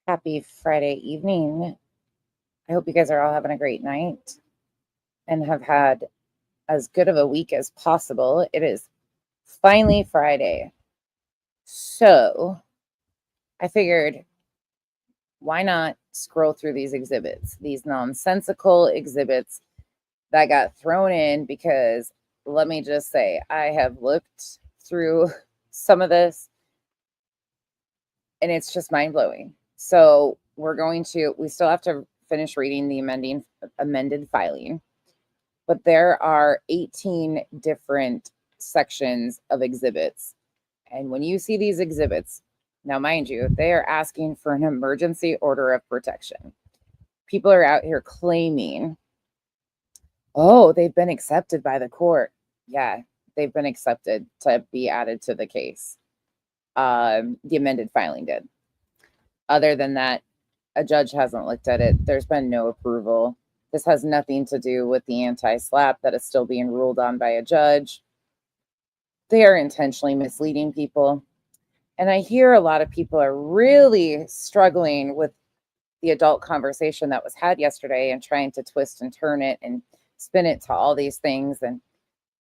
Happy Friday evening. I hope you guys are all having a great night and have had as good of a week as possible. It is finally Friday. So I figured, why not scroll through these exhibits, these nonsensical exhibits that got thrown in? Because let me just say, I have looked through some of this and it's just mind blowing. So we still have to finish reading the amended filing, but there are 18 different sections of exhibits. And when you see these exhibits, now mind you, they are asking for an emergency order of protection. People are out here claiming, oh, they've been accepted by the court. Yeah, they've been accepted to be added to the case. The amended filing did. Other than that, a judge hasn't looked at it. There's been no approval. This has nothing to do with the anti-SLAPP that is still being ruled on by a judge. They are intentionally misleading people. And I hear a lot of people are really struggling with the adult conversation that was had yesterday and trying to twist and turn it and spin it to all these things and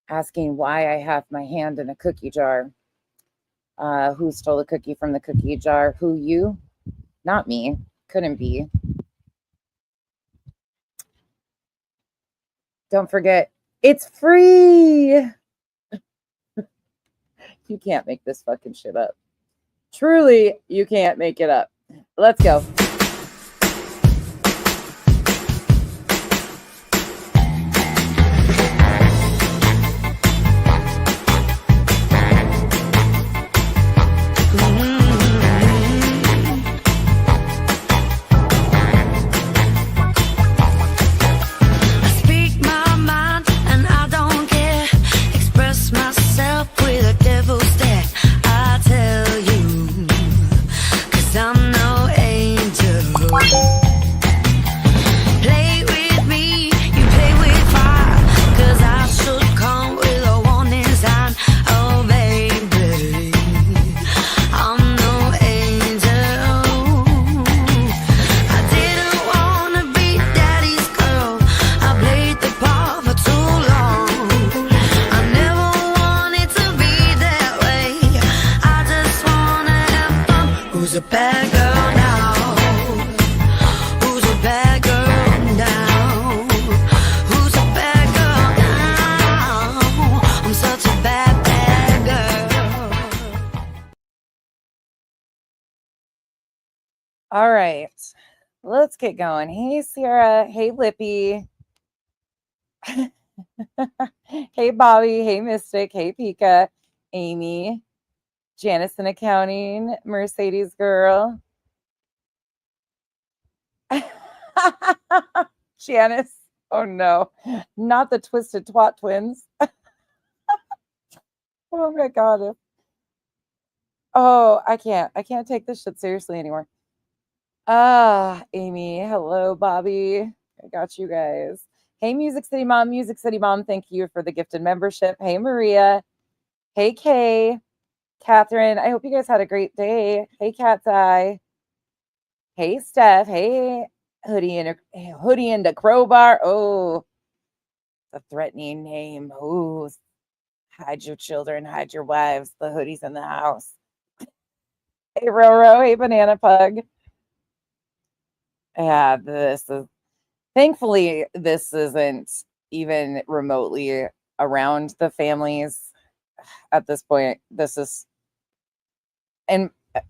asking why I have my hand in a cookie jar. Who stole the cookie from the cookie jar? Who, you? Not me. Couldn't be. Don't forget, it's free. You can't make this fucking shit up. Truly, you can't make it up. Let's go. All right, let's get going. Hey, Sarah. Hey, Lippy. Hey, Bobby. Hey, Mystic. Hey, Pika. Amy. Janice in accounting. Mercedes girl. Janice. Oh, no. Not the Twisted Twat twins. Oh, my God. Oh, I can't take this shit seriously anymore. Amy. Hello, Bobby. I got you guys. Hey, Music City Mom. Music City Mom, thank you for the gifted membership. Hey, Maria. Hey, Kay. Catherine. I hope you guys had a great day. Hey, Cat's Eye. Hey, Steph. Hey, Hoodie and a Crowbar. Oh, the threatening name. Oh, hide your children, hide your wives. The hoodie's in the house. Hey, Roro. Hey, Banana Pug. Yeah, thankfully, this isn't even remotely around the families at this point. And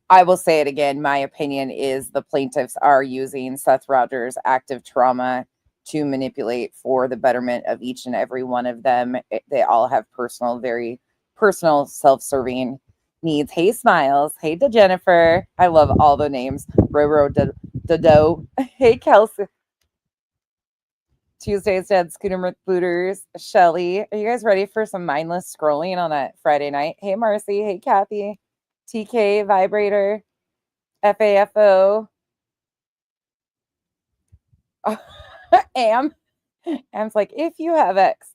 I will say it again, my opinion is the plaintiffs are using Seth Rogers' active trauma to manipulate for the betterment of each and every one of them. They all have very personal, self-serving needs. Hey, Smiles. Hey, to Jennifer. I love all the names. Roro Dodo. Hey, Kelsey. Tuesday's Dead Scooter McBooters. Shelly. Are you guys ready for some mindless scrolling on a Friday night? Hey, Marcy. Hey, Kathy. TK Vibrator. FAFO. Am's like, if you have X,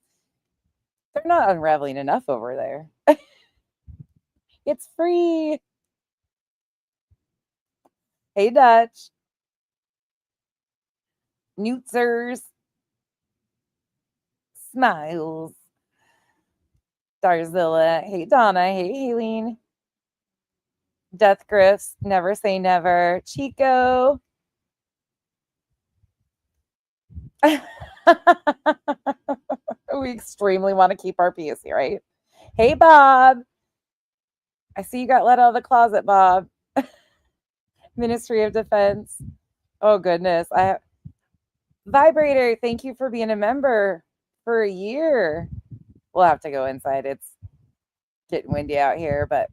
they're not unraveling enough over there. It's free. Hey, Dutch. Newtzers. Smiles. Darzilla. Hey, Donna. Hey, Aileen. Death Griffs. Never say never. Chico. We extremely want to keep our peace here, right? Hey, Bob. I see you got let out of the closet, Bob. Ministry of Defense. Oh, goodness. Vibrator, thank you for being a member for a year. We'll have to go inside. It's getting windy out here, but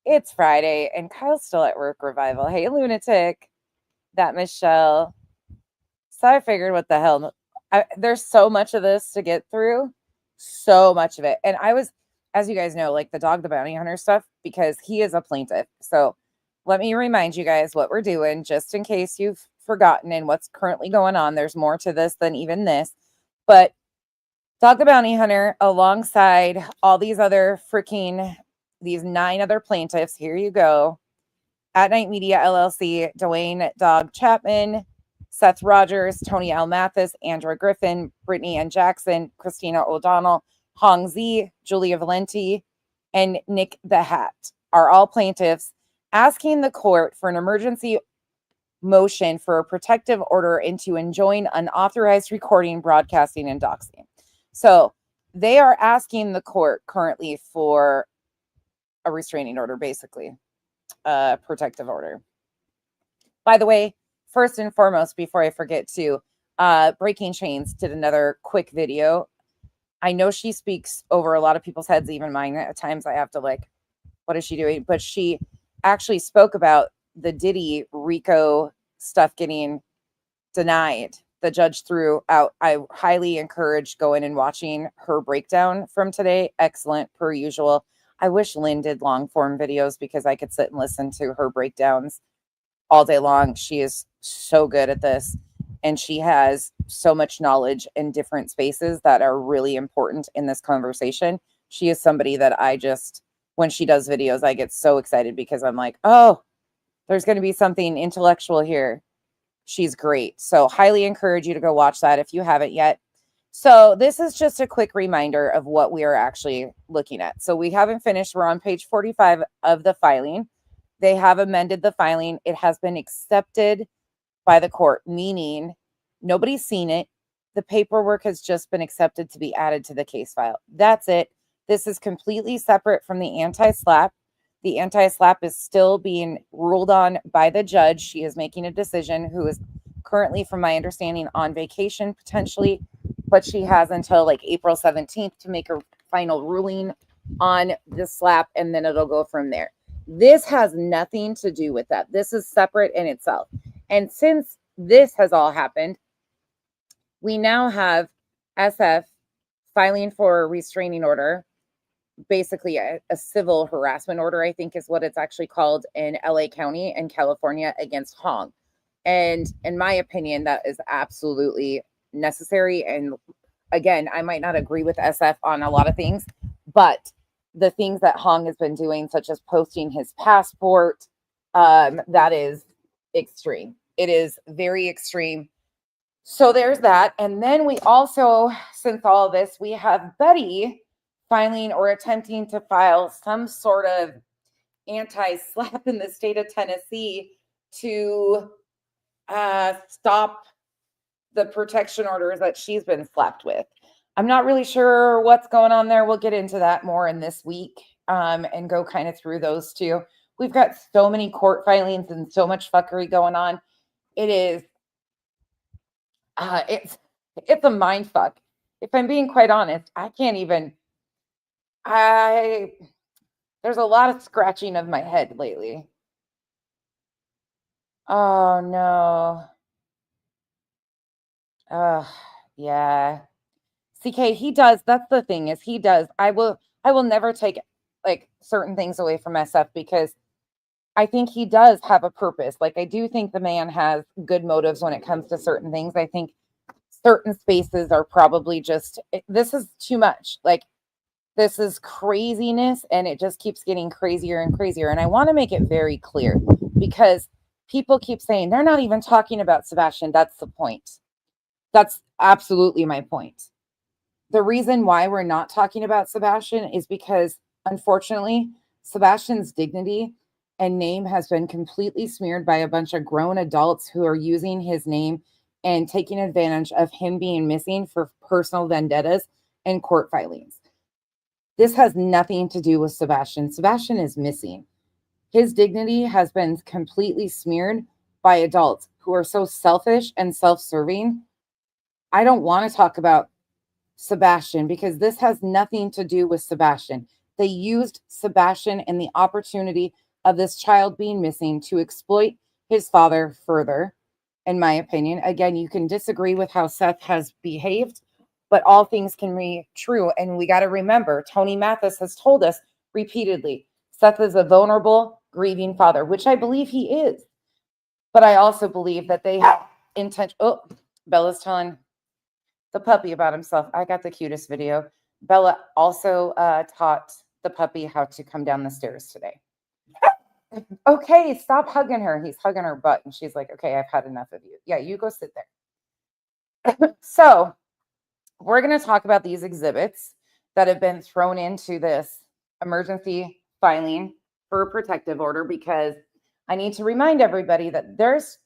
it's Friday and Kyle's still at work. Revival. Hey, Lunatic. That Michelle. So I figured, what the hell? There's so much of this to get through. So much of it. And I was, as you guys know, like the Dog the Bounty Hunter stuff, because he is a plaintiff. So let me remind you guys what we're doing, just in case you've forgotten and what's currently going on. There's more to this than even this. But Dog the Bounty Hunter, alongside all these 9 other plaintiffs, here you go. At Night Media LLC, Dwayne Dog Chapman, Seth Rogers, Tony L. Mathis, Andrew Griffin, Brittany N. Jackson, Christina O'Donnell, Hong Z, Julia Valenti, and Nick the Hat are all plaintiffs asking the court for an emergency motion for a protective order and to enjoin unauthorized recording, broadcasting, and doxing. So they are asking the court currently for a restraining order, basically a protective order. By the way, first and foremost, before I forget to, Breaking Chains did another quick video. I know she speaks over a lot of people's heads, even mine. At times I have to like, what is she doing? But she actually spoke about the Diddy RICO stuff getting denied. The judge threw out. I highly encourage going and watching her breakdown from today. Excellent, per usual. I wish Lynn did long form videos because I could sit and listen to her breakdowns all day long. She is so good at this, and she has so much knowledge in different spaces that are really important in this conversation. She is somebody that I just, when she does videos, I get so excited because I'm like, oh, there's going to be something intellectual here. She's great. So highly encourage you to go watch that if you haven't yet. So this is just a quick reminder of what we are actually looking at. So we haven't finished. We're on page 45 of the filing. They have amended the filing. It has been accepted by the court, meaning nobody's seen it. The paperwork has just been accepted to be added to the case file. That's it. This is completely separate from the anti-SLAPP. The anti-SLAPP is still being ruled on by the judge. She is making a decision, who is currently, from my understanding, on vacation potentially, but she has until like April 17th to make a final ruling on the SLAPP, and then it'll go from there. This has nothing to do with that. This is separate in itself. And since this has all happened, we now have SF filing for a restraining order, basically a civil harassment order, I think is what it's actually called, in LA County in California against Hong. And in my opinion, that is absolutely necessary. And again, I might not agree with SF on a lot of things, but the things that Hong has been doing, such as posting his passport, that is extreme. It is very extreme. So there's that. And then we also, since all of this, we have Betty filing or attempting to file some sort of anti-SLAPP in the state of Tennessee to stop the protection orders that she's been slapped with. I'm not really sure what's going on there. We'll get into that more in this week and go kind of through those two. We've got so many court filings and so much fuckery going on. It is, it's a mind fuck. If I'm being quite honest, I can't even, there's a lot of scratching of my head lately. Oh no. Yeah. CK, he does. That's the thing, is he does. I will never take like certain things away from SF because I think he does have a purpose. Like, I do think the man has good motives when it comes to certain things. I think certain spaces are probably just, this is too much. Like, this is craziness, and it just keeps getting crazier and crazier. And I want to make it very clear, because people keep saying they're not even talking about Sebastian. That's the point. That's absolutely my point. The reason why we're not talking about Sebastian is because, unfortunately, Sebastian's dignity and name has been completely smeared by a bunch of grown adults who are using his name and taking advantage of him being missing for personal vendettas and court filings. This has nothing to do with Sebastian. Sebastian is missing. His dignity has been completely smeared by adults who are so selfish and self-serving. I don't want to talk about Sebastian because this has nothing to do with Sebastian. They used Sebastian and the opportunity of this child being missing to exploit his father further, in my opinion. Again, you can disagree with how Seth has behaved, but all things can be true. And we got to remember, Tony Mathis has told us repeatedly, Seth is a vulnerable, grieving father, which I believe he is. But I also believe that they have intention. Oh, Bella's telling the puppy about himself. I got the cutest video. Bella also taught the puppy how to come down the stairs today. Okay, stop hugging her. He's hugging her butt. And she's like, okay, I've had enough of you. Yeah, you go sit there. So we're going to talk about these exhibits that have been thrown into this emergency filing for a protective order, because I need to remind everybody that there's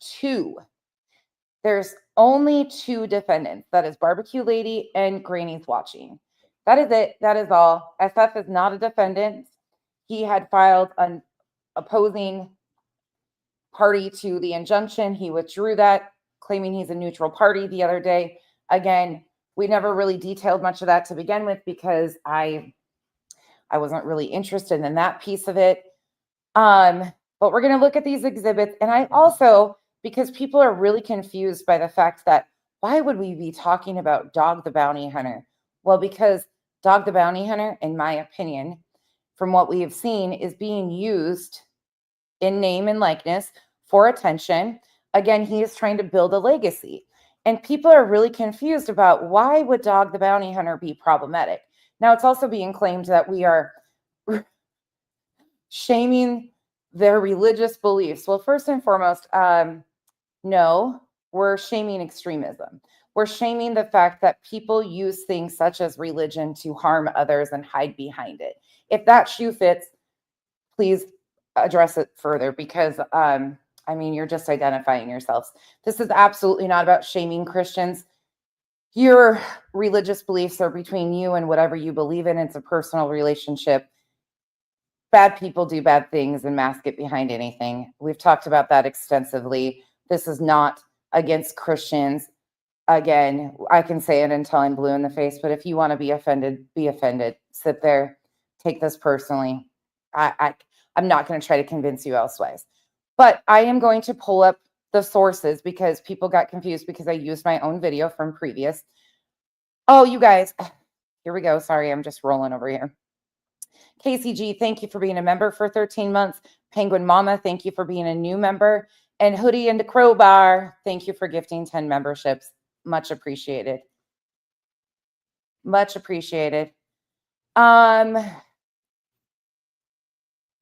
only two defendants. That is Barbecue Lady and Granny's Watching. That is it. That is all. SF is not a defendant. He had filed an opposing party to the injunction. He withdrew that, claiming he's a neutral party the other day. Again, we never really detailed much of that to begin with because I wasn't really interested in that piece of it. But we're going to look at these exhibits. And I also, because people are really confused by the fact that why would we be talking about Dog the Bounty Hunter? Well, because Dog the Bounty Hunter, in my opinion, from what we have seen, is being used in name and likeness for attention. Again, he is trying to build a legacy. And people are really confused about why would Dog the Bounty Hunter be problematic? Now, it's also being claimed that we are shaming their religious beliefs. Well, first and foremost, no, we're shaming extremism. We're shaming the fact that people use things such as religion to harm others and hide behind it. If that shoe fits, please address it further, because I mean, you're just identifying yourselves. This is absolutely not about shaming Christians. Your religious beliefs are between you and whatever you believe in. It's a personal relationship. Bad people do bad things and mask it behind anything. We've talked about that extensively. This is not against Christians. Again, I can say it until I'm blue in the face, but if you want to be offended, be offended. Sit there, take this personally. I'm not going to try to convince you elsewise. But I am going to pull up the sources because people got confused because I used my own video from previous. Oh, you guys, here we go. Sorry, I'm just rolling over here. KCG, thank you for being a member for 13 months. Penguin Mama, thank you for being a new member. And Hoodie and the Crowbar, thank you for gifting 10 memberships. Much appreciated. Much appreciated. Yeah,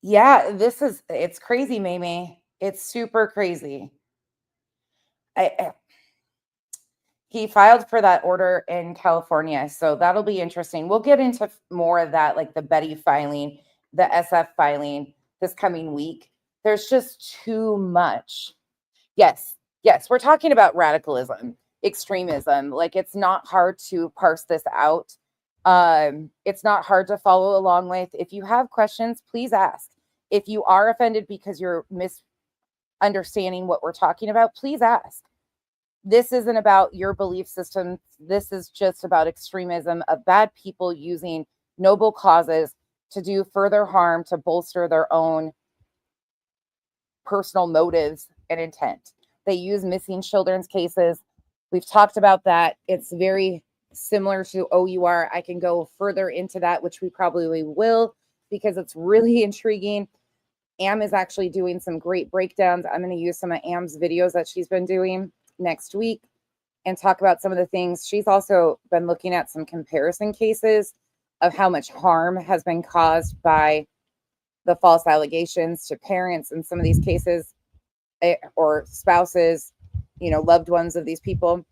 it's crazy, Mamie. It's super crazy. He filed for that order in California, so that'll be interesting. We'll get into more of that, like the Betty filing, the SF filing this coming week. There's just too much. Yes, we're talking about radicalism, extremism. Like, it's not hard to parse this out. It's not hard to follow along with. If you have questions, please ask. If you are offended because you're misunderstanding what we're talking about, please ask. This isn't about your belief system. This is just about extremism of bad people using noble causes to do further harm to bolster their own personal motives and intent. They use missing children's cases. We've talked about that. It's very similar to OUR. I can go further into that, which we probably will, because it's really intriguing. Am is actually doing some great breakdowns. I'm going to use some of Am's videos that she's been doing next week and talk about some of the things. She's also been looking at some comparison cases of how much harm has been caused by the false allegations to parents in some of these cases. or spouses, loved ones of these people.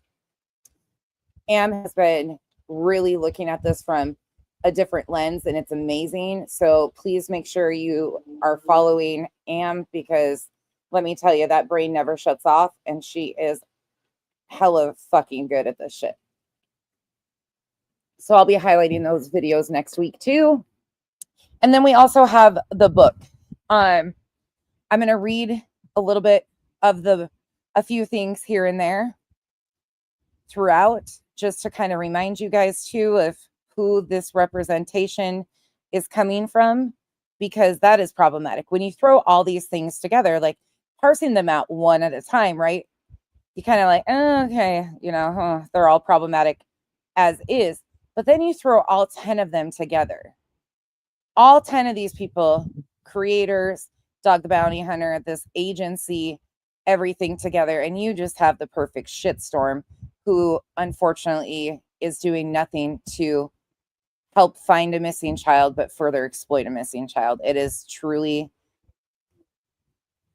Am has been really looking at this from a different lens, and it's amazing. So please make sure you are following Am, because let me tell you, that brain never shuts off, and she is hella fucking good at this shit. So I'll be highlighting those videos next week too. And then we also have the book. I'm going to read a little bit of a few things here and there throughout, just to kind of remind you guys too of who this representation is coming from, because that is problematic. When you throw all these things together, like parsing them out one at a time, right? You kind of like, oh, okay, they're all problematic as is. But then you throw all 10 of them together. All 10 of these people, creators, Dog the Bounty Hunter, this agency, everything together, and you just have the perfect shitstorm who unfortunately is doing nothing to help find a missing child, but further exploit a missing child. It is truly,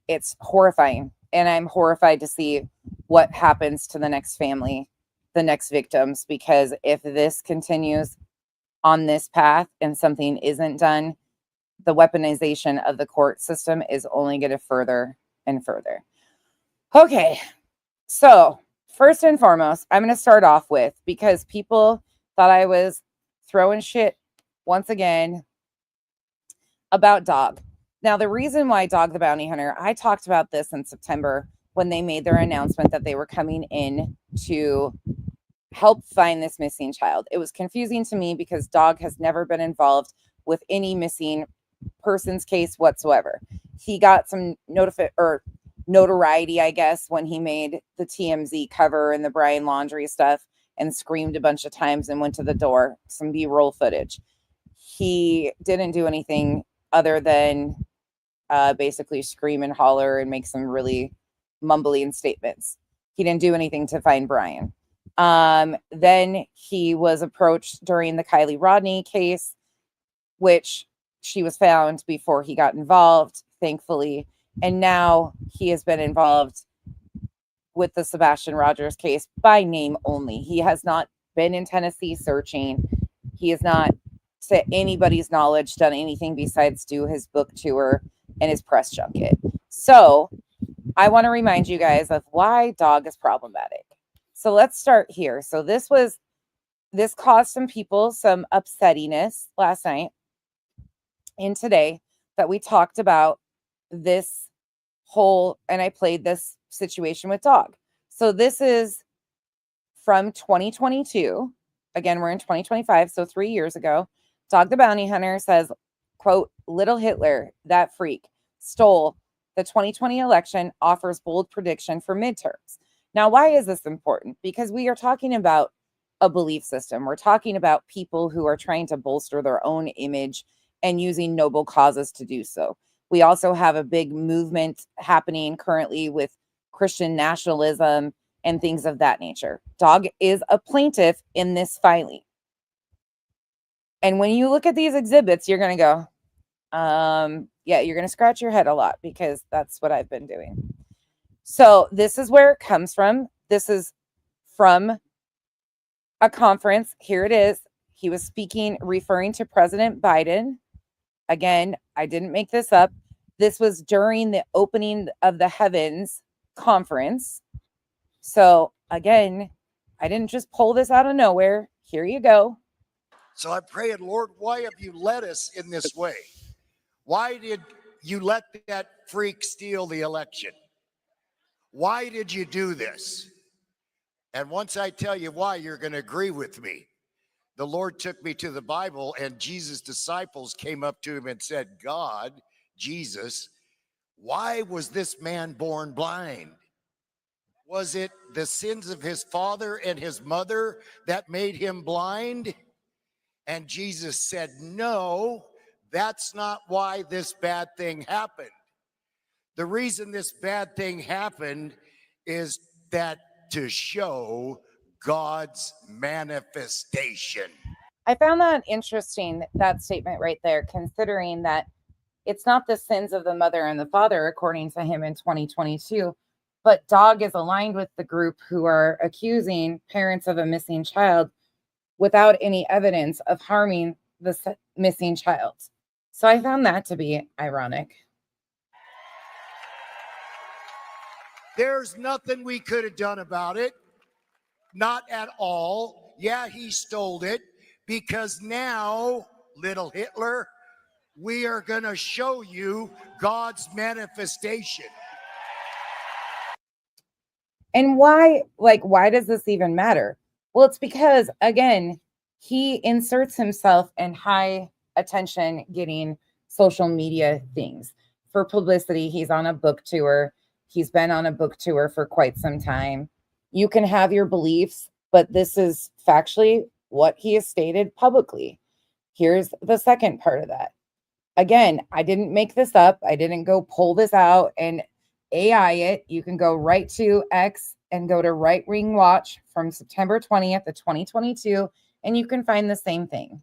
it's horrifying. And I'm horrified to see what happens to the next family, the next victims, because if this continues on this path and something isn't done, the weaponization of the court system is only going to further and further. Okay, so first and foremost, I'm going to start off with, because people thought I was throwing shit once again about Dog. Now, the reason why Dog the Bounty Hunter, I talked about this in September when they made their announcement that they were coming in to help find this missing child. It was confusing to me because Dog has never been involved with any missing person's case whatsoever. He got some notoriety, I guess, when he made the TMZ cover and the Brian Laundrie stuff and screamed a bunch of times and went to the door. Some B-roll footage. He didn't do anything other than basically scream and holler and make some really mumbling statements. He didn't do anything to find Brian. Then he was approached during the Kylie Rodney case, which she was found before he got involved, thankfully. And now he has been involved with the Sebastian Rogers case by name only. He has not been in Tennessee searching. He has not, to anybody's knowledge, done anything besides do his book tour and his press junket. So I want to remind you guys of why Dog is problematic. So let's start here. So this caused some people some upsettiness last night and today, that we talked about this whole, and I played this situation with Dog. So this is from 2022. Again, we're in 2025, so 3 years ago. Dog the Bounty Hunter says, quote, "Little Hitler, that freak, stole the 2020 election, offers bold prediction for midterms." Now, why is this important? Because we are talking about a belief system. We're talking about people who are trying to bolster their own image and using noble causes to do so. We also have a big movement happening currently with Christian nationalism and things of that nature. Dog is a plaintiff in this filing. And when you look at these exhibits, you're going to go, yeah, you're going to scratch your head a lot, because that's what I've been doing. So this is where it comes from. This is from a conference. Here it is. He was speaking, referring to President Biden. Again, I didn't make this up. This was during the opening of the Heavens conference. So again, I didn't just pull this out of nowhere. Here you go. So I pray, Lord, why have you led us in this way? Why did you let that freak steal the election? Why did you do this? And once I tell you why, you're going to agree with me. The Lord took me to the Bible, and Jesus' disciples came up to him and said, God, Jesus, why was this man born blind? Was it the sins of his father and his mother that made him blind? And Jesus said, no, that's not why this bad thing happened. The reason this bad thing happened is that to show God's manifestation. I found that interesting, that statement right there, considering that It's not the sins of the mother and the father, according to him in 2022, but Dog is aligned with the group who are accusing parents of a missing child without any evidence of harming the missing child. So I found that to be ironic. There's nothing we could have done about it. Not at all. Yeah, he stole it, because now, little Hitler, we are going to show you God's manifestation. And why does this even matter? Well, it's because, again, he inserts himself in high attention getting social media things for publicity. He's on a book tour. He's been on a book tour for quite some time. You can have your beliefs, but this is factually what he has stated publicly. Here's the second part of that. Again, I didn't make this up. I didn't go pull this out and AI it. You can go right to X and go to Right Wing Watch from September 20th of 2022, and you can find the same thing.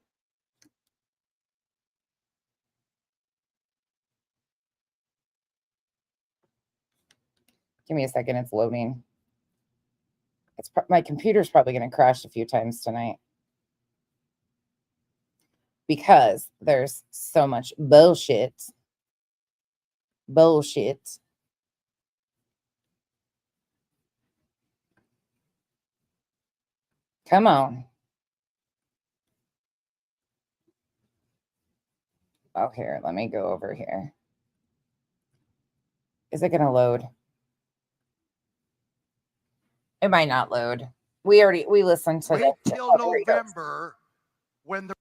Give me a second. It's loading. My computer's probably going to crash a few times tonight because there's so much bullshit. Come on. Oh, here, let me go over here. Is it going to load? It might not load. We listened to wait till November when the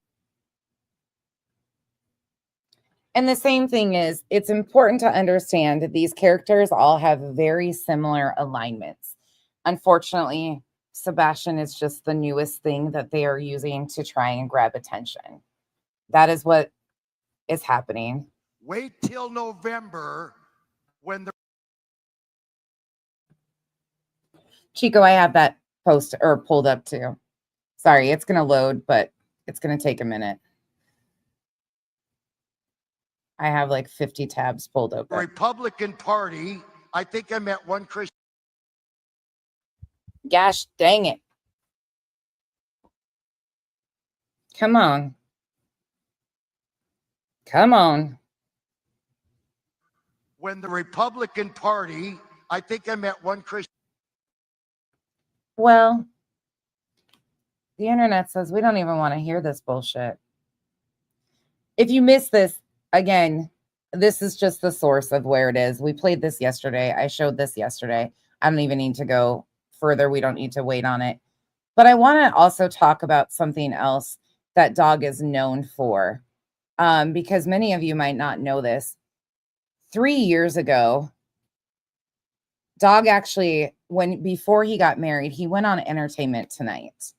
And the same thing is, it's important to understand that these characters all have very similar alignments. Unfortunately, Sebastian is just the newest thing that they are using to try and grab attention. That is what is happening. Wait till November when the Chico, I have that post or pulled up too. Sorry, it's going to load, but it's going to take a minute. I have like 50 tabs pulled open. Republican Party, I think I met one Christian. Gosh dang it. Come on. When the Republican Party, I think I met one Christian. Well, the internet says we don't even want to hear this bullshit. If you missed this, again, this is just the source of where it is. We played this yesterday. I showed this yesterday. I don't even need to go further. We don't need to wait on it. But I want to also talk about something else that Dog is known for, because many of you might not know this. 3 years ago, Dog actually, before he got married, he went on Entertainment Tonight.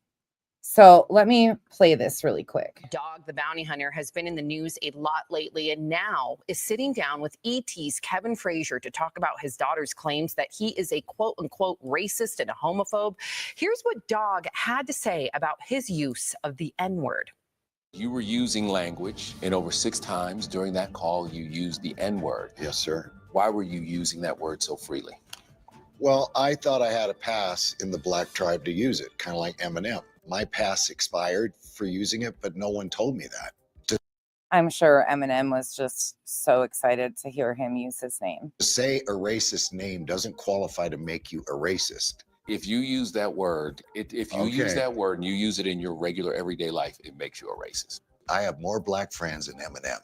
So let me play this really quick. Dog, the bounty hunter, has been in the news a lot lately and now is sitting down with ET's Kevin Frazier to talk about his daughter's claims that he is a quote unquote racist and a homophobe. Here's what Dog had to say about his use of the N-word. You were using language, and over 6 times during that call, you used the N-word. Yes, sir. Why were you using that word so freely? Well, I thought I had a pass in the black tribe to use it, kind of like Eminem. My pass expired for using it, but no one told me that. I'm sure Eminem was just so excited to hear him use his name. To say a racist name doesn't qualify to make you a racist. If you use that word, if you use Okay. that word and you use it in your regular everyday life, it makes you a racist. I have more black friends than Eminem.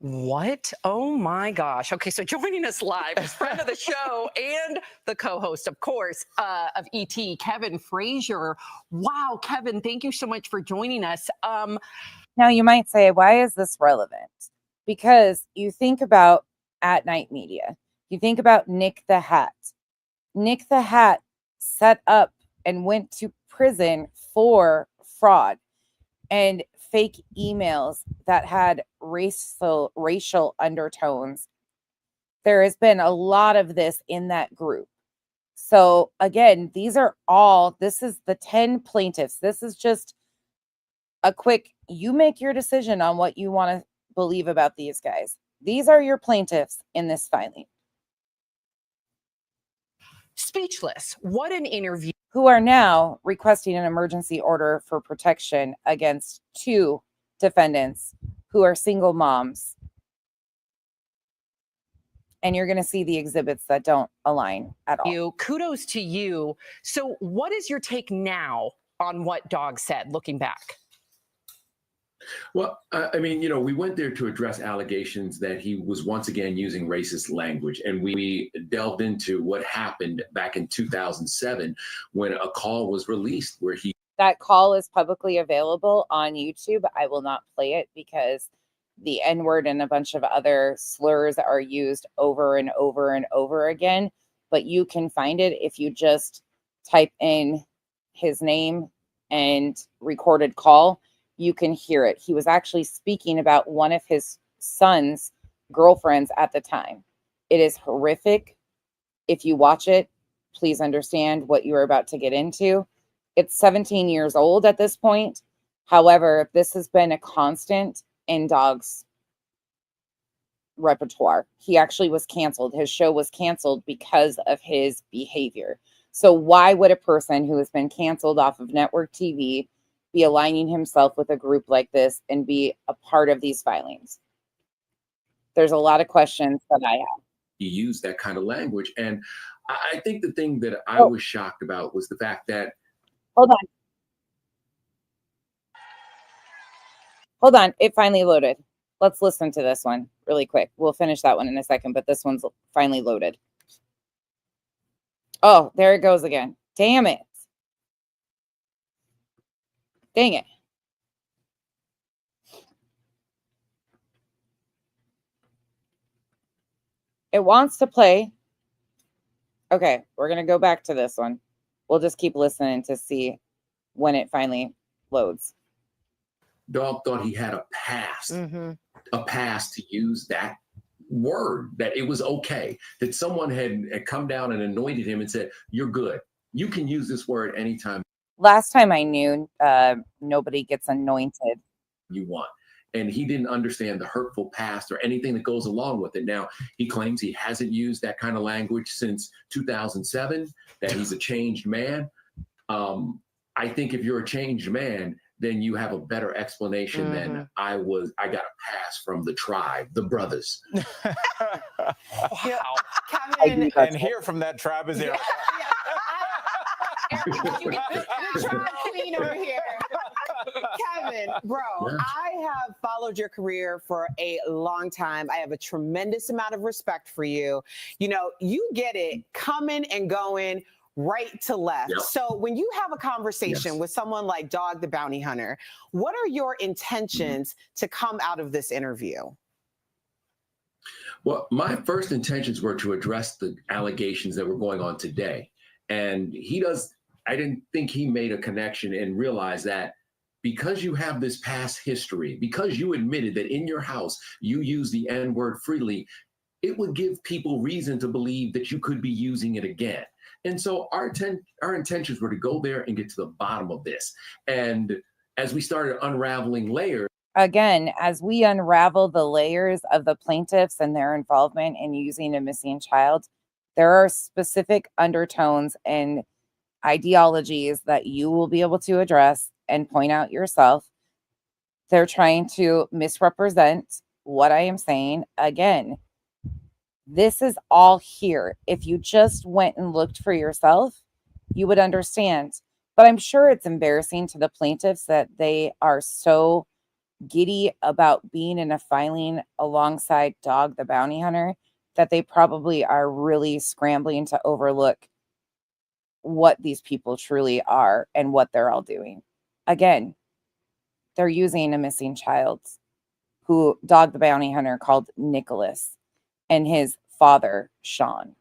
What? Oh my gosh. Okay, so joining us live is friend of the show and the co-host, of course, of ET, Kevin Frazier. Wow, Kevin, thank you so much for joining us. Now you might say, why is this relevant? Because you think about At Night Media. You think about Nick the Hat. Nick the Hat set up and went to prison for fraud and fake emails that had racial undertones. There has been a lot of this in that group. So again, this is the 10 plaintiffs. This is just a quick, you make your decision on what you want to believe about these guys. These are your plaintiffs in this filing. Speechless. What an interview. Who are now requesting an emergency order for protection against 2 defendants who are single moms. And you're going to see the exhibits that don't align at all. Kudos to you. So what is your take now on what Dog said, looking back? Well, I mean, we went there to address allegations that he was once again using racist language. And we delved into what happened back in 2007 when a call was released where he... That call is publicly available on YouTube. I will not play it because the N-word and a bunch of other slurs are used over and over and over again. But you can find it if you just type in his name and recorded call. You can hear it. He was actually speaking about one of his son's girlfriends at the time. It is horrific. If you watch it, please understand what you are about to get into. It's 17 years old at this point. However, this has been a constant in Dog's repertoire. He actually was canceled. His show was canceled because of his behavior. So why would a person who has been canceled off of network TV be aligning himself with a group like this and be a part of these filings? There's a lot of questions that I have. He used that kind of language. And I think the thing that I was shocked about was the fact that... Hold on. It finally loaded. Let's listen to this one really quick. We'll finish that one in a second, but this one's finally loaded. Oh, there it goes again. Damn it. Dang it. It wants to play. Okay, we're going to go back to this one. We'll just keep listening to see when it finally loads. Dog thought he had a pass, a pass to use that word, that it was okay, that someone had come down and anointed him and said, you're good. You can use this word anytime. Last time I knew, nobody gets anointed. You want. And he didn't understand the hurtful past or anything that goes along with it. Now, he claims he hasn't used that kind of language since 2007, that he's a changed man. I think if you're a changed man, then you have a better explanation than I got a pass from the tribe, the brothers. Wow. Kevin, and here from that tribe is Eric. The tribe queen over here. Kevin, bro, I have followed your career for a long time. I have a tremendous amount of respect for you. You get it coming and going right to left. Yep. So when you have a conversation with someone like Dog the Bounty Hunter, what are your intentions to come out of this interview? Well, my first intentions were to address the allegations that were going on today. And I didn't think he made a connection and realized that because you have this past history, because you admitted that in your house you use the N-word freely, it would give people reason to believe that you could be using it again. And so our intentions were to go there and get to the bottom of this. And as we started unraveling layers. Again, as we unravel the layers of the plaintiffs and their involvement in using a missing child, there are specific undertones and ideologies that you will be able to address and point out yourself. They're trying to misrepresent what I am saying. Again, this is all here. If you just went and looked for yourself, you would understand. But I'm sure it's embarrassing to the plaintiffs that they are so giddy about being in a filing alongside Dog the Bounty Hunter that they probably are really scrambling to overlook what these people truly are and what they're all doing. Again, they're using a missing child who Dog the Bounty Hunter called Nicholas and his father, Sean.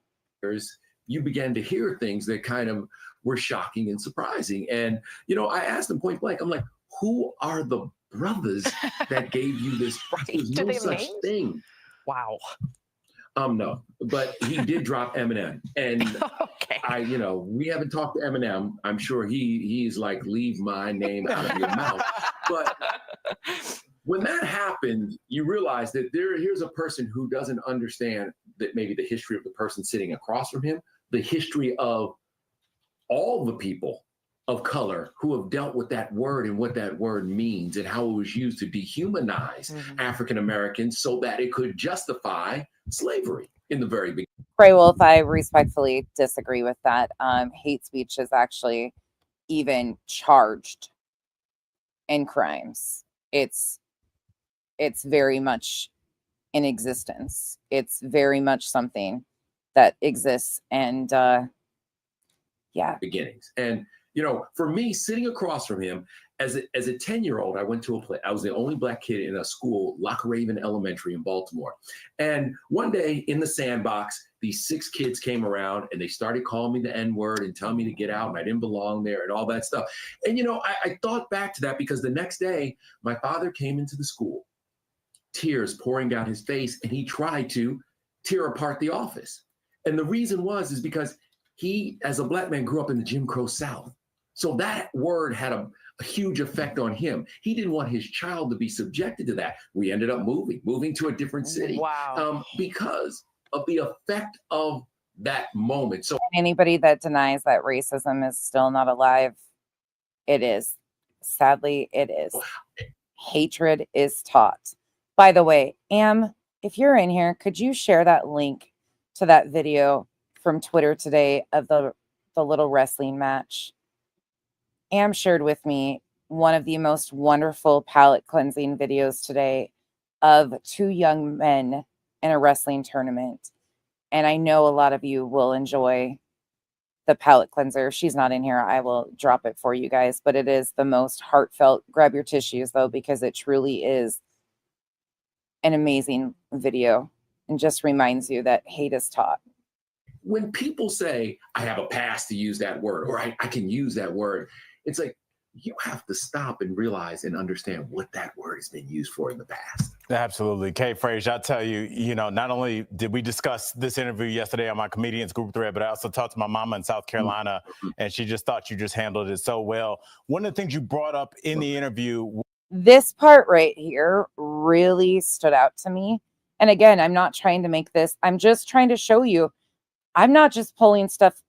You began to hear things that kind of were shocking and surprising. And, I asked him point blank, I'm like, who are the brothers that gave you this? There's no such thing. Wow. No, but he did drop Eminem, and we haven't talked to Eminem. I'm sure he's like, leave my name out of your mouth. But when that happened, you realize that here's a person who doesn't understand that maybe the history of the person sitting across from him, the history of all the people of color who have dealt with that word and what that word means and how it was used to dehumanize African Americans so that it could justify slavery in the very beginning. Pray Wolf, I respectfully disagree with that. Hate speech is actually even charged in crimes. It's very much in existence. It's very much something that exists. And yeah. Beginnings. And, you know, for me, sitting across from him as a 10-year-old, I went to a play. I was the only Black kid in a school, Lock Raven Elementary in Baltimore. And one day in the sandbox, these 6 kids came around and they started calling me the N-word and telling me to get out and I didn't belong there and all that stuff. And, you know, I thought back to that because the next day my father came into the school, tears pouring down his face, and he tried to tear apart the office. And the reason is because he, as a Black man, grew up in the Jim Crow South. So that word had a huge effect on him. He didn't want his child to be subjected to that. We ended up moving to a different city. Wow. Because of the effect of that moment. So anybody that denies that racism is still not alive, it is. Sadly, it is. Hatred is taught. By the way, Am, if you're in here, could you share that link to that video from Twitter today of the little wrestling match? Am shared with me one of the most wonderful palate cleansing videos today of 2 young men in a wrestling tournament. And I know a lot of you will enjoy the palate cleanser. If she's not in here, I will drop it for you guys. But it is the most heartfelt. Grab your tissues, though, because it truly is an amazing video and just reminds you that hate is taught. When people say, I have a pass to use that word, or I can use that word, it's like, you have to stop and realize and understand what that word has been used for in the past. Absolutely. Kay Frazier, I'll tell you, you know, not only did we discuss this interview yesterday on my comedians group thread, but I also talked to my mama in South Carolina, and she just thought you just handled it so well. One of the things you brought up in the interview. This part right here really stood out to me. And again, I'm not trying to make this, I'm just trying to show you, I'm not just pulling stuff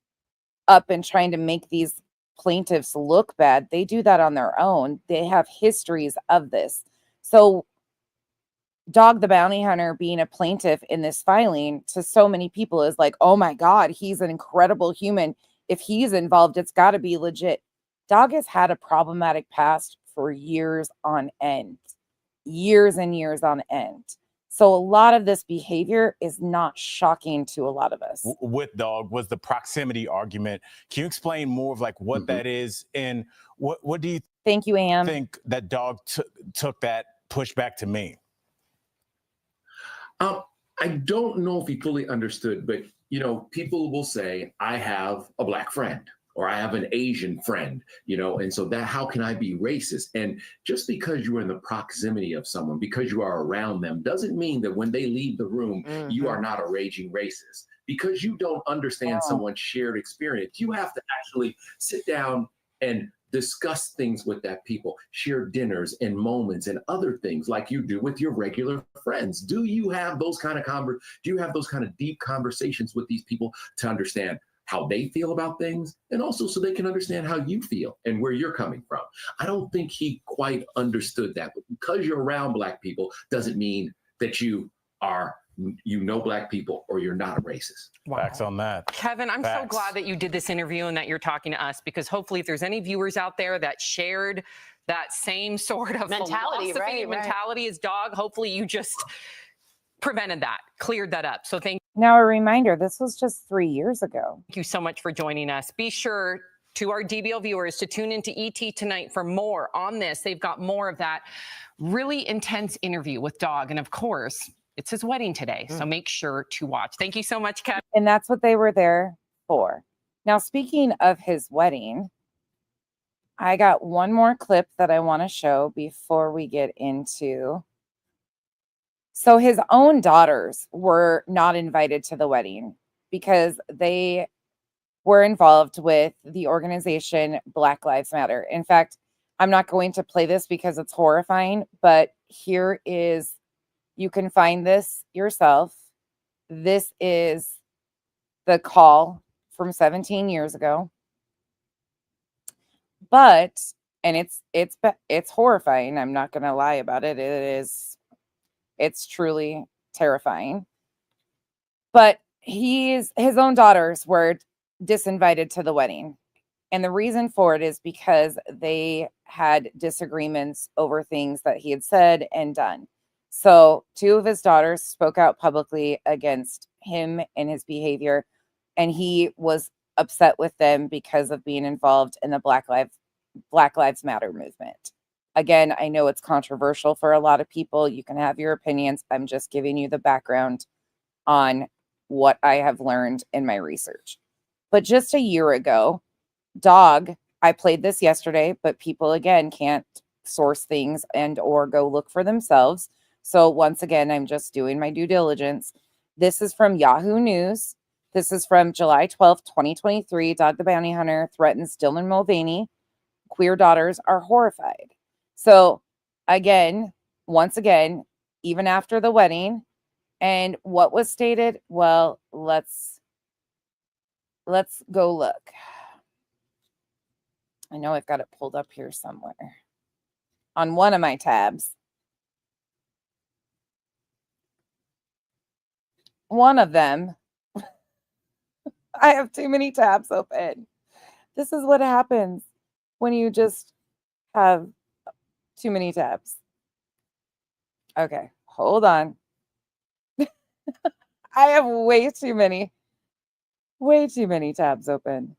up and trying to make these plaintiffs look bad. They do that on their own. They have histories of this. So Dog the Bounty Hunter being a plaintiff in this filing to so many people is like, oh my God, he's an incredible human. If he's involved, it's got to be legit. Dog has had a problematic past for years on end, years and years on end. So a lot of this behavior is not shocking to a lot of us. With Dog was the proximity argument. Can you explain more of like what that is, and what do you Thank you, Am. think that Dog took that pushback to mean? I don't know if he fully understood, but you know, people will say, I have a Black friend, or I have an Asian friend, you know, and so that, how can I be racist? And just because you're in the proximity of someone, because you are around them, doesn't mean that when they leave the room, you are not a raging racist. Because you don't understand someone's shared experience, you have to actually sit down and discuss things with that people, share dinners and moments and other things like you do with your regular friends. Do you have those kind of deep conversations with these people to understand how they feel about things, and also so they can understand how you feel and where you're coming from? I don't think he quite understood that. But because you're around Black people doesn't mean that you know Black people or you're not a racist. Facts on that. Kevin, I'm so glad that you did this interview and that you're talking to us, because hopefully if there's any viewers out there that shared that same sort of mentality, mentality as Dog, hopefully you just prevented that, cleared that up. So thank Now a reminder, this was just 3 years ago. you so much for joining us. Be sure to our DBL viewers to tune into ET tonight for more on this. They've got more of that really intense interview with Dog. And of course, it's his wedding today. So make sure to watch. Thank you so much, Kevin. And that's what they were there for. Now, speaking of his wedding, I got one more clip that I want to show before we get into. So his own daughters were not invited to the wedding because they were involved with the organization Black Lives Matter. In fact, I'm not going to play this because it's horrifying, but here is, you can find this yourself. This is the call from 17 years ago. But, and it's horrifying. I'm not going to lie about it. It's truly terrifying. But his own daughters were disinvited to the wedding. And the reason for it is because they had disagreements over things that he had said and done. So 2 of his daughters spoke out publicly against him and his behavior. And he was upset with them because of being involved in the Black Lives Matter movement. Again, I know it's controversial for a lot of people. You can have your opinions. I'm just giving you the background on what I have learned in my research. But just a year ago, Dog, I played this yesterday, but people again can't source things and or go look for themselves. So once again, I'm just doing my due diligence. This is from Yahoo News. This is from July 12th, 2023. Dog the Bounty Hunter threatens Dylan Mulvaney. Queer daughters are horrified. So again, once again, even after the wedding, and what was stated, well, let's go look. I know I've got it pulled up here somewhere on one of my tabs. One of them, I have too many tabs open. This is what happens when you just have too many tabs. Okay, hold on. I have way too many tabs open.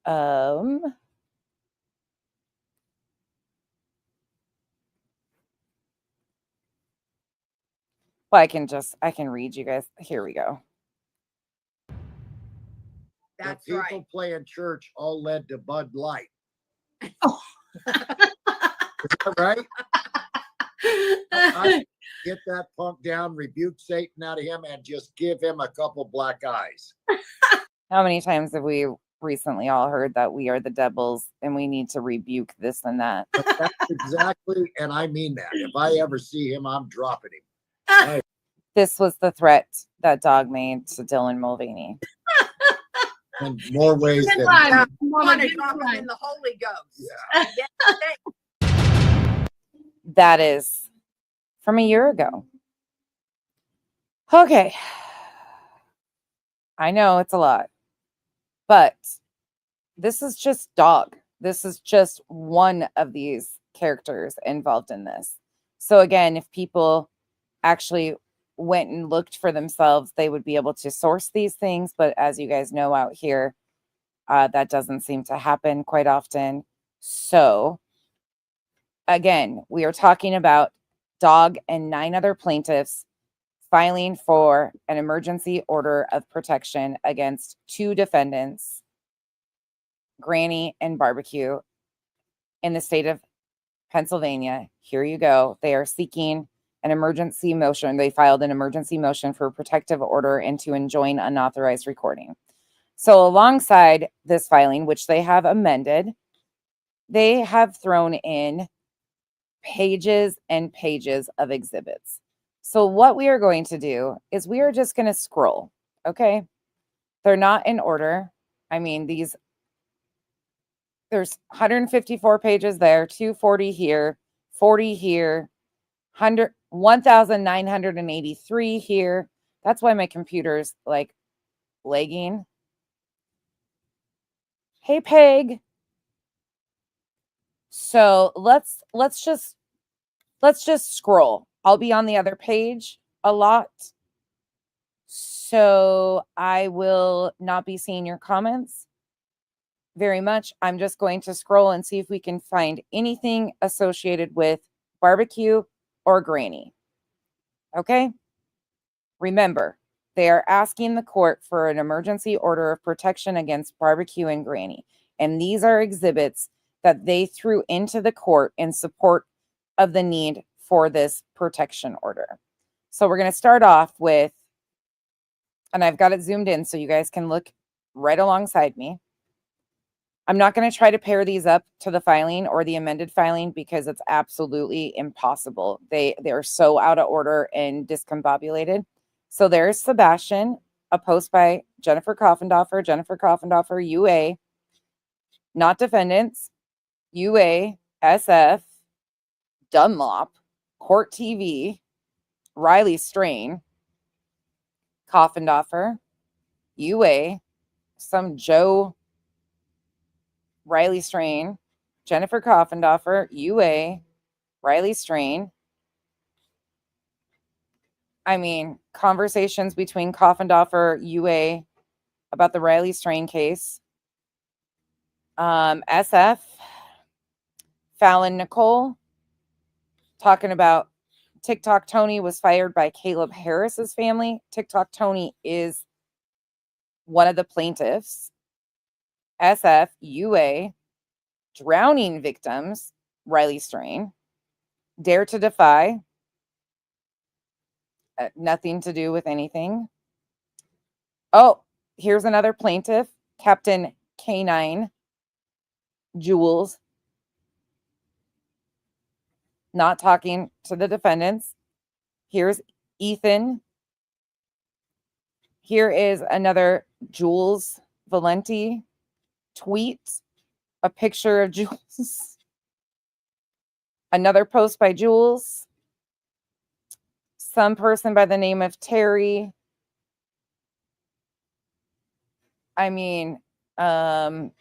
Well, I can read you guys. Here we go. That's the people playing church all led to Bud Light. Oh. Is that right? I get that punk down, rebuke Satan out of him, and just give him a couple black eyes. How many times have we recently all heard that we are the devils and we need to rebuke this and that? But that's exactly, and I mean that. If I ever see him, I'm dropping him. Right. This was the threat that Dog made to Dylan Mulvaney. In more ways than one. one. In the Holy Ghost. Yeah. That is from a year ago. Okay. I know it's a lot, but this is just Dog. This is just one of these characters involved in this. So again, if people actually went and looked for themselves, they would be able to source these things. But as you guys know out here, that doesn't seem to happen quite often. So again, we are talking about Dog and 9 other plaintiffs filing for an emergency order of protection against 2 defendants, Granny and Barbecue, in the state of Pennsylvania. Here you go. They are seeking an emergency motion. They filed an emergency motion for a protective order and to enjoin unauthorized recording. So alongside this filing, which they have amended, they have thrown in pages and pages of exhibits. So what we are going to do is we are just going to scroll, okay? They're not in order. I mean, there's 154 pages there, 240 here, 40 here, 1,983 here. That's why my computer's like lagging. Hey, Peg. So let's just scroll. I'll be on the other page a lot. So I will not be seeing your comments very much. I'm just going to scroll and see if we can find anything associated with Barbecue or Granny. Okay? Remember, they are asking the court for an emergency order of protection against Barbecue and Granny. And these are exhibits that they threw into the court in support of the need for this protection order. So we're going to start off with, and I've got it zoomed in so you guys can look right alongside me. I'm not going to try to pair these up to the filing or the amended filing because it's absolutely impossible. They're so out of order and discombobulated. So there's Sebastian, a post by Jennifer Coffendorfer, UA, not defendants, UA, SF, Dunlop, Court TV, Riley Strain, Coffendorfer, UA, some Joe Riley Strain, Jennifer Coffendorfer, UA, Riley Strain. I mean, conversations between Coffendorfer, UA about the Riley Strain case. SF, Fallon Nicole, talking about TikTok Tony was fired by Caleb Harris's family. TikTok Tony is one of the plaintiffs. SF, UA, drowning victims, Riley Strain. Dare to Defy, nothing to do with anything. Oh, here's another plaintiff, Captain K9, Jules, not talking to the defendants. Here's Ethan. Here is another Jules Valenti tweet, a picture of Jules. Another post by Jules. Some person by the name of Terry. I mean, Coffendorfer,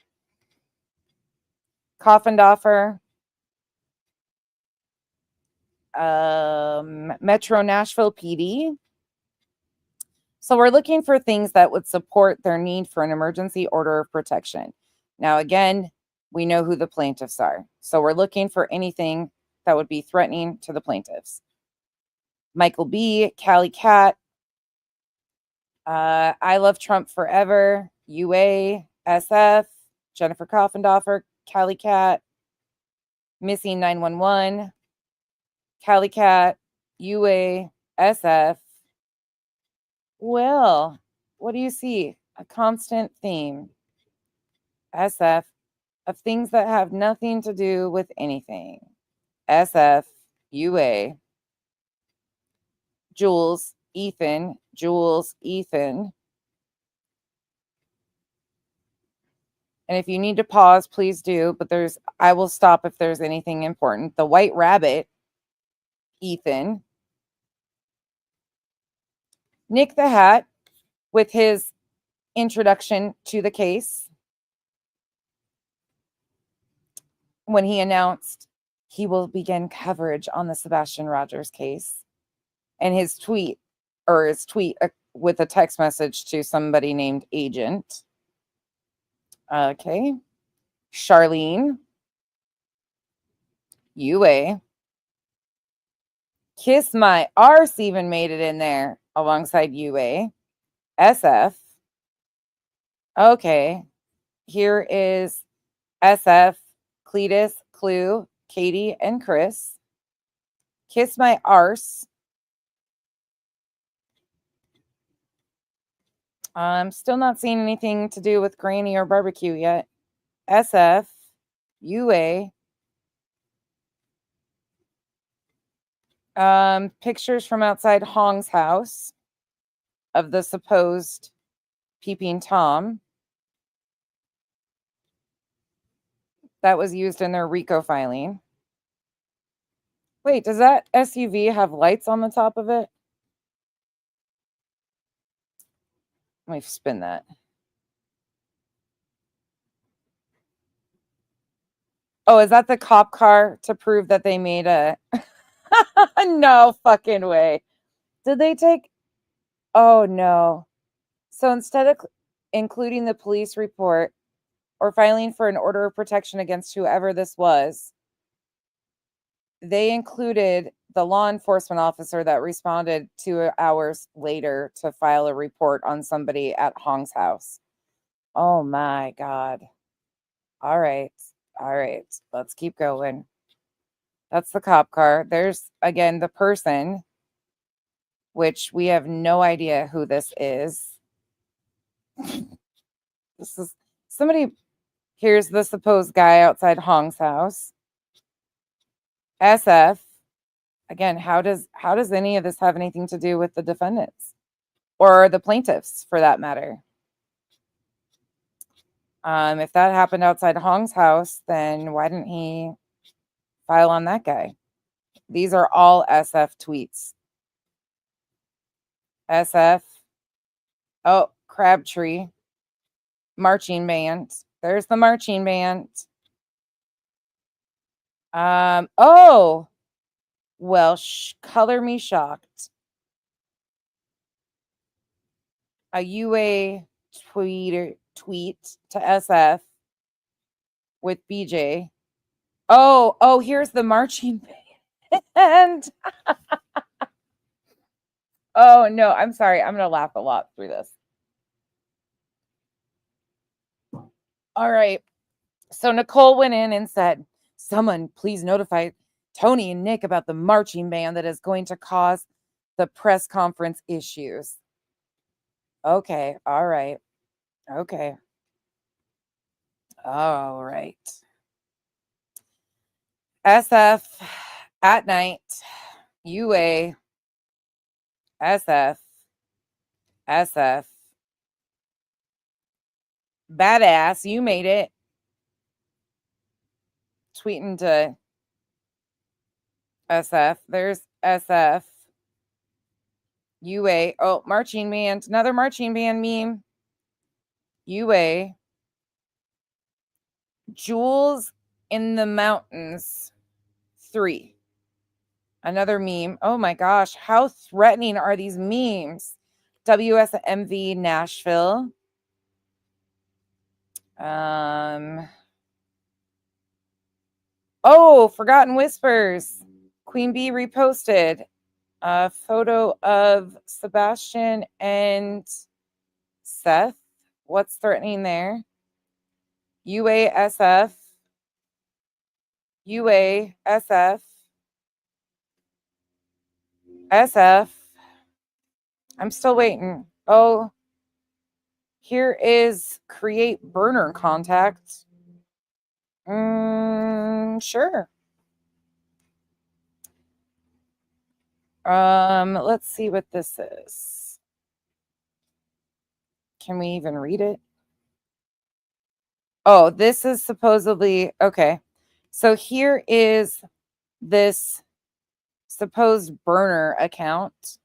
Metro Nashville PD. So we're looking for things that would support their need for an emergency order of protection. Now, again, we know who the plaintiffs are. So we're looking for anything that would be threatening to the plaintiffs. Michael B., Callie Cat, I Love Trump Forever, UA, SF, Jennifer Coffendorfer, Callie Cat, Missing 911, Callie Cat, UA, SF. Well, what do you see? A constant theme. SF, of things that have nothing to do with anything. SF, UA, Jules, Ethan, Jules, Ethan. And if you need to pause, please do. But I will stop if there's anything important. The White Rabbit, Ethan. Nick the Hat with his introduction to the case. When he announced he will begin coverage on the Sebastian Rogers case. And his tweet with a text message to somebody named Agent. Okay. Charlene. UA. Kiss My Arse even made it in there alongside UA. SF. Okay. Here is SF, Cletus, Clue, Katie, and Chris. Kiss My Arse. I'm still not seeing anything to do with Granny or barbecue yet. SF, UA. Pictures from outside Hong's house of the supposed peeping Tom. That was used in their RICO filing. Wait, does that SUV have lights on the top of it? Let me spin that. Oh, is that the cop car to prove that they made a... No fucking way. Did they take... Oh, no. So instead of including the police report or filing for an order of protection against whoever this was, they included the law enforcement officer that responded 2 hours later to file a report on somebody at Hong's house. Oh my God. All right. Let's keep going. That's the cop car. There's, again, the person, which we have no idea who this is. This is somebody. Here's the supposed guy outside Hong's house. SF. Again, how does any of this have anything to do with the defendants or the plaintiffs for that matter? If that happened outside Hong's house, then why didn't he file on that guy? These are all SF tweets. SF. Oh, Crabtree. Marching band. There's the marching band. Oh, well, color me shocked. A UA tweet to SF with BJ. Oh, here's the marching band. Oh, no, I'm sorry. I'm going to laugh a lot through this. All right. So Nicole went in and said, someone please notify Tony and Nick about the marching band that is going to cause the press conference issues. Okay. All right. Okay. All right. SF at night. UA. SF. SF. Badass. You made it. Tweeting to SF. There's SF. UA. Oh, marching band. Another marching band meme. UA. Jewels in the Mountains 3. Another meme. Oh my gosh. How threatening are these memes? WSMV Nashville. Oh, Forgotten Whispers. Queen Bee reposted a photo of Sebastian and Seth. What's threatening there? UASF. UASF. SF. I'm still waiting. Oh, here is create burner contact. Sure. Let's see what this is. Can we even read it? Oh, this is supposedly okay. So here is this supposed burner account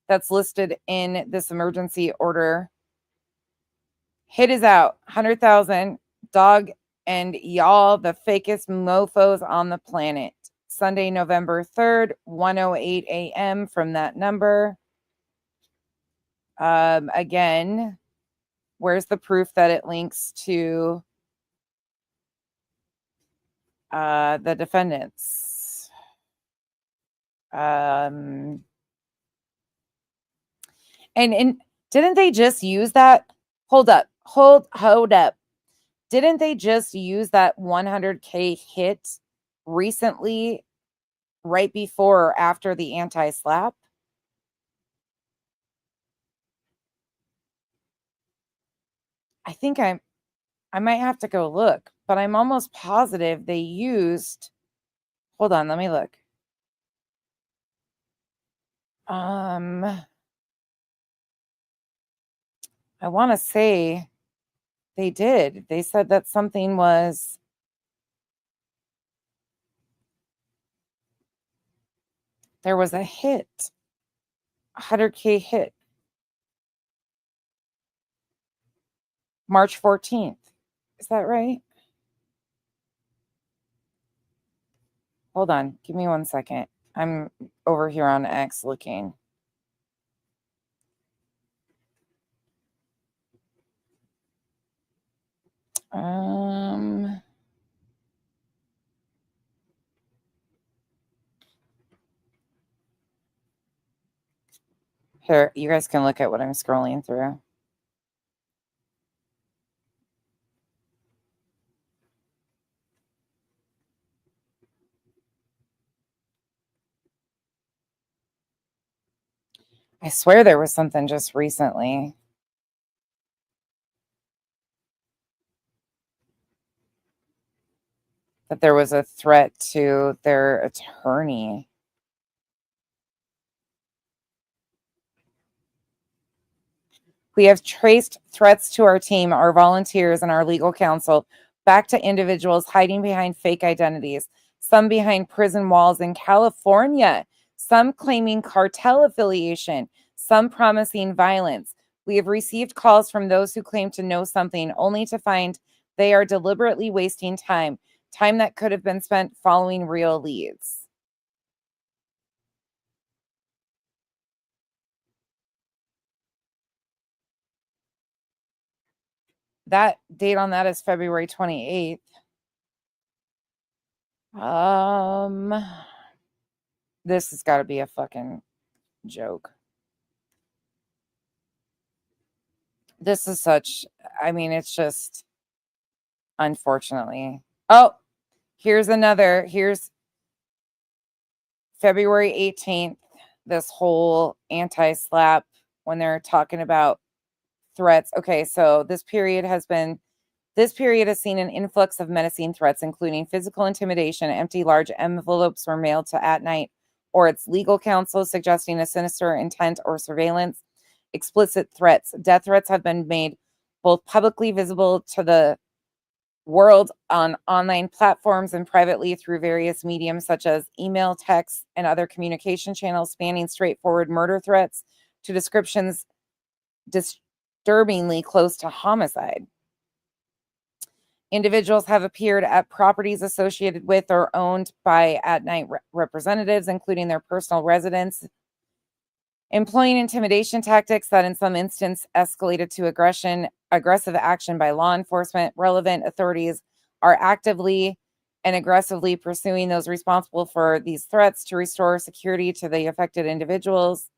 that's listed in this emergency order. Hit is out, 100,000. Dog and y'all, the fakest mofos on the planet. Sunday, November 3rd, 1:08 a.m. from that number. Again, where's the proof that it links to the defendants? And didn't they just use that? Hold up. Didn't they just use that 100K hit recently, right before or after the anti-slap? I think I might have to go look, but I'm almost positive they used, hold on, let me look. I want to say they did. They said that something was, there was a hit, 100K hit. March 14th. Is that right? Hold on. Give me 1 second. I'm over here on X looking. Here, you guys can look at what I'm scrolling through. I swear there was something just recently. that there was a threat to their attorney. We have traced threats to our team, our volunteers, and our legal counsel back to individuals hiding behind fake identities, some behind prison walls in California, some claiming cartel affiliation, some promising violence. We have received calls from those who claim to know something only to find they are deliberately wasting time that could have been spent following real leads. That date on that is February 28th. This has got to be a fucking joke. This is such, I mean, it's just, unfortunately. Oh, here's February 18th, this whole anti-slap when they're talking about threats. Okay, so this period has seen an influx of menacing threats, including physical intimidation. Empty large envelopes were mailed to At Night or its legal counsel, suggesting a sinister intent or surveillance. Explicit threats. Death threats have been made both publicly visible to the world on online platforms and privately through various mediums such as email, text, and other communication channels, spanning straightforward murder threats to descriptions disturbingly close to homicide. Individuals have appeared at properties associated with or owned by At Night representatives, including their personal residence, employing intimidation tactics that in some instances escalated to aggressive action by law enforcement. Relevant authorities are actively and aggressively pursuing those responsible for these threats to restore security to the affected individuals.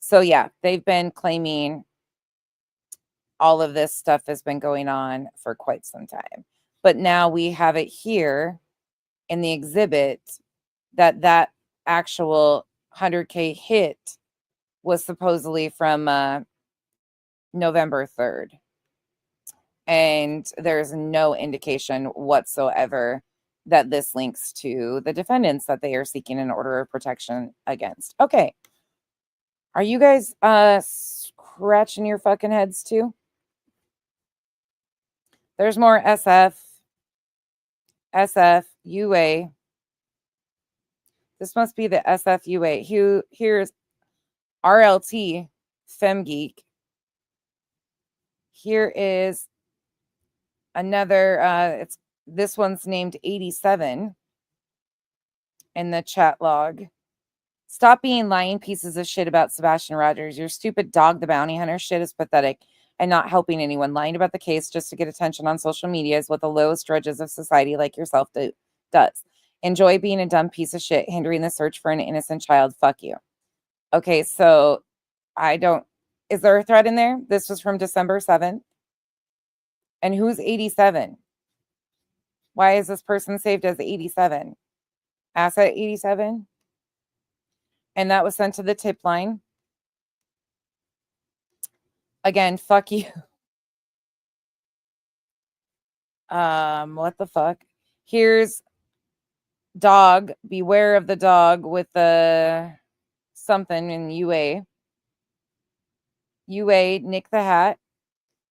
So yeah, they've been claiming all of this stuff has been going on for quite some time. But now we have it here in the exhibit that actual 100K hit was supposedly from November 3rd. And there's no indication whatsoever that this links to the defendants that they are seeking an order of protection against. Okay. Are you guys scratching your fucking heads too? There's more SF, UA. This must be the SFUA. Here's RLT, FemGeek. Here is another, this one's named 87 in the chat log. Stop being lying pieces of shit about Sebastian Rogers. Your stupid Dog the Bounty Hunter shit is pathetic and not helping anyone. Lying about the case just to get attention on social media is what the lowest drudges of society like yourself does. Enjoy being a dumb piece of shit, hindering the search for an innocent child. Fuck you. Okay, so is there a thread in there? This was from December 7th. And who's 87? Why is this person saved as 87? Asset 87? And that was sent to the tip line. Again, fuck you. What the fuck? Here's dog. Beware of the dog with the something in UA. UA, Nick the Hat.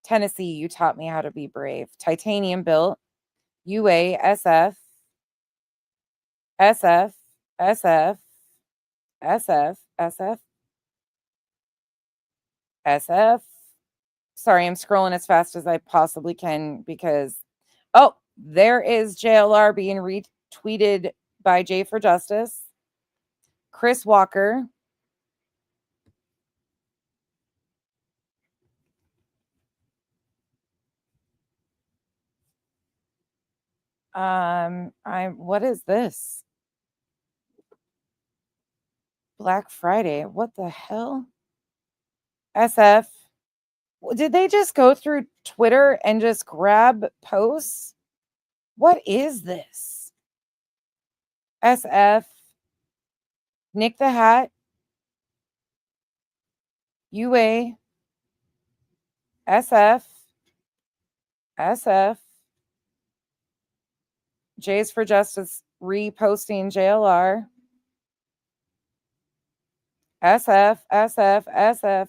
Tennessee, you taught me how to be brave. Titanium built. UA, SF. SF. SF. SF. SF. SF. Sorry, I'm scrolling as fast as I possibly can because, oh, there is JLR being retweeted by J for Justice. Chris Walker. What is this? Black Friday. What the hell? SF. Did they just go through Twitter and just grab posts? What is this? SF. Nick the Hat. UA. SF. SF. Jays for Justice reposting JLR. SF.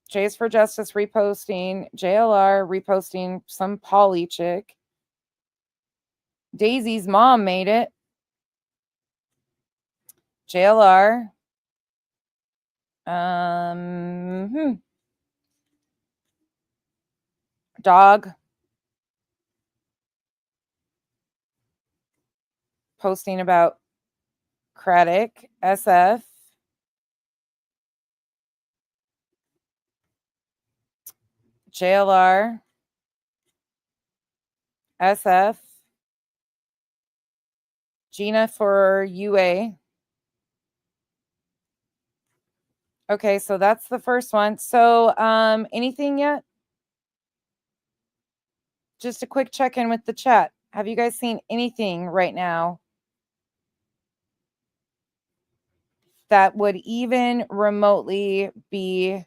Jays for Justice reposting JLR, reposting some Polly chick. Daisy's mom made it. JLR. Dog. Posting about Craddock. SF. JLR. SF. Gina for UA. Okay, so that's the first one. So anything yet? Just a quick check-in with the chat. Have you guys seen anything right now that would even remotely be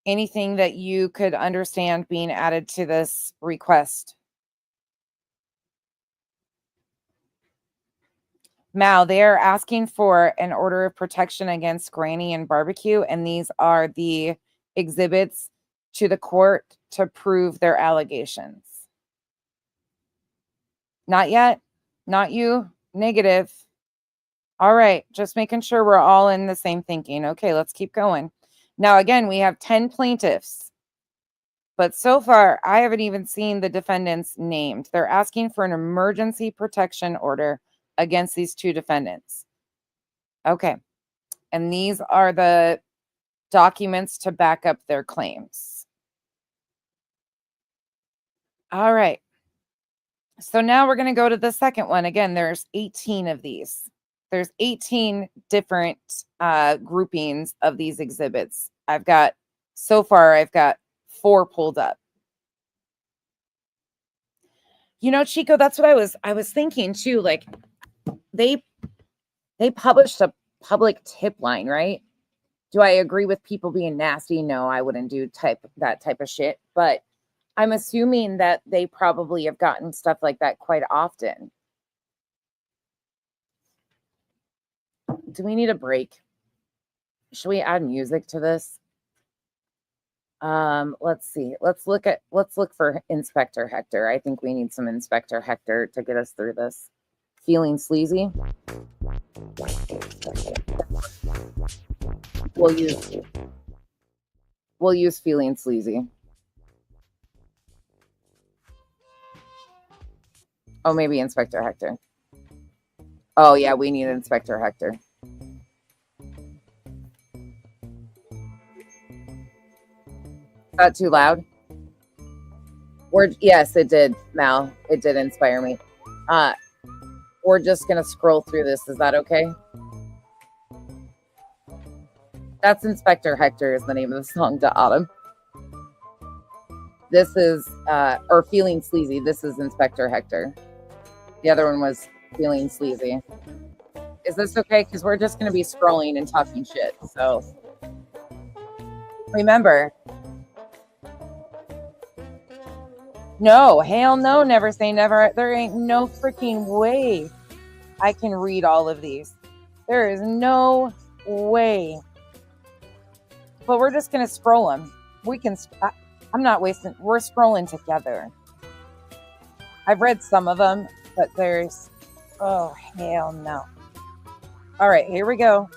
anything that you could understand being added to this request? Mal, they are asking for an order of protection against Granny and Barbecue, and these are the exhibits to the court to prove their allegations. Not yet. Not you. Negative. All right. Just making sure we're all in the same thinking. Okay, let's keep going. Now, again, we have 10 plaintiffs. But so far, I haven't even seen the defendants named. They're asking for an emergency protection order against these two defendants. Okay. And these are the documents to back up their claims. All right. So now we're going to go to the second one. Again, there's 18 of these. There's 18 different groupings of these exhibits. So far, I've got 4 pulled up. You know, Chico, that's what I was thinking too. Like they published a public tip line, right? Do I agree with people being nasty? No, I wouldn't do that type of shit. But I'm assuming that they probably have gotten stuff like that quite often. Do we need a break? Should we add music to this? Let's see. Let's look for Inspector Hector. I think we need some Inspector Hector to get us through this. Feeling sleazy? We'll use Feeling Sleazy. Oh, maybe Inspector Hector. Oh yeah, we need Inspector Hector. Is that too loud? Yes, it did, Mal. It did inspire me. We're just gonna scroll through this. Is that okay? That's Inspector Hector is the name of the song to Autumn. This is or Feeling Sleazy. This is Inspector Hector. The other one was Feeling Sleazy. Is this okay? Because we're just gonna be scrolling and talking shit. So remember. No, hell no, never say never. There ain't no freaking way I can read all of these. There is no way. But we're just going to scroll them. I'm not wasting, we're scrolling together. I've read some of them, but oh, hell no. All right, here we go.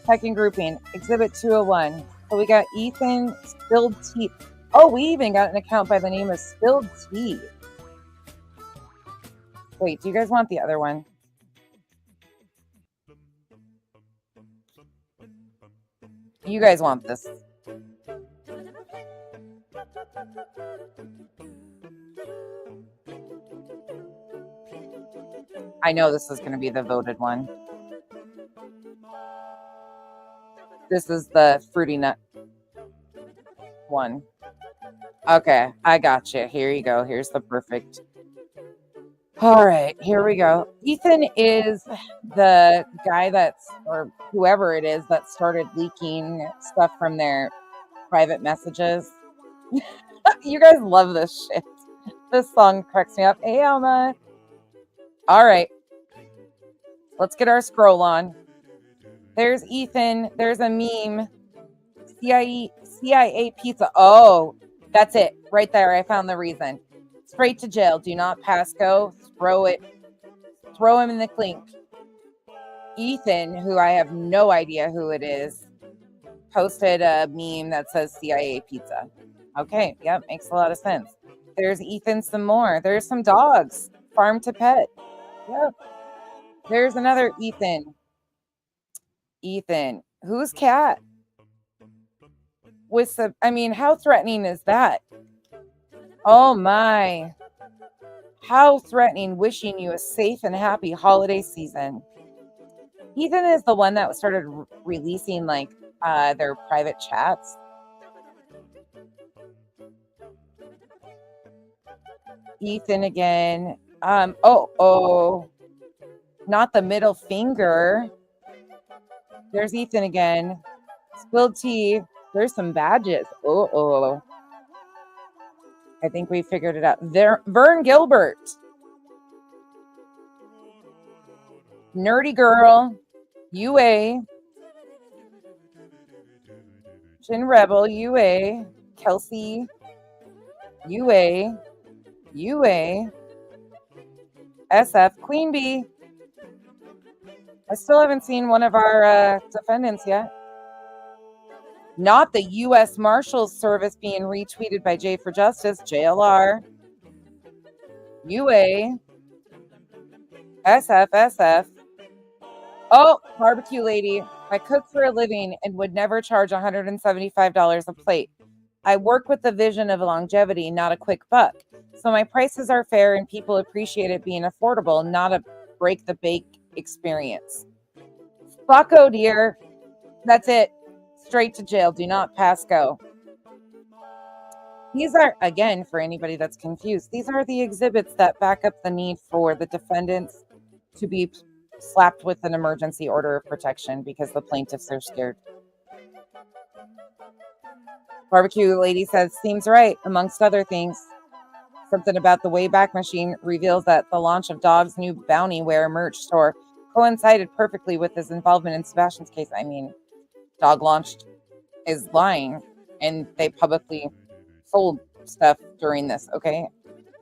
Second grouping, Exhibit 201. So we got Ethan Spilled Teeth. Oh, we even got an account by the name of Spilled Tea. Wait, do you guys want the other one? You guys want this. I know this is going to be the voted one. This is the Fruity Nut one. Okay, I got you. Here you go. Here's the perfect. All right, here we go. Ethan is the guy or whoever it is that started leaking stuff from their private messages. You guys love this shit. This song cracks me up. Hey, Alma. All right. Let's get our scroll on. There's Ethan. There's a meme. CIA pizza. Oh, that's it. Right there. I found the reason. Straight to jail. Do not pass go. Throw it. Throw him in the clink. Ethan, who I have no idea who it is, posted a meme that says CIA pizza. Okay. Yep. Makes a lot of sense. There's Ethan some more. There's some dogs. Farm to pet. Yep. There's another Ethan. Ethan. Whose cat? With some, I mean, how threatening is that? Oh my. How threatening. Wishing you a safe and happy holiday season. Ethan is the one that started releasing like their private chats. Ethan again. Oh. Not the middle finger. There's Ethan again. Spilled tea. There's some badges. Oh. I think we figured it out. There, Vern Gilbert. Nerdy Girl. UA. Jin Rebel. UA. Kelsey. UA. SF. Queen Bee. I still haven't seen one of our defendants yet. Not the U.S. Marshals Service being retweeted by J for Justice, JLR. UA. SF. Oh, barbecue lady. I cook for a living and would never charge $175 a plate. I work with the vision of longevity, not a quick buck. So my prices are fair and people appreciate it being affordable, not a break the bank experience. Fucko, dear. That's it. Straight to jail. Do not pass go. These are, again, for anybody that's confused, these are the exhibits that back up the need for the defendants to be slapped with an emergency order of protection because the plaintiffs are scared. Barbecue lady says, seems right, amongst other things. Something about the Wayback Machine reveals that the launch of Dog's new Bounty Wear merch store coincided perfectly with his involvement in Sebastian's case. I mean, Dog launched is lying, and they publicly sold stuff during this, okay?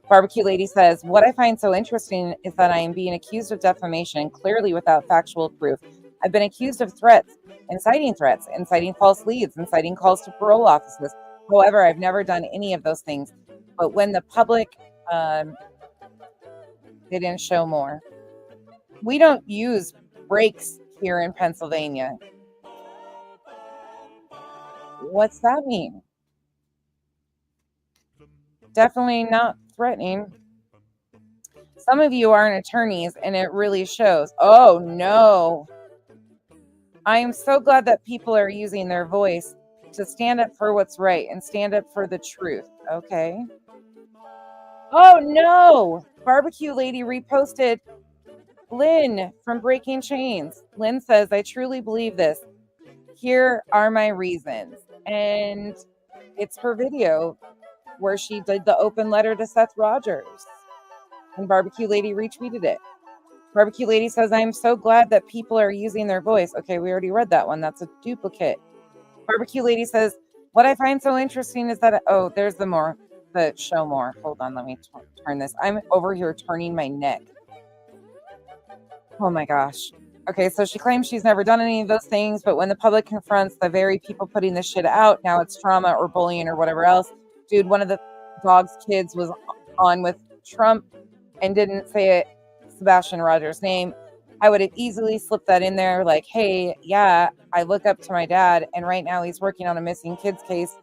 Barbecue lady says, what I find so interesting is that I am being accused of defamation, clearly without factual proof. I've been accused of threats, inciting false leads, inciting calls to parole offices. However, I've never done any of those things. But when the public, they didn't show more. We don't use brakes here in Pennsylvania. What's that mean? Definitely not threatening. Some of you aren't attorneys, and it really shows. Oh, no. I am so glad that people are using their voice to stand up for what's right and stand up for the truth. Okay. Oh, no. Barbecue lady reposted Lynn from Breaking Chains. Lynn says, I truly believe this. Here are my reasons. And it's her video where she did the open letter to Seth Rogers. And Barbecue lady retweeted it. Barbecue lady says, I'm so glad that people are using their voice. Okay, we already read that one. That's a duplicate. Barbecue lady says, what I find so interesting is that, oh, there's the show more. Hold on, let me turn this. I'm over here turning my neck. Oh my gosh. Okay, so she claims she's never done any of those things, but when the public confronts the very people putting this shit out, now it's trauma or bullying or whatever else. Dude, one of the dog's kids was on with Trump and didn't say it. Sebastian Rogers' name. I would have easily slipped that in there like, hey, yeah, I look up to my dad, and right now he's working on a missing kids case.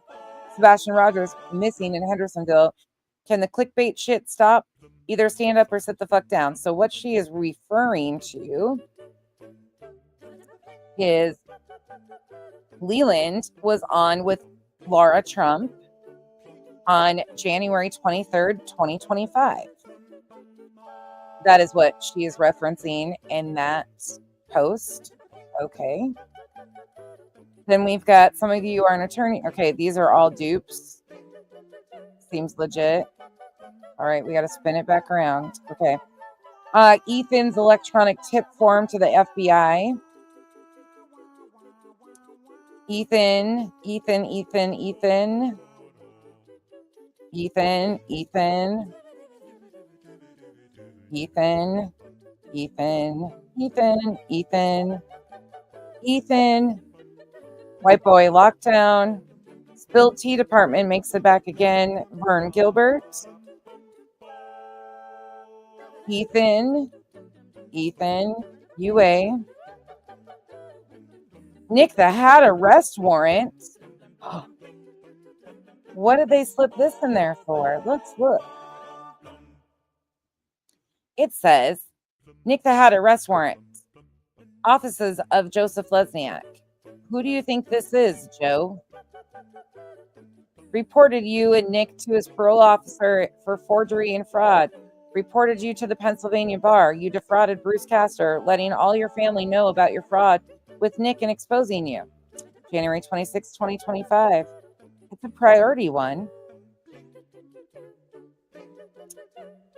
Sebastian Rogers missing in Hendersonville. Can the clickbait shit stop? Either stand up or sit the fuck down. So what she is referring to is Leland was on with Laura Trump on January 23rd, 2025. That is what she is referencing in that post. Okay. Then we've got some of you are an attorney. Okay, these are all dupes. Seems legit. All right, we got to spin it back around. Okay. Ethan's electronic tip form to the FBI. Ethan. White boy lockdown. Spilled tea department makes it back again. Vern Gilbert. Ethan, UA. Nick the Hat arrest warrant. What did they slip this in there for? Let's look. It says, Nick the Hat arrest warrant. Offices of Joseph Lesniak. Who do you think this is, Joe? Reported you and Nick to his parole officer for forgery and fraud. Reported you to the Pennsylvania bar. You defrauded Bruce Castor, letting all your family know about your fraud with Nick and exposing you. January 26, 2025. It's a priority one.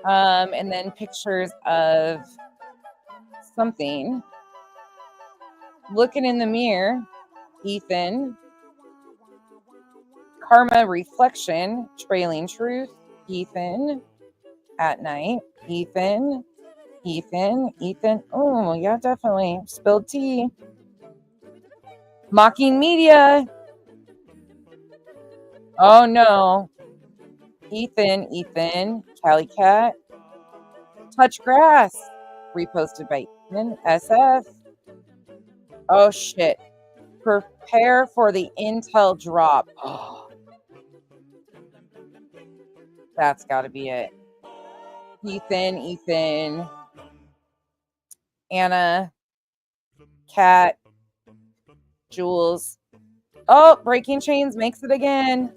And then pictures of something. Looking in the mirror, Ethan. Karma reflection, trailing truth, Ethan. At night, Ethan. Oh, yeah, definitely. Spilled tea. Mocking media. Oh, no. Ethan. Cali Cat. Touch grass. Reposted by Ethan. SF. Oh, shit. Prepare for the intel drop. Oh. That's got to be it. Ethan. Anna. Cat. Jules. Oh, Breaking Chains makes it again.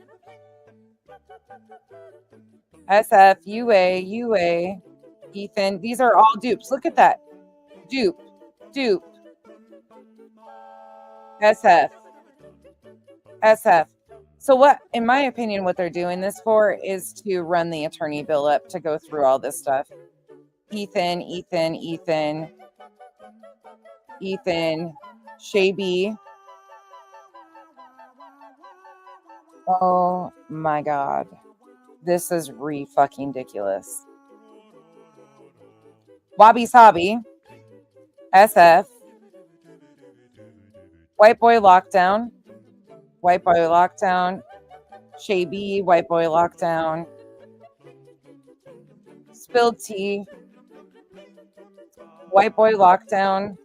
SF, UA. Ethan. These are all dupes. Look at that. Dupe. SF. So what, in my opinion, what they're doing this for is to run the attorney bill up to go through all this stuff. Ethan. Shaby. Oh my God. This is fucking ridiculous. Wabi Sabi. SF. White boy lockdown. Shaby. White boy lockdown. Spilled tea. White boy lockdown.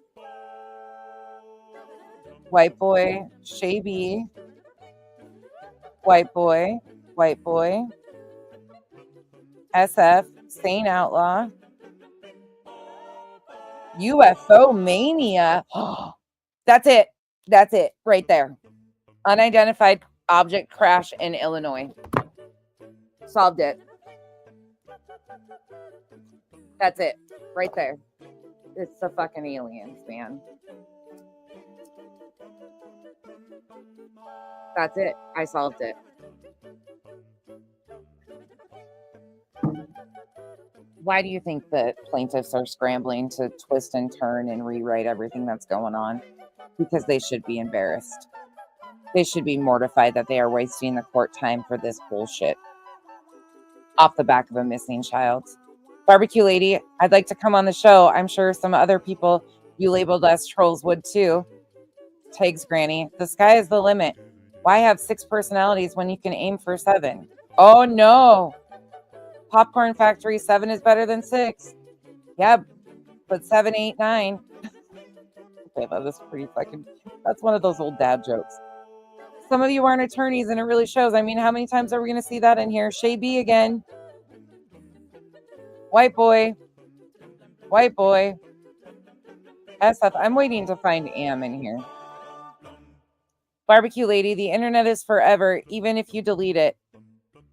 White boy. Shaby. White boy. SF. Sane outlaw. UFO mania. That's it right there. Unidentified object crash in Illinois. Solved it. That's it right there. It's the fucking aliens, man. That's it. I solved it. Why do you think that plaintiffs are scrambling to twist and turn and rewrite everything that's going on? Because they should be embarrassed. They should be mortified that they are wasting the court time for this bullshit. Off the back of a missing child. Barbecue Lady, I'd like to come on the show. I'm sure some other people you labeled as trolls would too. Tags Granny. The sky is the limit. Why have 6 personalities when you can aim for 7? Oh no. Popcorn Factory, 7 is better than 6. Yeah, but 7, 8, 9. Okay, that's pretty fucking, that's one of those old dad jokes. Some of you aren't attorneys and it really shows. I mean, how many times are we going to see that in here? Shay B again. White boy. SF. I'm waiting to find Am in here. Barbecue Lady, the internet is forever, even if you delete it.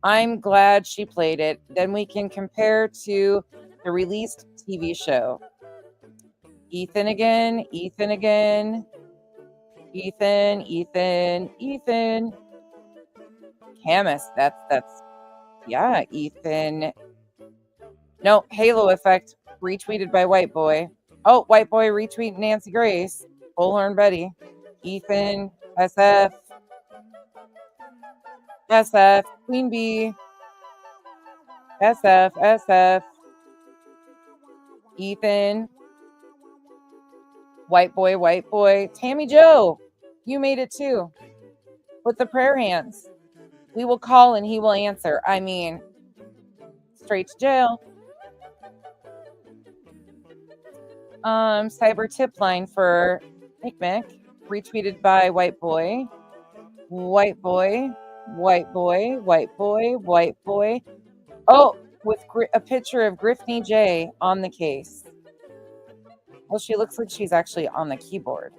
I'm glad she played it. Then we can compare to the released TV show. Ethan again. Camus. That's yeah, Ethan. No, Halo Effect, retweeted by White Boy. Oh, White Boy retweet Nancy Grace. Bullhorn Betty. Ethan, SF. SF. Queen Bee. SF. SF. Ethan. White Boy. Tammy Joe, you made it too. With the prayer hands. We will call and he will answer. I mean, straight to jail. Cyber tip line for Nick Mick, retweeted by White Boy. White Boy. Oh, with a picture of Griffney J on the case. Well, she looks like she's actually on the keyboard.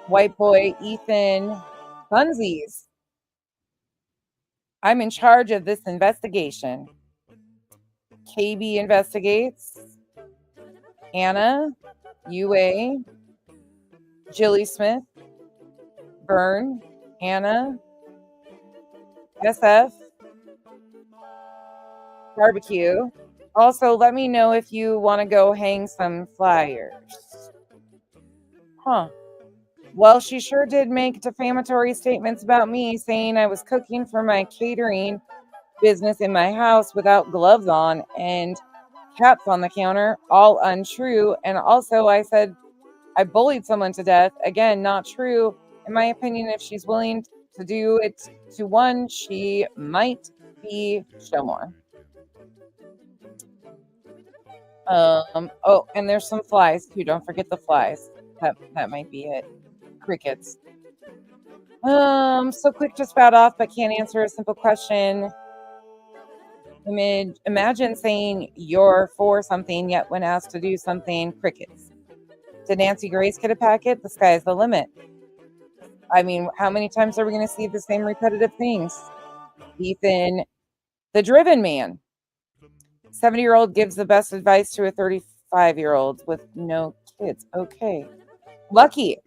White Boy, Ethan, Funsies. I'm in charge of this investigation. KB investigates. Anna, UA, Jilly Smith, Byrne, Anna, SF, Barbecue. Also, let me know if you want to go hang some flyers. Huh. Well, she sure did make defamatory statements about me, saying I was cooking for my catering business in my house without gloves on and cats on the counter, all untrue. And also I said I bullied someone to death. Again, not true. In my opinion, if she's willing to do it to one, she might be Showmore. Oh, and there's some flies too. Don't forget the flies. That might be it. Crickets. So quick to spout off, but can't answer a simple question. Imagine saying you're for something, yet when asked to do something, crickets. Did Nancy Grace get a packet? The sky's the limit. I mean, how many times are we going to see the same repetitive things? Ethan, the driven man. 70-year-old gives the best advice to a 35-year-old with no kids. Okay. Lucky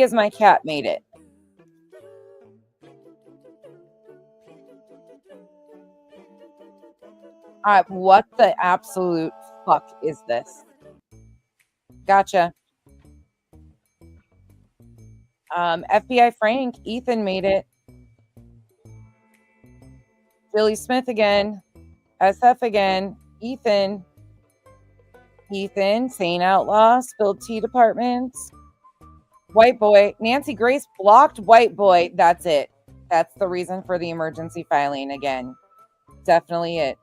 is my cat made it. What the absolute fuck is this? Gotcha. FBI Frank, Ethan made it. Billy Smith again. SF again. Ethan, Sane Outlaw, Spilled Tea Department. White Boy. Nancy Grace blocked White Boy. That's it. That's the reason for the emergency filing again. Definitely it.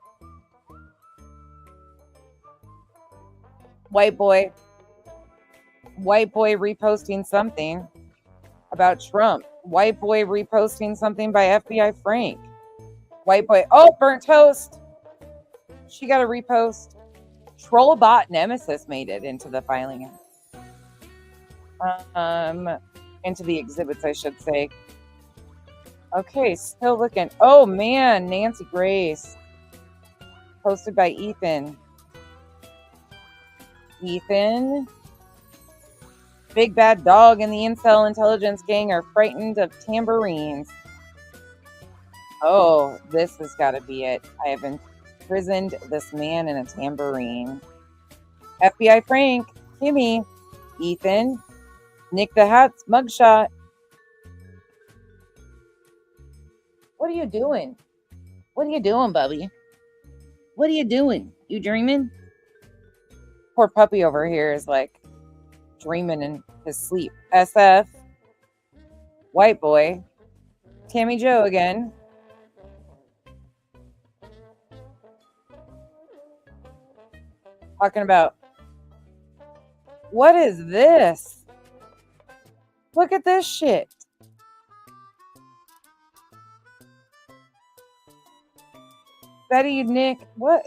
White Boy reposting something about Trump. White Boy reposting something by FBI Frank. White Boy. Oh, burnt toast. She got a repost. Trollbot Nemesis made it into the filing. Into the exhibits, I should say. Okay, still looking. Oh man, Nancy Grace. Posted by Ethan. Big Bad Dog and the Incel Intelligence Gang are frightened of tambourines. Oh, this has got to be it. I have imprisoned this man in a tambourine. FBI Frank, Kimmy, Ethan, Nick the Hat's mugshot. What are you doing? What are you doing, Bubby? What are you doing? You dreaming? Poor puppy over here is like dreaming in his sleep. SF, White Boy, Tammy Joe again. Talking about, what is this? Look at this shit. Betty, Nick, what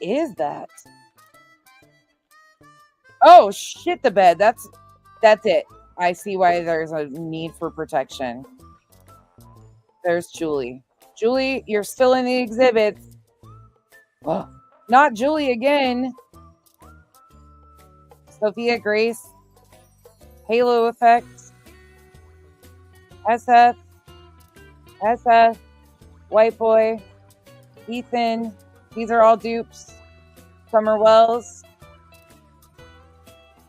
is that? Oh shit, the bed. That's it. I see why there's a need for protection. There's Julie. Julie, you're still in the exhibits. Oh, not Julie again. Sophia Grace. Halo Effect. SF. White Boy. Ethan. These are all dupes. Summer Wells.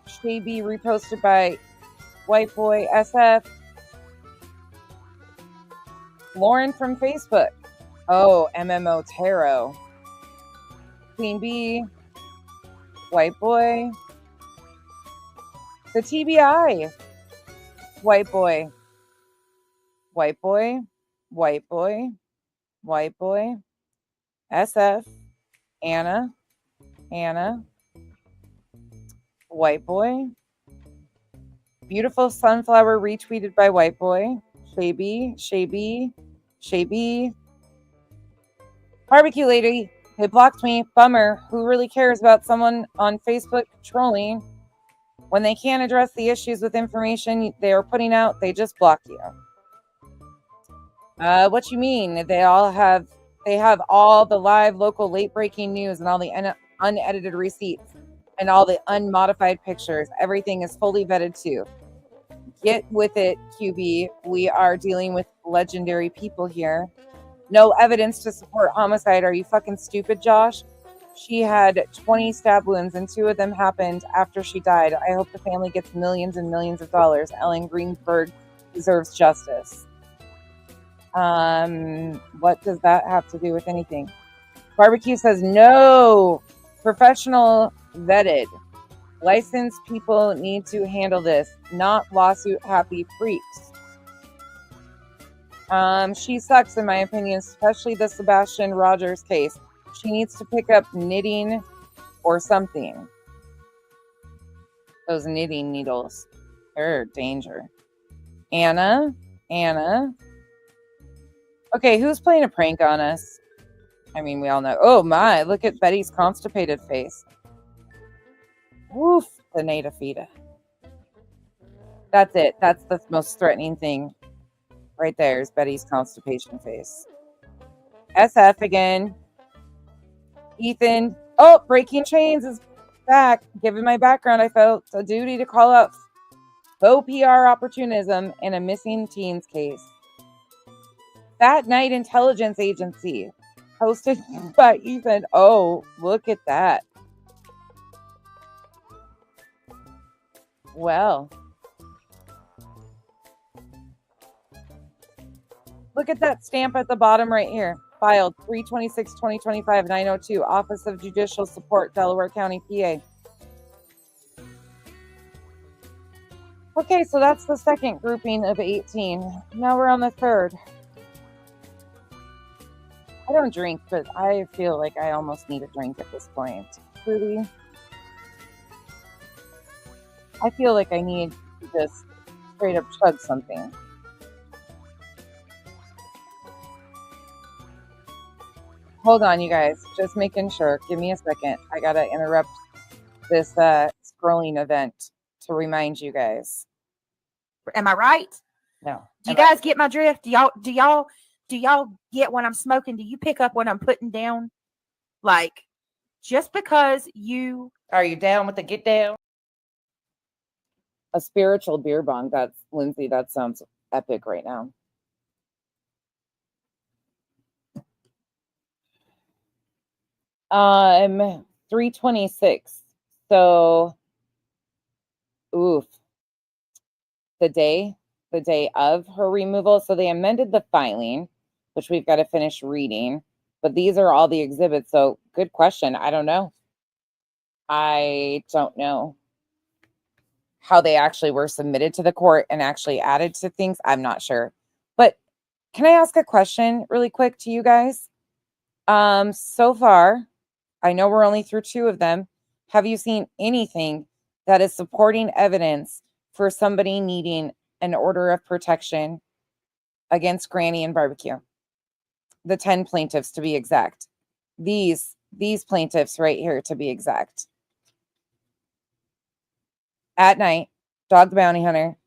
Shaby reposted by White Boy SF. Lauren from Facebook. Oh, MMO Tarot. Queen Bee. White Boy. The TBI. White Boy. White Boy. White Boy. White Boy. SF. Anna. White Boy. Beautiful Sunflower retweeted by White Boy. Shaby. Barbecue Lady. They blocked me. Bummer. Who really cares about someone on Facebook trolling when they can't address the issues with information they are putting out? They just block you. What you mean? They have all the live local late breaking news and all the unedited receipts and all the unmodified pictures. Everything is fully vetted too. Get with it, QB. We are dealing with legendary people here. No evidence to support homicide. Are you fucking stupid, Josh? She had 20 stab wounds and 2 of them happened after she died. I hope the family gets millions and millions of dollars. Ellen Greenberg deserves justice. What does that have to do with anything? Barbecue says no. Professional vetted. Licensed people need to handle this, not lawsuit happy freaks. She sucks in my opinion, especially the Sebastian Rogers case. She needs to pick up knitting or something. Those knitting needles. They're danger. Anna. Okay, who's playing a prank on us? I mean, we all know. Oh my, look at Betty's constipated face. Woof, the native feta. That's it. That's the most threatening thing. Right there is Betty's constipation face. SF again. Ethan. Oh, Breaking Chains is back. Given my background, I felt a duty to call out faux PR opportunism in a missing teens case. Fat Night Intelligence Agency. Hosted by Ethan. Oh, look at that. Well. Look at that stamp at the bottom right here. Filed 3/26/2025, 902, Office of Judicial Support, Delaware County, PA. Okay, so that's the second grouping of 18. Now we're on the third. I don't drink, but I feel like I almost need a drink at this point. Fruity. I feel like I need to just straight up chug something. Hold on, you guys. Just making sure. Give me a second. I gotta interrupt this scrolling event to remind you guys. Am I right? No. Do you guys get my drift? Do y'all get when I'm smoking? Do you pick up when I'm putting down? Like, just because you are you down with the get down? A spiritual beer bong. That's Lindsay. That sounds epic right now. I'm 3/26. So, oof. The day of her removal. So they amended the filing, which we've got to finish reading. But these are all the exhibits. So good question. I don't know. I don't know how they actually were submitted to the court and actually added to things. I'm not sure. But can I ask a question really quick to you guys? So far, I know we're only through 2 of them. Have you seen anything that is supporting evidence for somebody needing an order of protection against Granny and Barbecue? The 10 plaintiffs to be exact. These plaintiffs right here to be exact. At Night, Dog the Bounty Hunter,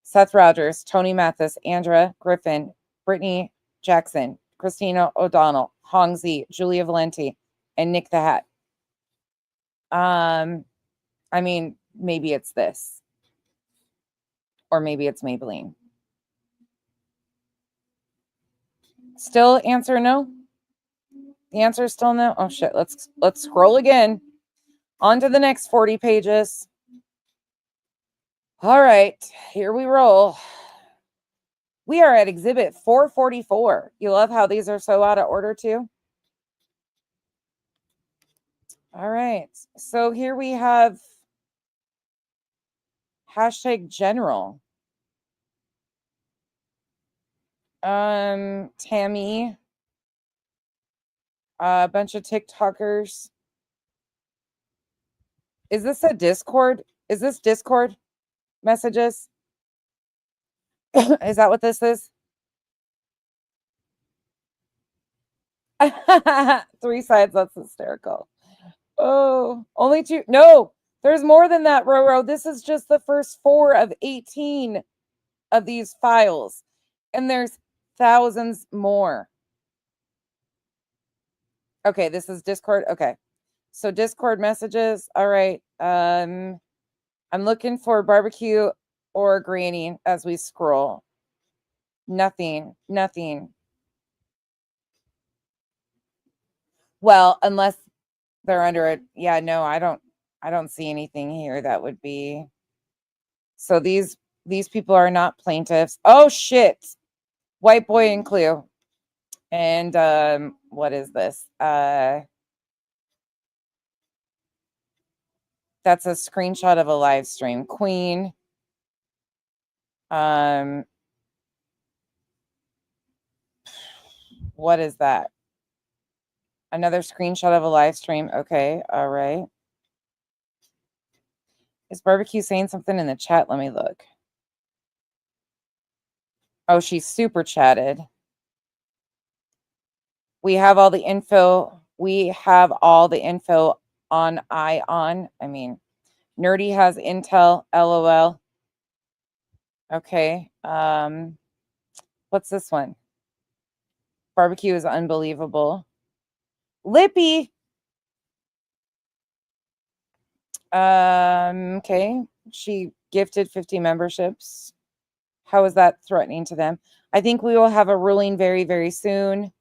Seth Rogers, Tony Mathis, Andra Griffin, Brittany Jackson, Christina O'Donnell, Hong Z, Julia Valenti, and Nick the Hat. I mean, maybe it's this. Or maybe it's Maybelline. Still answer no? The answer is still no. Oh shit. Let's scroll again. On to the next 40 pages. All right, here we roll. We are at exhibit 444. You love how these are so out of order too? All right. So here we have #general. Tammy. A bunch of TikTokers. Is this a Discord? Is this Discord messages? Is that what this is? 3 sides. That's hysterical. Oh, only 2. No, there's more than that, Roro. This is just the first 4 of 18 of these files. And there's thousands more. Okay, this is Discord. Okay. So Discord messages. All right. I'm looking for barbecue or granny as we scroll. Nothing. Well, unless they're under it. Yeah, no, I don't see anything here that would be. So these people are not plaintiffs. Oh shit. White boy and Clue. And what is this? That's a screenshot of a live stream. Queen. What is that? Another screenshot of a live stream. Okay, all right. Is Barbecue saying something in the chat? Let me look. Oh, she's super chatted. We have all the info. We have all the info on Ion. I mean, Nerdy has intel. LOL. Okay. What's this one? Barbecue is unbelievable. Lippy. Okay. She gifted 50 memberships. How is that threatening to them? I think we will have a ruling very, very soon.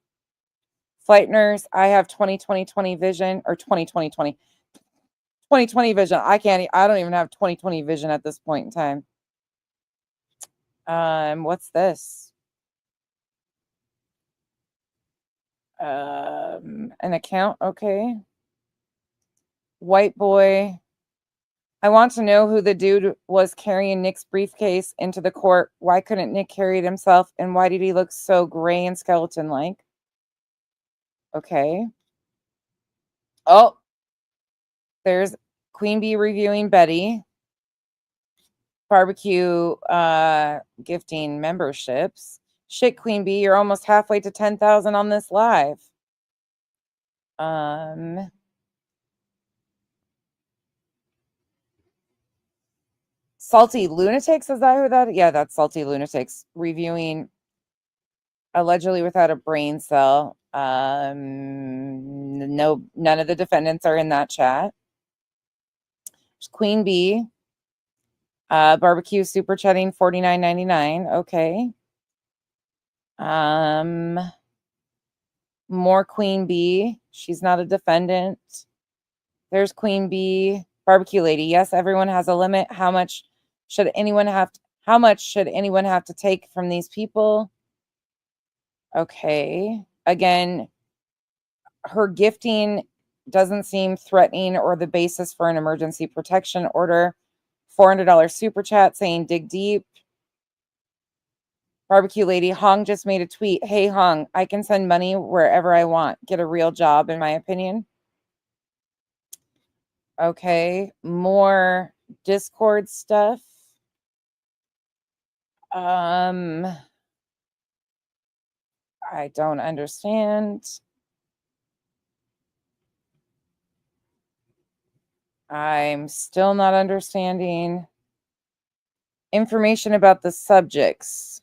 Flight nurse, I have 20/20/20 vision, or 20/20/20 vision. I don't even have 20/20 vision at this point in time. What's this? An account, okay. White boy. I want to know who the dude was carrying Nick's briefcase into the court. Why couldn't Nick carry it himself? And why did he look so gray and skeleton-like? Okay. Oh, there's Queen Bee reviewing Betty. Barbecue gifting memberships. Shit, Queen Bee, you're almost halfway to 10,000 on this live. Salty Lunatics, is that who that is? Yeah, that's Salty Lunatics reviewing allegedly without a brain cell. No, none of the defendants are in that chat. There's Queen Bee. Barbecue super chatting $49.99. Okay. More Queen Bee. She's not a defendant. There's Queen Bee. Barbecue lady. Yes, everyone has a limit. How much should anyone have to take from these people? Okay. Again, her gifting doesn't seem threatening or the basis for an emergency protection order. $400 super chat saying dig deep. Barbecue lady, Hong just made a tweet. Hey, Hong, I can send money wherever I want. Get a real job, in my opinion. Okay, more Discord stuff. I don't understand. I'm still not understanding. Information about the subjects.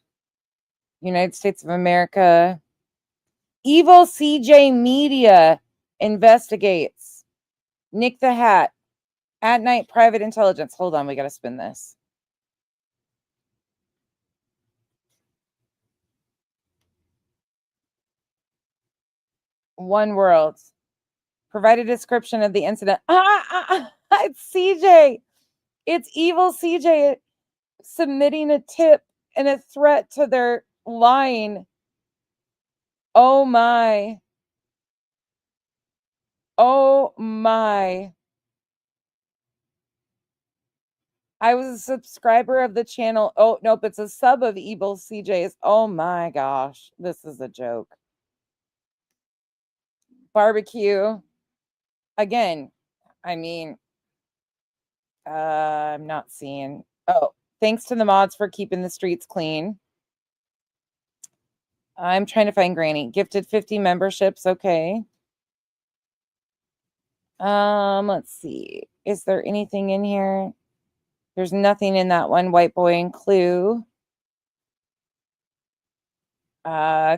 United States of America. Evil CJ Media investigates. Nick the Hat. At night private intelligence. Hold on, we got to spin this. One World. Provide a description of the incident. It's CJ. It's evil CJ submitting a tip and a threat to their line. Oh my. Oh my. I was a subscriber of the channel. Oh, nope, it's a sub of evil CJ's. Oh my gosh. This is a joke. Barbecue. Again, I mean, I'm not seeing. Oh, thanks to the mods for keeping the streets clean. I'm trying to find Granny. Gifted 50 memberships. Okay. Let's see. Is there anything in here? There's nothing in that one. White Boy and Clue.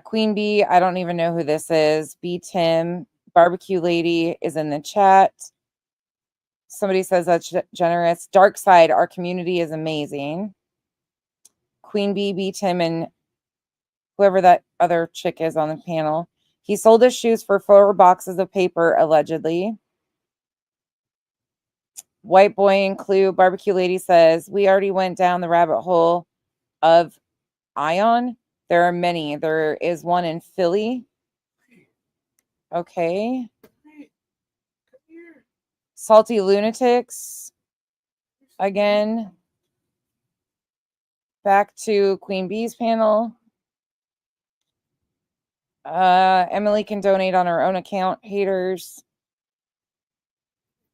Queen Bee. I don't even know who this is. B Tim. Barbecue Lady is in the chat. Somebody says that's generous. Dark Side. Our community is amazing. Queen Bee, B Tim, and whoever that other chick is on the panel. He sold his shoes for 4 boxes of paper, allegedly. White Boy and Clue. Barbecue Lady says, we already went down the rabbit hole of Ion. There are many. There is one in Philly. Okay. Salty Lunatics. Again. Back to Queen Bee's panel. Emily can donate on her own account. Haters.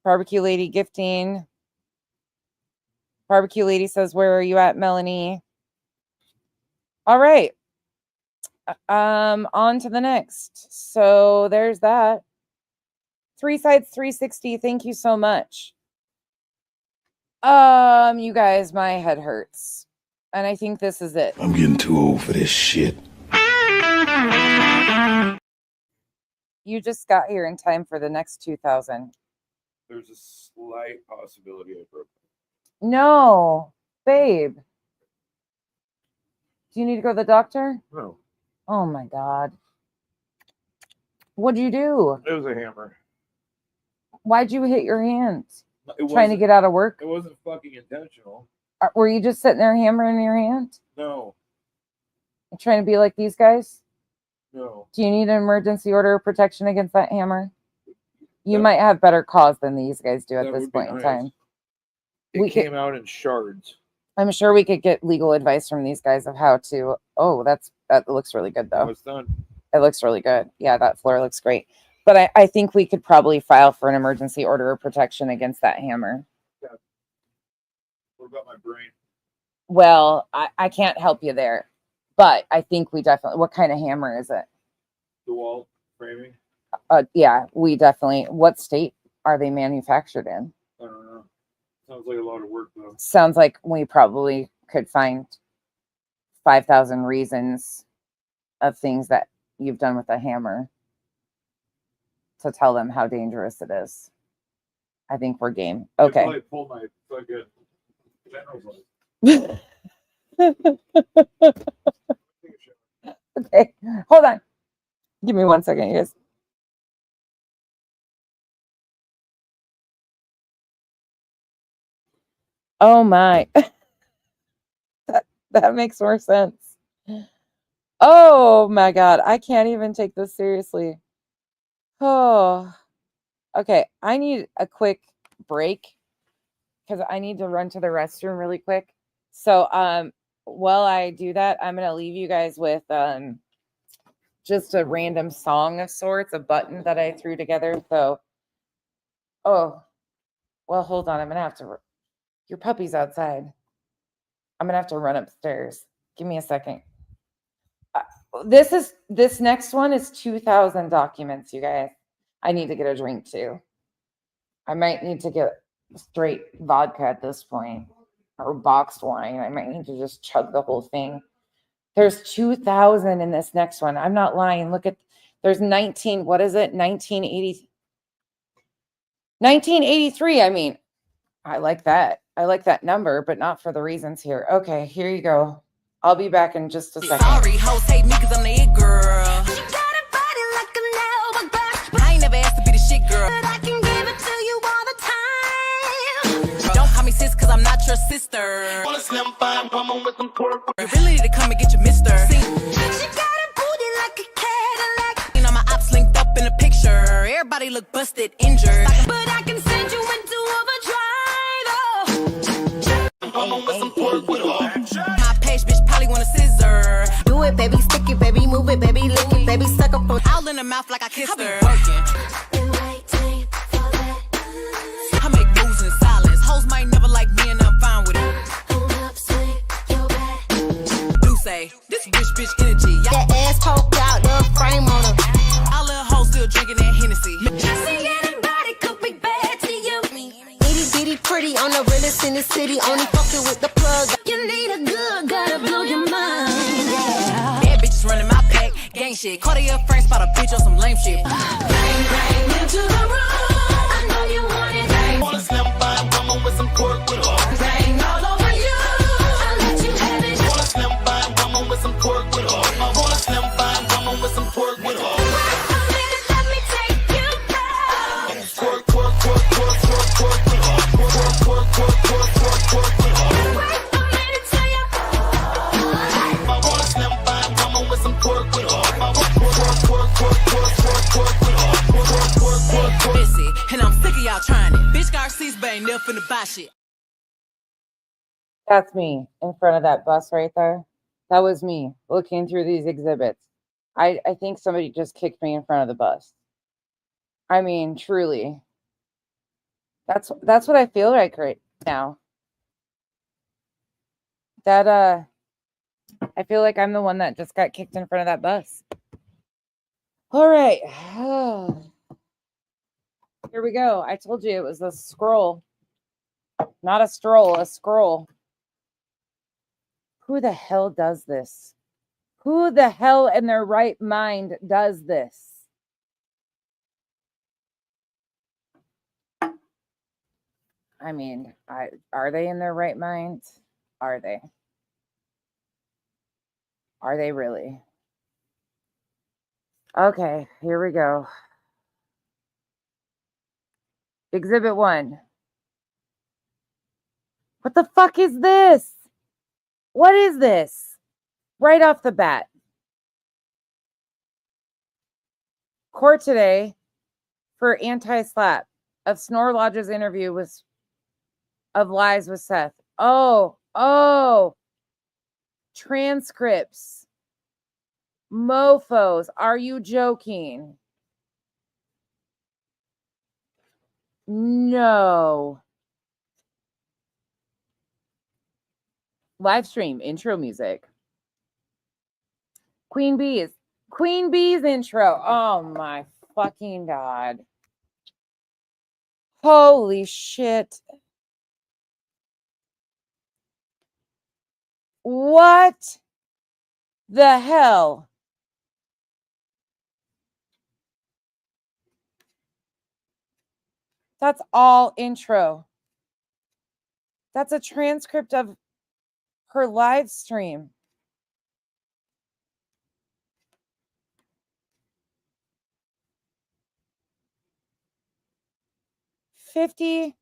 Barbecue Lady gifting. Barbecue Lady says, where are you at, Melanie? All right. On to the next. So there's that. 3 Sides 360. Thank you so much. You guys, my head hurts. And I think this is it. I'm getting too old for this shit. You just got here in time for the next 2000. There's a slight possibility I broke. No, babe. Do you need to go to the doctor? No. Oh my God. What'd you do? It was a hammer. Why'd you hit your hand? It Trying to get out of work? It wasn't fucking intentional. Were you just sitting there hammering your hand? No. You trying to be like these guys? No. Do you need an emergency order of protection against that hammer? You might have better cause than these guys do at this point in time. It came out in shards. I'm sure we could get legal advice from these guys of how to. Oh, that looks really good though. It's done. It looks really good. Yeah, that floor looks great. But I think we could probably file for an emergency order of protection against that hammer. Yeah. What about my brain? Well, I can't help you there. But I think we definitely. What kind of hammer is it? DeWalt framing. Yeah, we definitely. What state are they manufactured in? I don't know. Sounds like a lot of work though. Sounds like we probably could find 5,000 reasons of things that you've done with a hammer to tell them how dangerous it is. I think we're game. Okay. I probably pulled my fucking general's Okay, hold on. Give me 1 second, you guys. Oh my. that makes more sense. Oh my God. I can't even take this seriously. Oh, okay. I need a quick break because I need to run to the restroom really quick. So, while I do that, I'm going to leave you guys with, just a random song of sorts, a button that I threw together. So, oh, well, hold on. I'm going to have to, your puppy's outside. I'm going to have to run upstairs. Give me a second. This next one is 2,000 documents, you guys. I need to get a drink too. I might need to get straight vodka at this point or boxed wine. I might need to just chug the whole thing. There's 2,000 in this next one. I'm not lying. Look at, there's 19, what is it? 1983. I mean, I like that. I like that number, but not for the reasons here. Okay, here you go. I'll be back in just a second. Sorry, hoes hate me because I'm a girl. You got a body like a nail, but girl, I'm not your sister. Wanna slim fine woman with some pork. You really need to come and get your mister. See, she got a booty like a Cadillac. You know my ops linked up in a picture. Everybody look busted, injured. But I can send you into overdrive. Woman with some pork with my page, bitch, probably want a scissor. Do it, baby, stick it, baby, move it, baby, lick it, baby, suck up on. All in the mouth like I kissed her. I make moves in silence. Hoes might never like me and I'm fine with it. Do say, this bitch energy. That ass poked out, the frame on her. All little hoes still drinking that Hennessy. See anybody could be bad to you. Itty bitty pretty on the realest in the city. Only fucking with the plug. You need a good, gotta blow your mind. Yeah. Bad bitches running my pack, gang shit. Cartier Frank spot a bitch on some lame shit. Bang, bang, into the room. I know you want it. Bang. Wanna slim fine woman with some pork with her. Bang all over you. I'll let you have it. Wanna slim fine woman with some pork with her. I wanna slim fine woman with some pork with her. Let me take you back. Pork, pork, pork, pork, pork, pork with her. Pork, pork, pork, pork, pork, pork with her. And I'm sick of y'all trying it. Bitch Garcia's but ain't never finna buy shit. That's me in front of that bus right there. That was me looking through these exhibits. I think somebody just kicked me in front of the bus. I mean, truly. That's what I feel like right now. That I feel like I'm the one that just got kicked in front of that bus. All right. Here we go. I told you it was a scroll. Not a stroll, a scroll. Who the hell does this? Who the hell in their right mind does this? I mean, are they in their right mind? Are they? Are they really? Okay, here we go. Exhibit 1. What the fuck is this? What is this? Right off the bat. Court today for anti-slap of Snore Lodge's interview of lies with Seth. Oh. Transcripts. Mofos. Are you joking? No. Live stream intro music. Queen Bee's intro. Oh my fucking God. Holy shit. What the hell? That's all intro. That's a transcript of her live stream. $50.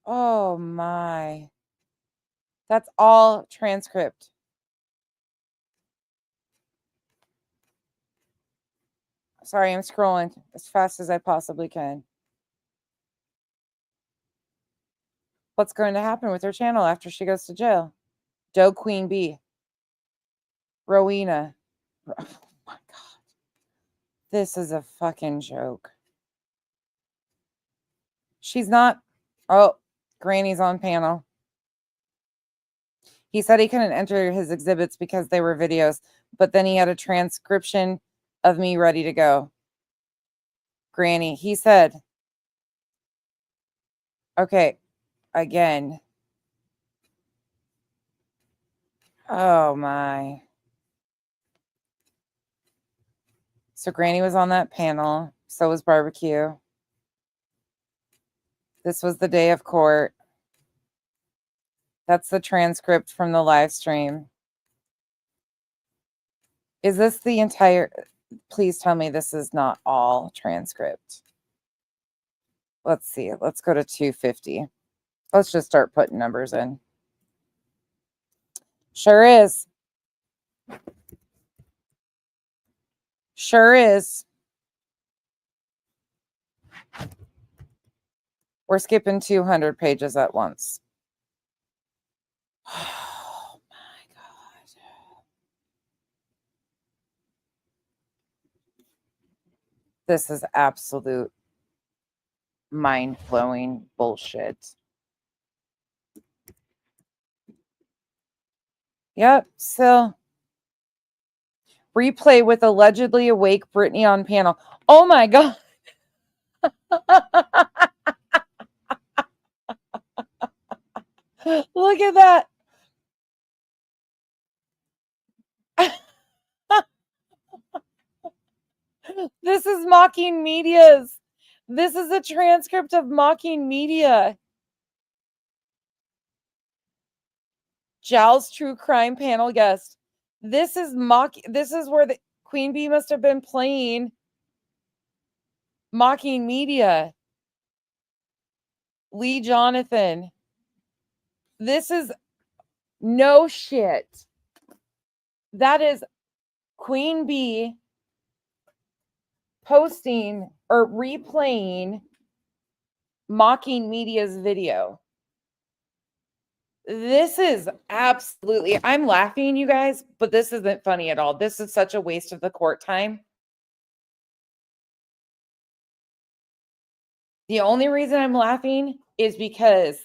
Oh my. That's all transcript. Sorry, I'm scrolling as fast as I possibly can. What's going to happen with her channel after she goes to jail? Doe Queen Bee. Rowena. Oh my God. This is a fucking joke. She's not. Oh, Granny's on panel. He said he couldn't enter his exhibits because they were videos, but then he had a transcription of me ready to go. Granny, he said, okay, again. Oh my. So Granny was on that panel. So was Barbecue. This was the day of court. That's the transcript from the live stream. Is this the entire... Please tell me this is not all transcript. Let's see. Let's go to 250. Let's just start putting numbers in. Sure is. Sure is. We're skipping 200 pages at once. Oh my God. This is absolute mind-blowing bullshit. Yep, so replay with allegedly awake Britney on panel. Oh my God. Look at that. This is Mocking Media's. This is a transcript of Mocking Media. Jal's true crime panel guest. This is where the Queen Bee must have been playing Mocking Media. Lee Jonathan. This is no shit. That is Queen Bee posting or replaying Mocking Media's video. This is absolutely, I'm laughing, you guys, but this isn't funny at all. This is such a waste of the court time. The only reason I'm laughing is because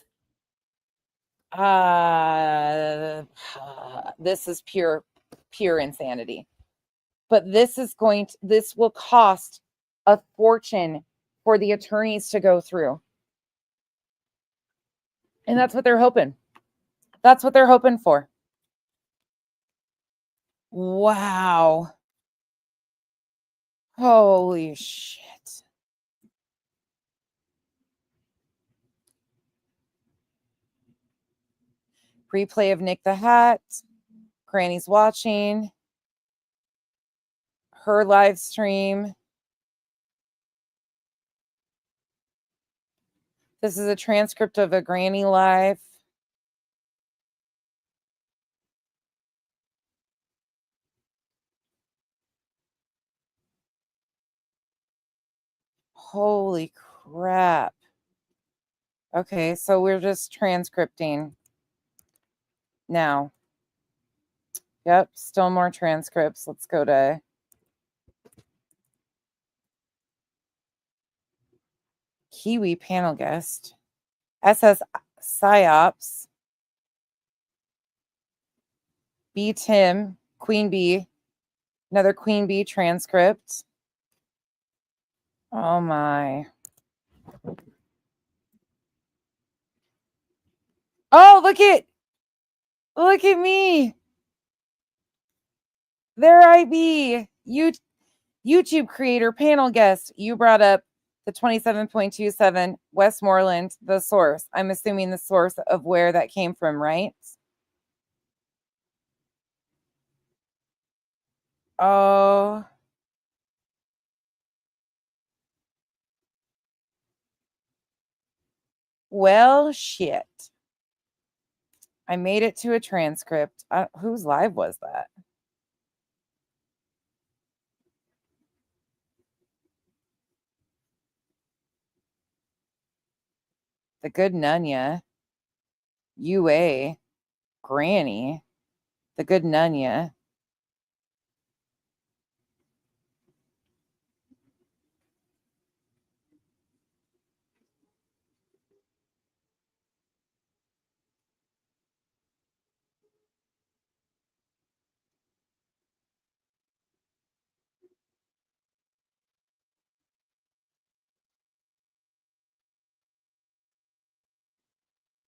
this is pure insanity. But this will cost a fortune for the attorneys to go through. And that's what they're hoping. That's what they're hoping for. Wow. Holy shit. Replay of Nick the Hat. Granny's watching. Her live stream. This is a transcript of a Granny live. Holy crap. Okay, so we're just transcripting now. Yep, still more transcripts. Let's go to Kiwi panel guest. SS Psyops. B Tim, Queen Bee. Another Queen Bee transcript. Oh my. Oh, look at me. There I be. YouTube creator, panel guest. You brought up the 27.27 Westmoreland, the source. I'm assuming the source of where that came from, right? Oh. Well, shit. I made it to a transcript. Whose live was that? The Good Nunya. UA. Granny. The Good Nunya.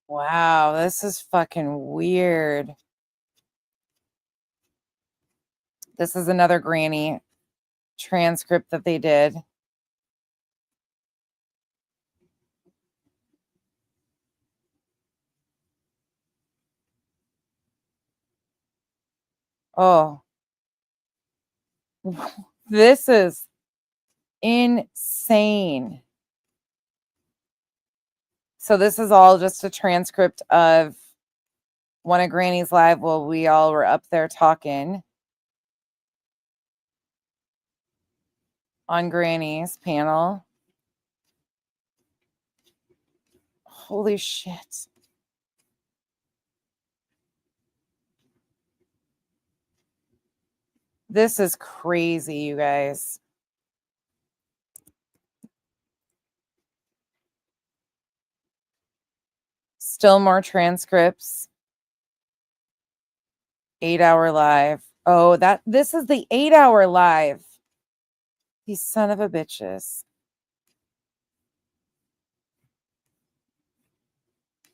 Wow, this is fucking weird. This is another Granny transcript that they did. Oh. This is insane. So this is all just a transcript of one of Granny's live while we all were up there talking on Granny's panel. Holy shit. This is crazy, you guys. Still more transcripts. 8-hour live. Oh, this is the 8-hour live. These son of a bitches.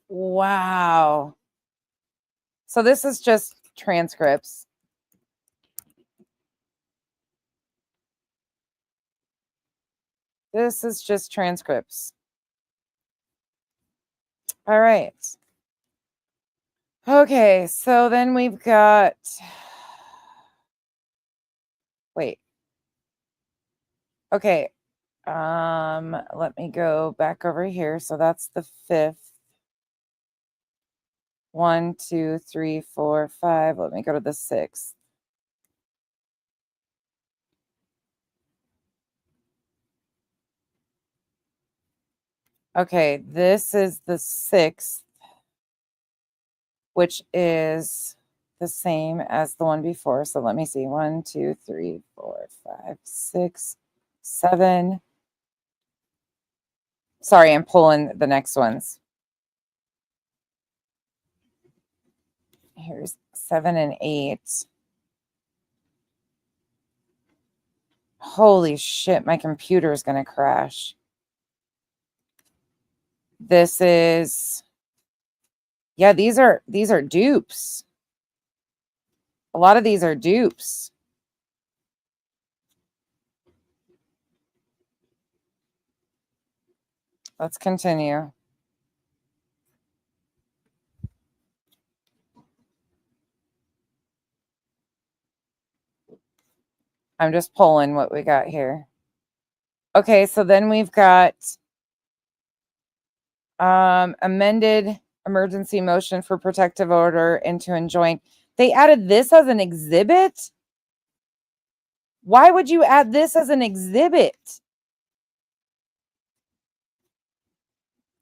Wow. So this is just transcripts. This is just transcripts. All right. Okay, so then we've got, wait. Okay. Let me go back over here. So that's the 5th. 1, 2, 3, 4, 5. Let me go to the 6th. Okay, this is the 6th, which is the same as the one before. So let me see. 1, 2, 3, 4, 5, 6, 7. Sorry, I'm pulling the next ones. Here's 7 and 8. Holy shit, my computer is going to crash. This is, yeah, these are dupes. A lot of these are dupes. Let's continue. I'm just pulling what we got here. Okay, so then we've got amended emergency motion for protective order and to enjoin. They added this as an exhibit? Why would you add this as an exhibit?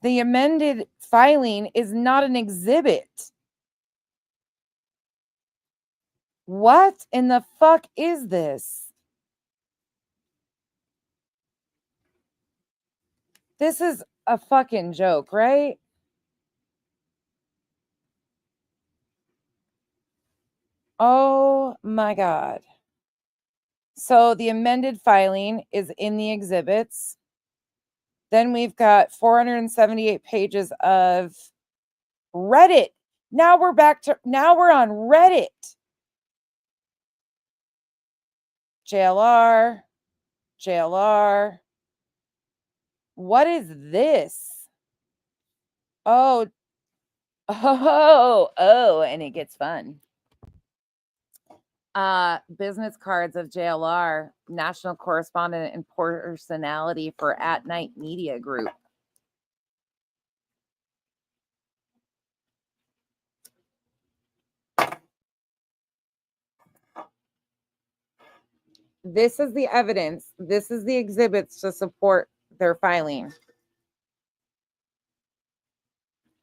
The amended filing is not an exhibit. What in the fuck is this? This is a fucking joke, right? Oh my God. So the amended filing is in the exhibits. Then we've got 478 pages of Reddit. Now we're on Reddit. JLR. What is this? Oh, and it gets fun. Business cards of JLR, national correspondent and personality for At Night Media Group. This is the evidence. This is the exhibits to support their filing.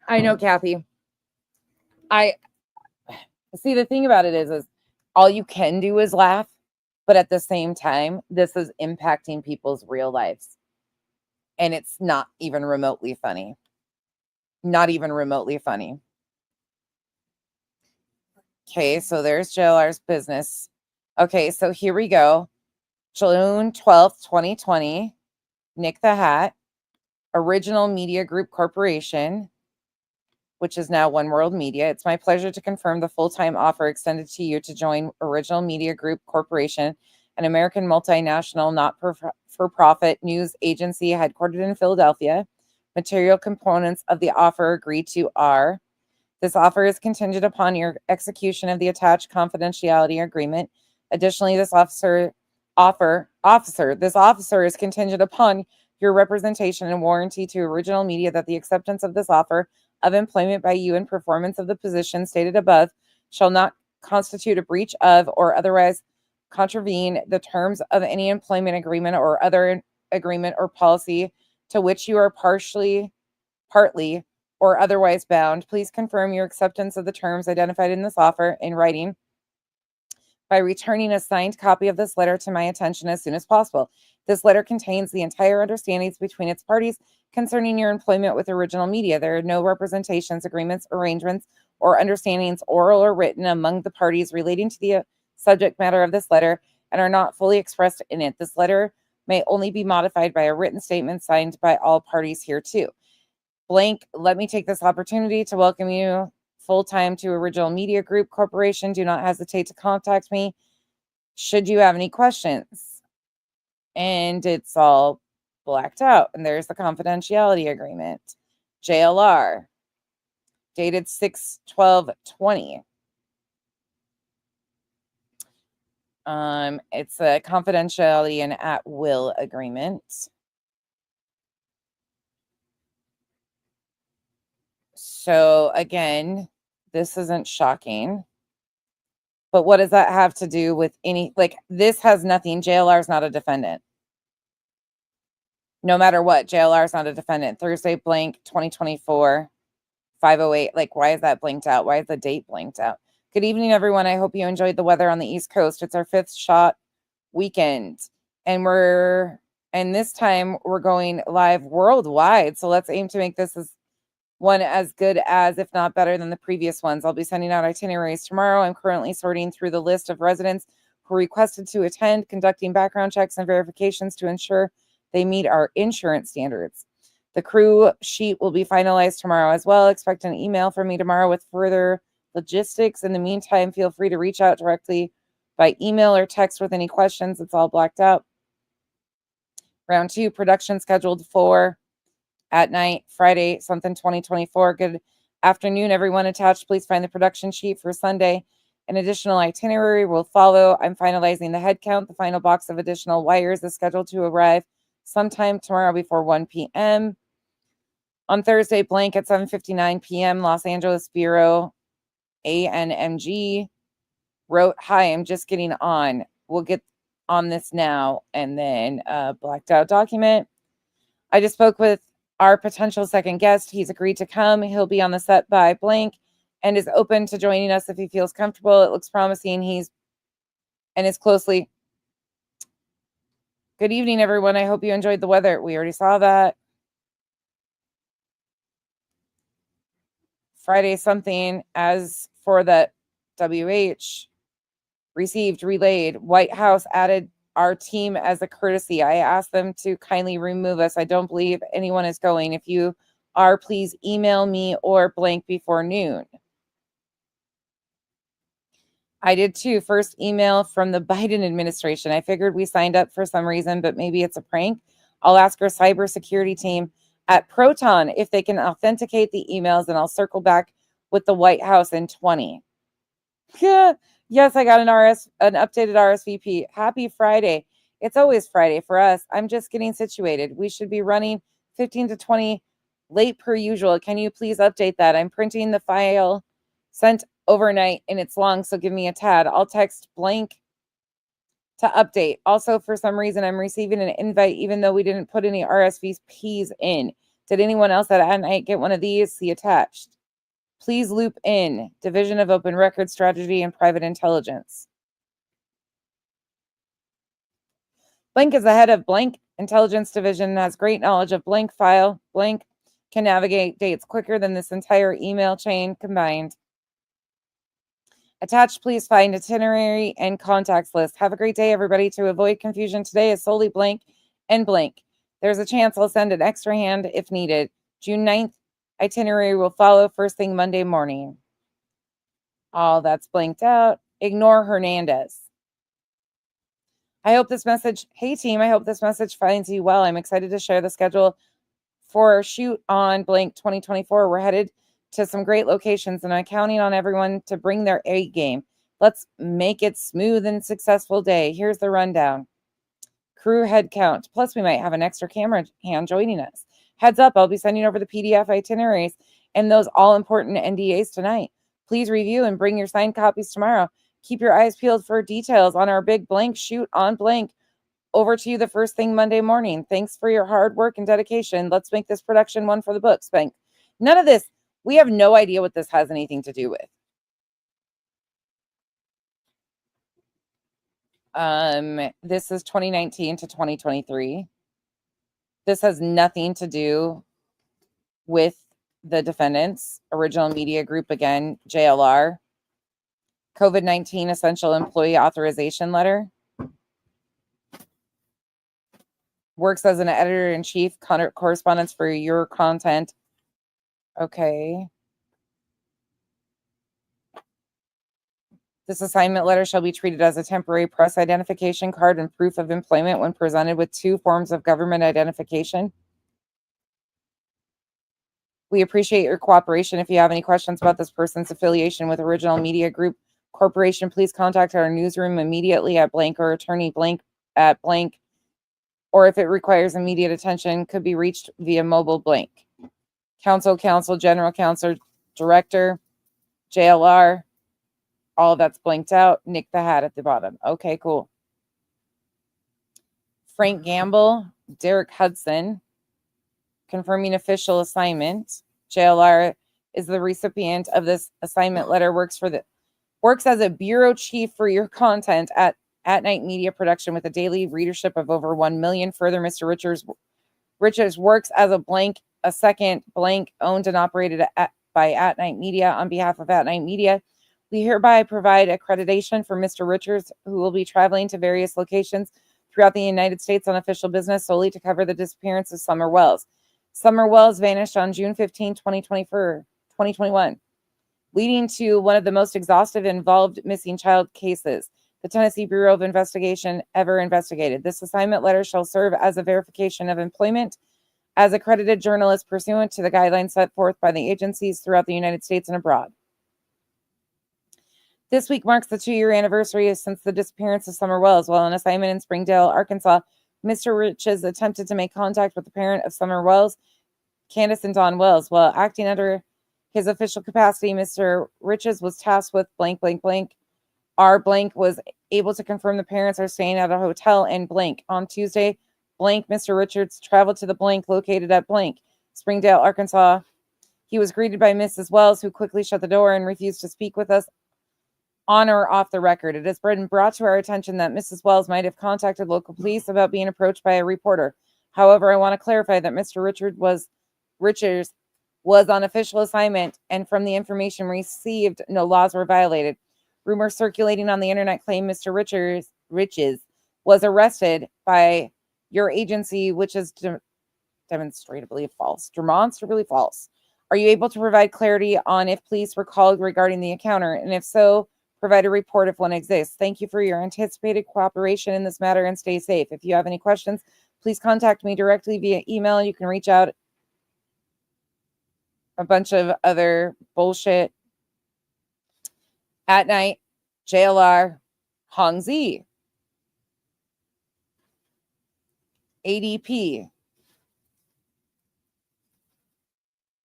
I know, Kathy. I see, the thing about it is all you can do is laugh, but at the same time, this is impacting people's real lives. And it's not even remotely funny. Not even remotely funny. Okay, so there's JLR's business. Okay, so here we go. June 12th, 2020. Nick the Hat. Original Media Group Corporation, which is now One World Media. It's my pleasure to confirm the full-time offer extended to you to join Original Media Group Corporation, an American multinational not-for-profit news agency headquartered in Philadelphia. Material components of the offer agreed to are: this offer is contingent upon your execution of the attached confidentiality agreement. Additionally, this offer officer. This officer is contingent upon your representation and warranty to original media that the acceptance of this offer of employment by you and performance of the position stated above shall not constitute a breach of or otherwise contravene the terms of any employment agreement or other agreement or policy to which you are partly, or otherwise bound. Please confirm your acceptance of the terms identified in this offer in writing by returning a signed copy of this letter to my attention as soon as possible. This letter contains the entire understandings between its parties concerning your employment with original media. There are no representations, agreements, arrangements, or understandings, oral or written, among the parties relating to the subject matter of this letter and are not fully expressed in it. This letter may only be modified by a written statement signed by all parties hereto. Blank, let me take this opportunity to welcome you full-time to Original Media Group Corporation. Do not hesitate to contact me should you have any questions. And it's all blacked out. And there's the confidentiality agreement. JLR, dated 6/12/20. It's a confidentiality and at-will agreement. So again, this isn't shocking. But what does that have to do with any, like, this has nothing. JLR is not a defendant. No matter what, JLR is not a defendant. Thursday, blank, 2024, 5:08. Like, why is that blanked out? Why is the date blanked out? Good evening, everyone. I hope you enjoyed the weather on the East Coast. It's our 5th shot weekend. And this time we're going live worldwide. So let's aim to make this as good as, if not better than the previous ones. I'll be sending out itineraries tomorrow. I'm currently sorting through the list of residents who requested to attend, conducting background checks and verifications to ensure they meet our insurance standards. The crew sheet will be finalized tomorrow as well. Expect an email from me tomorrow with further logistics. In the meantime, feel free to reach out directly by email or text with any questions. It's all blacked out. Round 2, production scheduled for at night, Friday, 2024. Good afternoon, everyone. Attached, please find the production sheet for Sunday. An additional itinerary will follow. I'm finalizing the head count. The final box of additional wires is scheduled to arrive sometime tomorrow before 1 p.m. On Thursday, blank at 7:59 p.m., Los Angeles Bureau, ANMG, wrote, "Hi, I'm just getting on. We'll get on this now." And then blacked out document. I just spoke with our potential second guest. He's agreed to come. He'll be on the set by blank and is open to joining us if he feels comfortable. It looks promising. Is closely. Good evening, everyone. I hope you enjoyed the weather. We already saw that. Friday something. As for the WH, received, relayed. White House added our team as a courtesy. I asked them to kindly remove us. I don't believe anyone is going. If you are, please email me or blank before noon. I did too. First email from the Biden administration. I figured we signed up for some reason, but maybe it's a prank. I'll ask our cybersecurity team at Proton if they can authenticate the emails, and I'll circle back with the White House in 20. Yeah. Yes, I got an updated RSVP. Happy Friday. It's always Friday for us. I'm just getting situated. We should be running 15 to 20 late per usual. Can you please update that? I'm printing the file sent overnight and it's long, so give me a tad. I'll text blank to update. Also, for some reason, I'm receiving an invite even though we didn't put any RSVPs in. Did anyone else at night get one of these? See attached. Please loop in Division of Open Record Strategy and Private Intelligence. Blank is the head of blank Intelligence Division and has great knowledge of blank file. Blank can navigate dates quicker than this entire email chain combined. Attached, please find itinerary and contacts list. Have a great day, everybody. To avoid confusion, today is solely blank and blank. There's a chance I'll send an extra hand if needed. June 9th. Itinerary will follow first thing Monday morning. All that's blanked out. Ignore Hernandez. I hope this message, hey team, I hope this message finds you well. I'm excited to share the schedule for our shoot on blank 2024. We're headed to some great locations and I'm counting on everyone to bring their A game. Let's make it smooth and successful day. Here's the rundown. Crew head count. Plus, we might have an extra camera hand joining us. Heads up, I'll be sending over the PDF itineraries and those all-important NDAs tonight. Please review and bring your signed copies tomorrow. Keep your eyes peeled for details on our big blank shoot on blank. Over to you the first thing Monday morning. Thanks for your hard work and dedication. Let's make this production one for the books, Bank. None of this, we have no idea what this has anything to do with. This is 2019 to 2023. This has nothing to do with the defendants. Original Media Group, again, JLR. COVID-19 Essential Employee Authorization Letter. Works as an editor-in-chief, correspondence for your content. Okay. This assignment letter shall be treated as a temporary press identification card and proof of employment when presented with 2 forms of government identification. We appreciate your cooperation. If you have any questions about this person's affiliation with Original Media Group Corporation, please contact our newsroom immediately at blank or attorney blank at blank, or if it requires immediate attention, could be reached via mobile blank. Counsel, general counsel, director, JLR, all that's blanked out. Nick the hat at the bottom. Okay, cool. Frank Gamble, Derek Hudson, confirming official assignment. JLR is the recipient of this assignment letter, works as a bureau chief for your content at Night Media Production with a daily readership of over 1 million. Further, Mr. Richards works as a second blank owned and operated by At Night Media on behalf of At Night Media. We hereby provide accreditation for Mr. Richards, who will be traveling to various locations throughout the United States on official business solely to cover the disappearance of Summer Wells. Summer Wells vanished on June 15, 2021, leading to one of the most exhaustive and involved missing child cases the Tennessee Bureau of Investigation ever investigated. This assignment letter shall serve as a verification of employment as accredited journalist pursuant to the guidelines set forth by the agencies throughout the United States and abroad. This week marks the 2-year anniversary since the disappearance of Summer Wells. While on assignment in Springdale, Arkansas, Mr. Riches attempted to make contact with the parent of Summer Wells, Candace and Don Wells. While acting under his official capacity, Mr. Riches was tasked with blank, blank, blank. Our blank was able to confirm the parents are staying at a hotel in blank. On Tuesday, blank, Mr. Richards traveled to the blank located at blank, Springdale, Arkansas. He was greeted by Mrs. Wells, who quickly shut the door and refused to speak with us on or off the record. It has been brought to our attention that Mrs. Wells might have contacted local police about being approached by a reporter. However, I want to clarify that Mr. Richards was on official assignment, and from the information received, no laws were violated. Rumors circulating on the internet claim Mr. Riches was arrested by your agency, which is demonstrably false. Are you able to provide clarity on if police were called regarding the encounter? And if so, provide a report if one exists. Thank you for your anticipated cooperation in this matter and stay safe. If you have any questions, please contact me directly via email. You can reach out a bunch of other bullshit. At Night, JLR, Hongzi, ADP,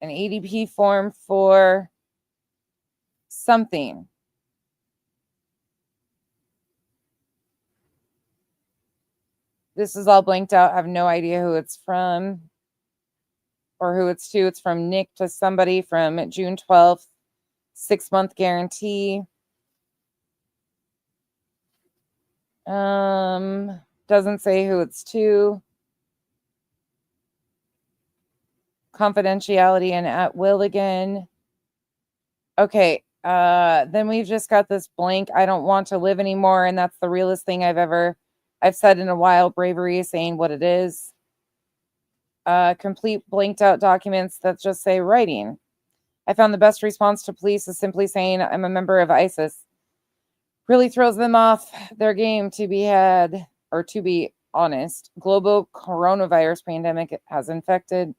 an ADP form for something. This is all blanked out. I have no idea who it's from or who it's to. It's from Nick to somebody from June 12th, 6-month guarantee. Doesn't say who it's to. Confidentiality and at will again. Okay. Then we've just got this blank. I don't want to live anymore. And that's the realest thing I've said in a while. Bravery is saying what it is. Complete blanked out documents that just say writing. I found the best response to police is simply saying I'm a member of ISIS. Really throws them off their game, to be honest. Global coronavirus pandemic has infected.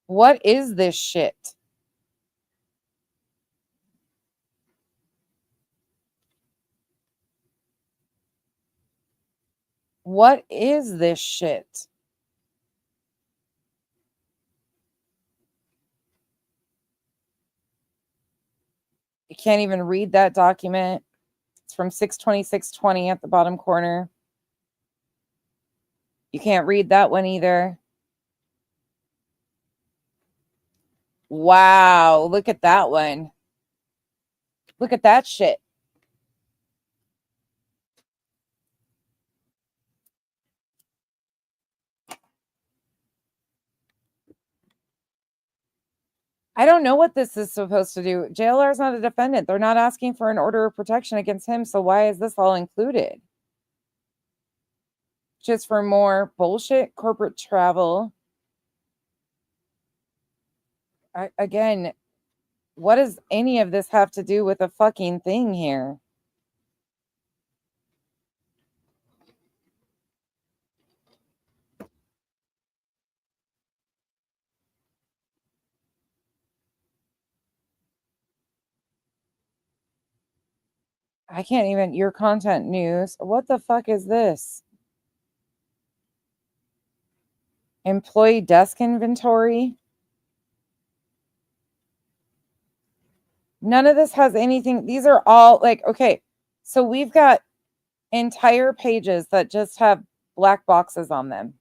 What is this shit? What is this shit? You can't even read that document. It's from 6/26/20 at the bottom corner. You can't read that one either. Wow, look at that one. Look at that shit. I don't know what this is supposed to do. JLR is not a defendant. They're not asking for an order of protection against him. So why is this all included? Just for more bullshit corporate travel. Again, what does any of this have to do with a fucking thing here? I can't even, your content news. What the fuck is this? Employee desk inventory. None of this has anything. These are all like, okay, so we've got entire pages that just have black boxes on them.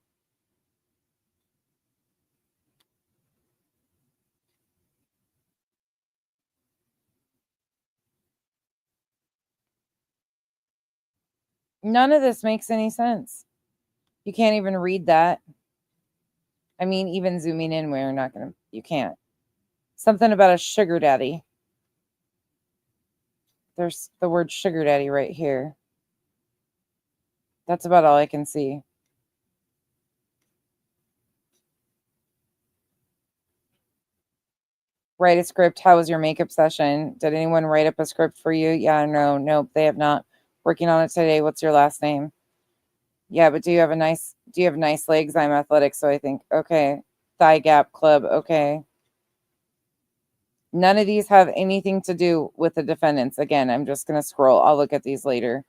None of this makes any sense. You can't even read that. I mean, even zooming in, we're not going to, you can't. Something about a sugar daddy. There's the word sugar daddy right here. That's about all I can see. Write a script. How was your makeup session? Did anyone write up a script for you? Yeah, no, nope, they have not. Working on it today. What's your last name? Yeah, but do you have nice legs? I'm athletic, so I think, okay. Thigh gap club, okay. None of these have anything to do with the defendants. Again, I'm just going to scroll. I'll look at these later.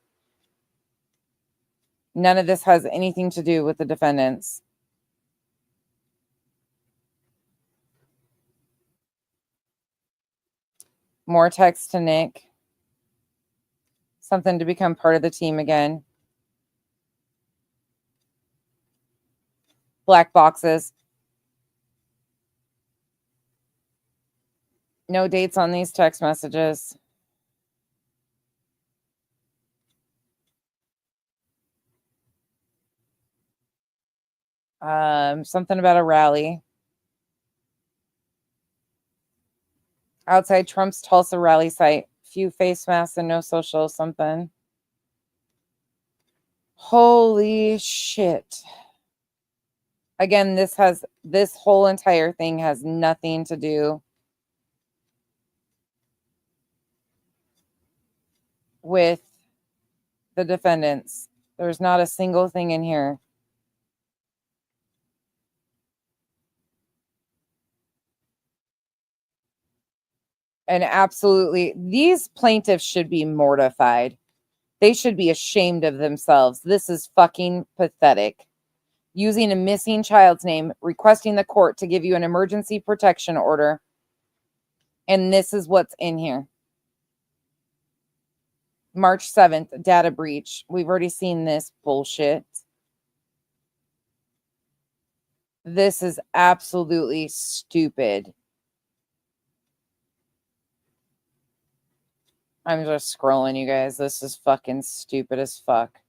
None of this has anything to do with the defendants. More text to Nick. Something to become part of the team again. Black boxes. No dates on these text messages. Something about a rally. Outside Trump's Tulsa rally site. Few face masks and no social something. Holy shit. Again, this whole entire thing has nothing to do with the defendants. There's not a single thing in here. And absolutely, these plaintiffs should be mortified. They should be ashamed of themselves. This is fucking pathetic. Using a missing child's name, requesting the court to give you an emergency protection order. And this is what's in here. March 7th, data breach. We've already seen this bullshit. This is absolutely stupid. I'm just scrolling, you guys. This is fucking stupid as fuck.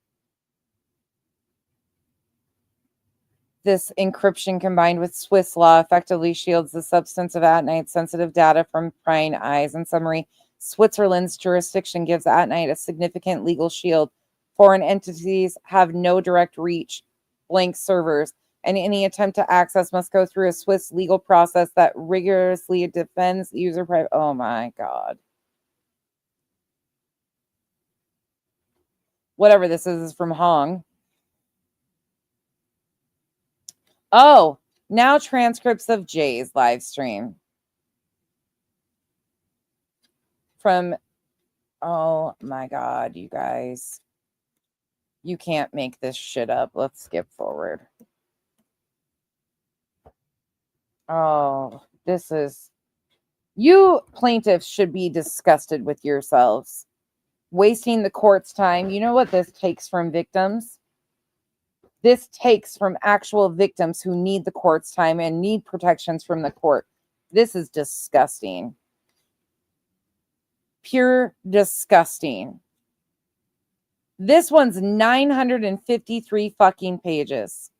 This encryption combined with Swiss law effectively shields the substance of at-night sensitive data from prying eyes. In summary, Switzerland's jurisdiction gives at-night a significant legal shield. Foreign entities have no direct reach, blank servers, and any attempt to access must go through a Swiss legal process that rigorously defends user privacy. Oh my God. Whatever this is from Hong. Oh, now transcripts of Jay's live stream. From, oh my God, you guys. You can't make this shit up. Let's skip forward. Oh, this is... You plaintiffs should be disgusted with yourselves. Wasting the court's time. You know what this takes from victims? This takes from actual victims who need the court's time and need protections from the court. This is disgusting. Pure disgusting. This one's 953 fucking pages.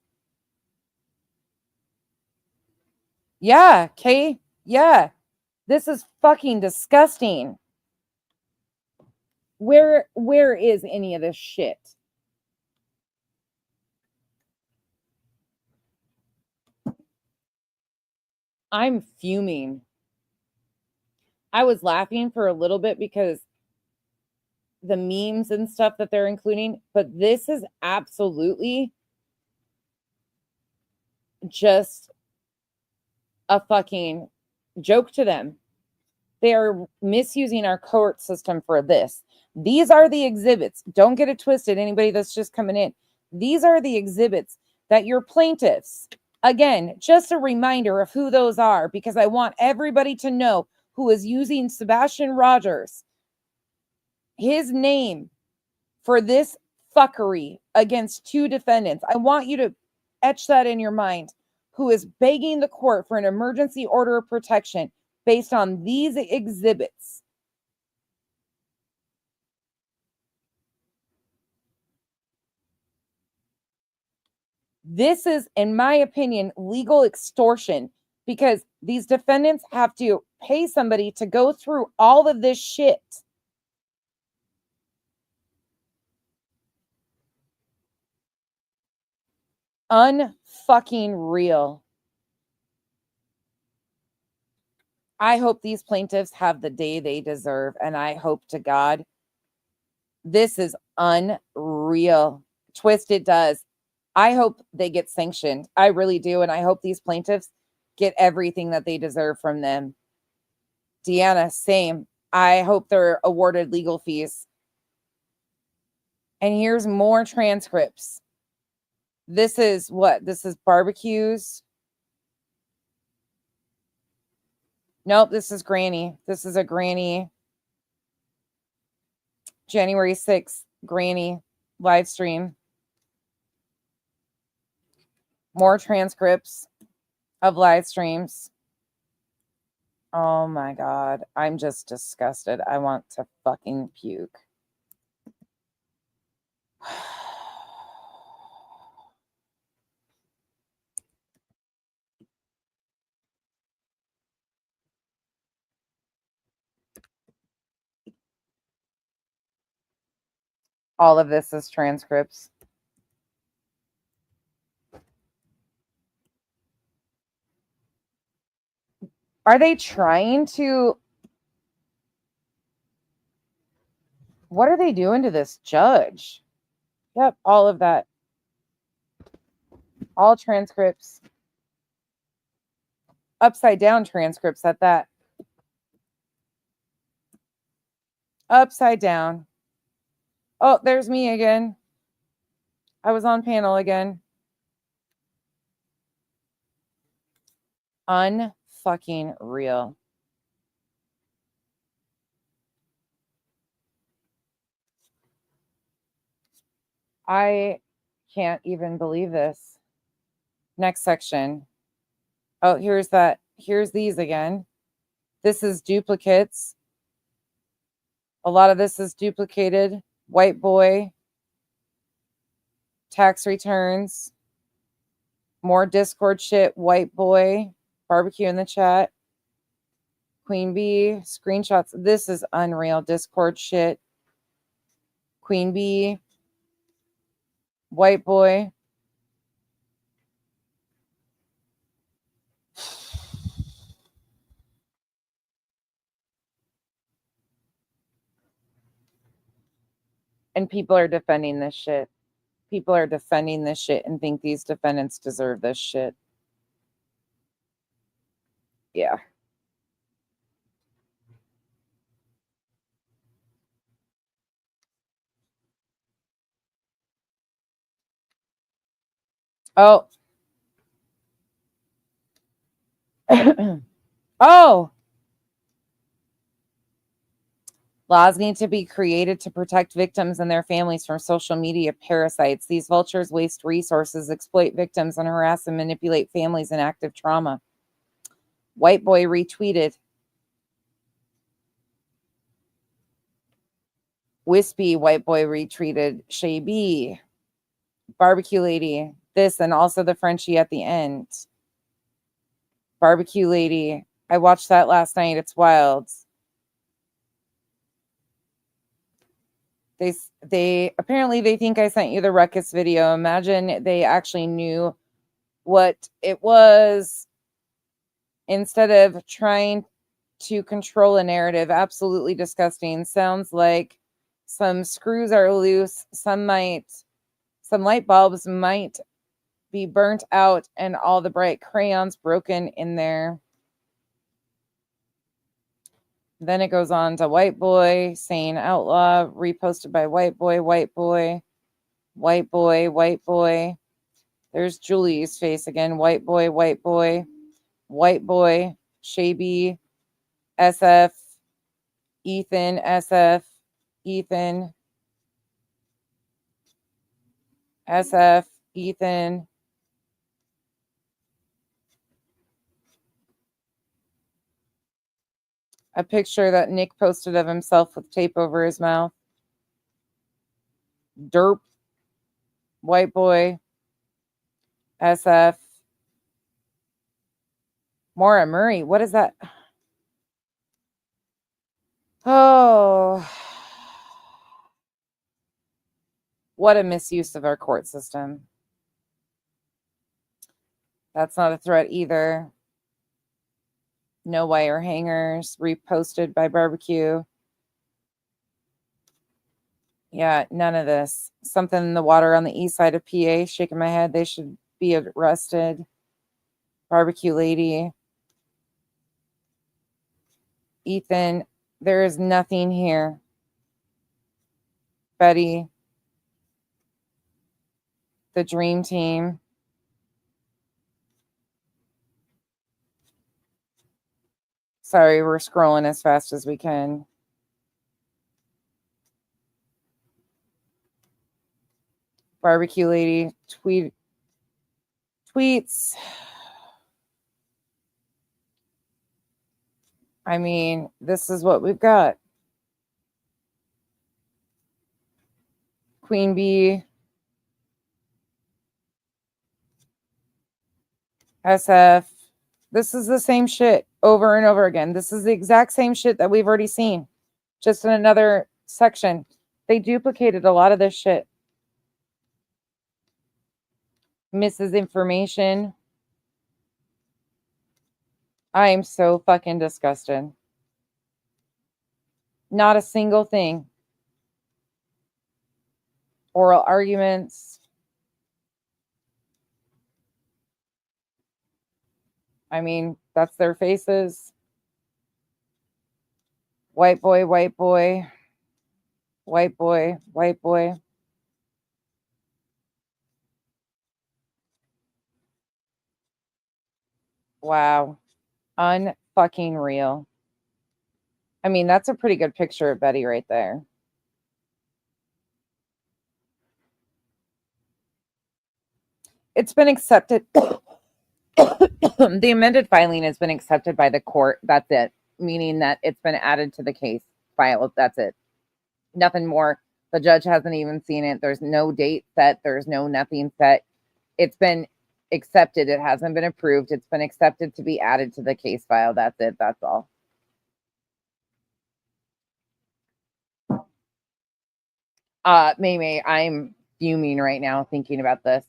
Yeah, Kay. Yeah. This is fucking disgusting. Where is any of this shit? I'm fuming. I was laughing for a little bit because the memes and stuff that they're including, but this is absolutely just a fucking joke to them. They are misusing our court system for this. These are the exhibits. Don't get it twisted, anybody that's just coming in. These are the exhibits that your plaintiffs, again, just a reminder of who those are, because I want everybody to know who is using Sebastian Rogers, his name, for this fuckery against two defendants. I want you to etch that in your mind, who is begging the court for an emergency order of protection based on these exhibits. This is, in my opinion, legal extortion, because these defendants have to pay somebody to go through all of this shit. Unfucking real. I hope these plaintiffs have the day they deserve, and I hope to God this is unreal. Twist it does. I hope they get sanctioned. I really do, and I hope these plaintiffs get everything that they deserve from them. Deanna, same. I hope they're awarded legal fees. And here's more transcripts. This is what? This is barbecues. Nope, this is Granny. This is a Granny. January 6th, Granny live stream. More transcripts of live streams. Oh my God. I'm just disgusted. I want to fucking puke. All of this is transcripts. Are they trying to... What are they doing to this judge? Yep, all of that. All transcripts. Upside down transcripts at that. Upside down. Oh, there's me again. I was on panel again. Unfucking real. I can't even believe this. Next section. Oh, here's that. Here's these again. This is duplicates. A lot of this is duplicated. White boy. Tax returns. More Discord shit. White boy. Barbecue in the chat. Queen Bee. Screenshots. This is unreal. Discord shit. Queen Bee. White boy. And people are defending this shit. People are defending this shit and think these defendants deserve this shit. Yeah. Oh. Oh. Laws need to be created to protect victims and their families from social media parasites. These vultures waste resources, exploit victims, and harass and manipulate families in active trauma. White boy retweeted. Wispy white boy retweeted. Shay B. Barbecue lady. This and also the Frenchie at the end. Barbecue lady. I watched that last night. It's wild. They apparently they think I sent you the ruckus video. Imagine they actually knew what it was instead of trying to control a narrative. Absolutely disgusting. Sounds like some screws are loose. Some light bulbs might be burnt out and all the bright crayons broken in there. Then it goes on to white boy saying outlaw, reposted by white boy, white boy, white boy, white boy. There's Julie's face again. White boy, white boy, white boy, Shaby, SF, Ethan, SF, Ethan, SF, Ethan. A picture that Nick posted of himself with tape over his mouth. Derp. White boy. SF. Maura Murray. What is that? Oh. What a misuse of our court system. That's not a threat either. No wire hangers. Reposted by Barbecue. Yeah, none of this. Something in the water on the east side of PA. Shaking my head. They should be arrested. Barbecue lady. Ethan, there is nothing here. Betty. The dream team. Sorry, we're scrolling as fast as we can. Barbecue lady tweets. I mean, this is what we've got. Queen Bee. SF. This is the same shit over and over again. This is the exact same shit that we've already seen, just in another section. They duplicated a lot of this shit. Misses information. I am so fucking disgusted. Not a single thing. Oral arguments. I mean, that's their faces. White boy, white boy. White boy, white boy. Wow. Unfucking real. I mean, that's a pretty good picture of Betty right there. It's been accepted. The amended filing has been accepted by the court. That's it. Meaning that it's been added to the case file. That's it. Nothing more. The judge hasn't even seen it. There's no date set. There's no nothing set. It's been accepted. It hasn't been approved. It's been accepted to be added to the case file. That's it. That's all. May, I'm fuming right now thinking about this.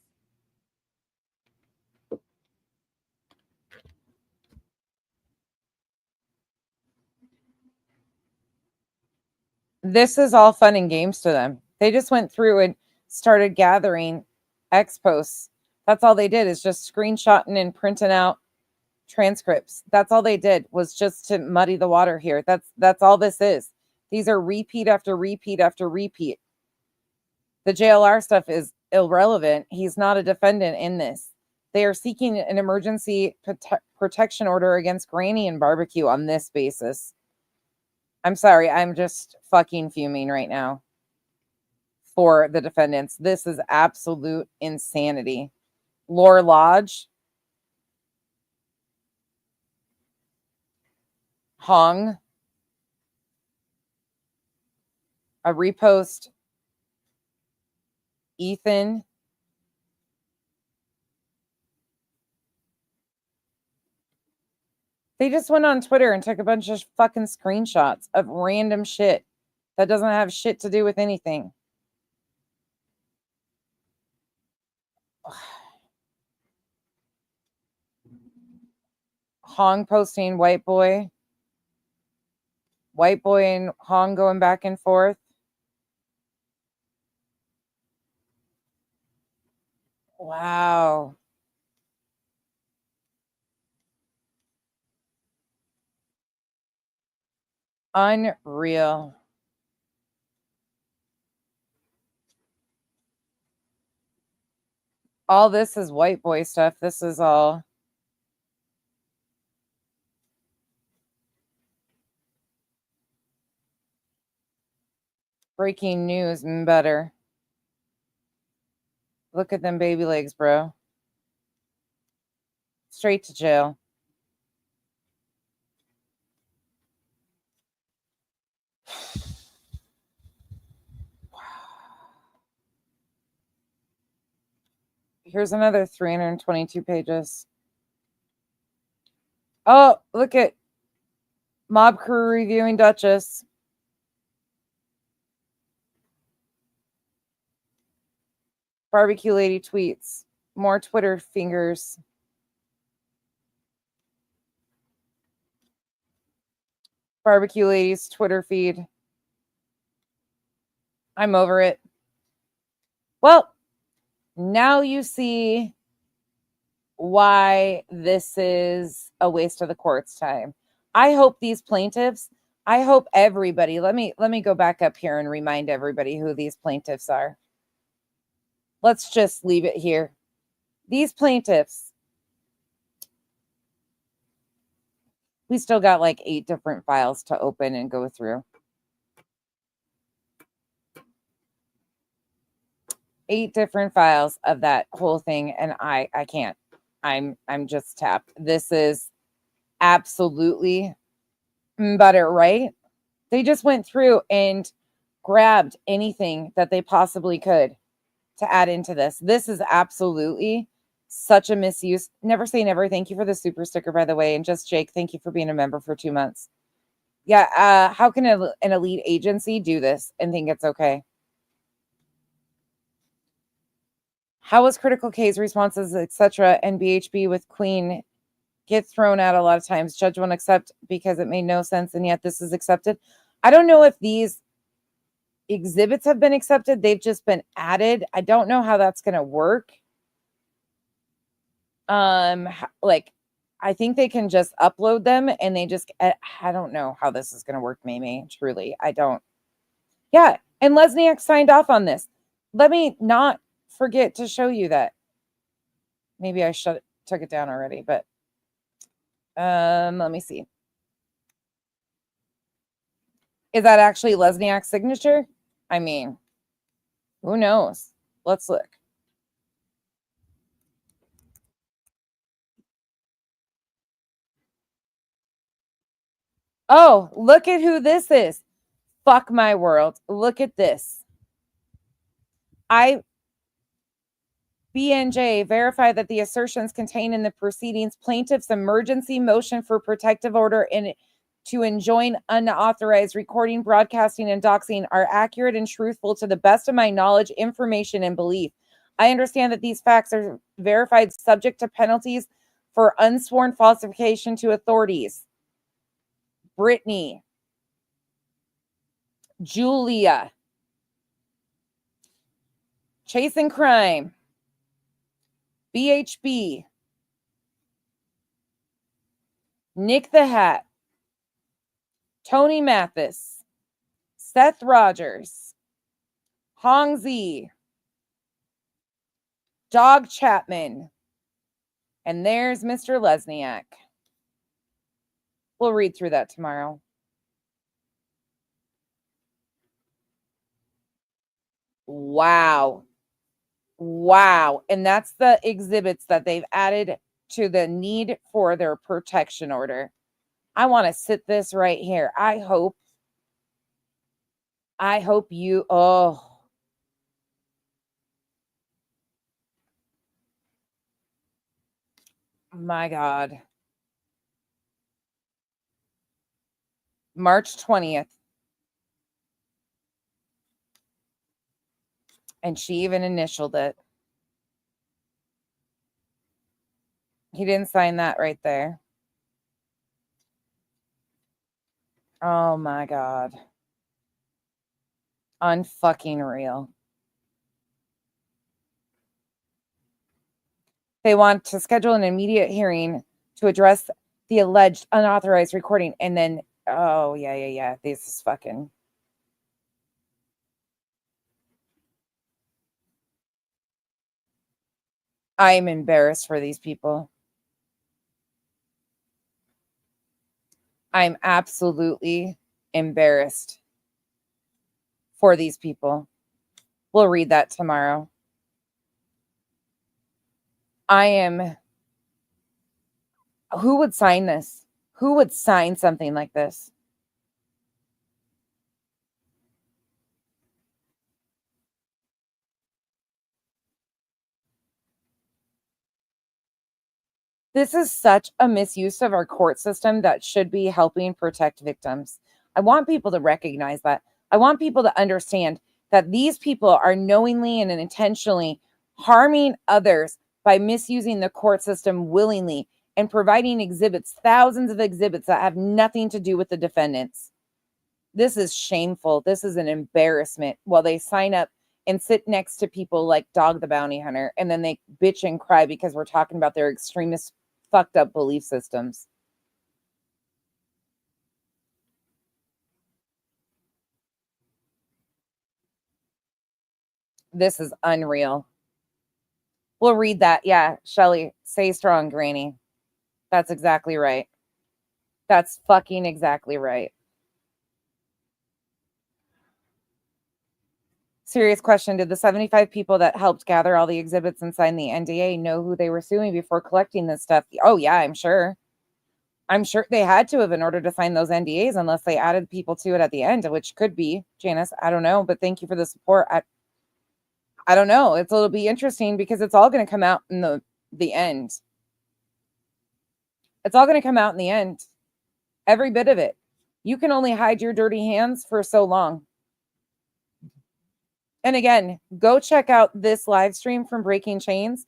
This is all fun and games to them. They just went through and started gathering X posts. That's all they did is just screenshotting and printing out transcripts. That's all they did was just to muddy the water here. That's all this is. These are repeat after repeat after repeat. The JLR stuff is irrelevant. He's not a defendant in this. They are seeking an emergency protection order against Granny and Barbecue on this basis. I'm sorry. I'm just fucking fuming right now for the defendants. This is absolute insanity. Lore Lodge, Hong, a repost, Ethan, they just went on Twitter and took a bunch of fucking screenshots of random shit that doesn't have shit to do with anything. Hong posting white boy and Hong going back and forth. Wow. Unreal. All this is white boy stuff. This is all breaking news and better. Look at them baby legs, bro. Straight to jail. Here's another 322 pages. Oh, look at Mob Crew reviewing Duchess. Barbecue Lady tweets. More Twitter fingers. Barbecue Lady's Twitter feed. I'm over it. Well, now you see why this is a waste of the court's time. I hope these plaintiffs, I hope everybody, let me go back up here and remind everybody who these plaintiffs are. Let's just leave it here. These plaintiffs, we still got like 8 different files to open and go through. 8 different files of that whole thing, and I can't. I'm just tapped. This is absolutely butter, right? They just went through and grabbed anything that they possibly could to add into this. This is absolutely such a misuse. Never say never. Thank you for the super sticker, by the way. And just Jake, thank you for being a member for 2 months. Yeah, how can an elite agency do this and think it's okay? How was critical case responses, etc., and BHB with Queen get thrown out a lot of times? Judge won't accept because it made no sense, and yet this is accepted. I don't know if these exhibits have been accepted. They've just been added. I don't know how that's going to work. Like, I think they can just upload them, and they just, I don't know how this is going to work, Mimi. Truly, I don't. Yeah, and Lesniak signed off on this. Let me not forget to show you that. Maybe I took it down already, but let me see. Is that actually Lesniak's signature? I mean, who knows? Let's look. Oh, look at who this is. Fuck my world. Look at this. BNJ verified that the assertions contained in the proceedings, plaintiff's emergency motion for protective order to enjoin unauthorized recording, broadcasting, and doxing are accurate and truthful to the best of my knowledge, information, and belief. I understand that these facts are verified subject to penalties for unsworn falsification to authorities. Brittany, Julia, Chasing Crime, BHB, Nick the Hat, Tony Mathis, Seth Rogers, Hong Z, Dog Chapman. And there's Mr. Lesniak. We'll read through that tomorrow. Wow. Wow. And that's the exhibits that they've added to the need for their protection order. I want to sit this right here. I hope you, oh, my God. March 20th. And she even initialed it. He didn't sign that right there. Oh my God. Unfucking real. They want to schedule an immediate hearing to address the alleged unauthorized recording. And then, oh, yeah. This is fucking. I'm embarrassed for these people. I'm absolutely embarrassed for these people. We'll read that tomorrow. Who would sign this? Who would sign something like this? This is such a misuse of our court system that should be helping protect victims. I want people to recognize that. I want people to understand that these people are knowingly and intentionally harming others by misusing the court system willingly and providing exhibits, thousands of exhibits that have nothing to do with the defendants. This is shameful. This is an embarrassment. While they sign up and sit next to people like Dog the Bounty Hunter, and then they bitch and cry because we're talking about their extremist, fucked up belief systems. This is unreal. We'll read that. Yeah, Shelly, stay strong, Granny. That's exactly right. That's fucking exactly right. Serious question. Did the 75 people that helped gather all the exhibits and sign the NDA know who they were suing before collecting this stuff? Oh, yeah, I'm sure. I'm sure they had to have in order to sign those NDAs, unless they added people to it at the end, which could be, Janice. I don't know, but thank you for the support. I don't know. It'll be interesting because it's all going to come out in the end. It's all going to come out in the end. Every bit of it. You can only hide your dirty hands for so long. And again, go check out this live stream from Breaking Chains.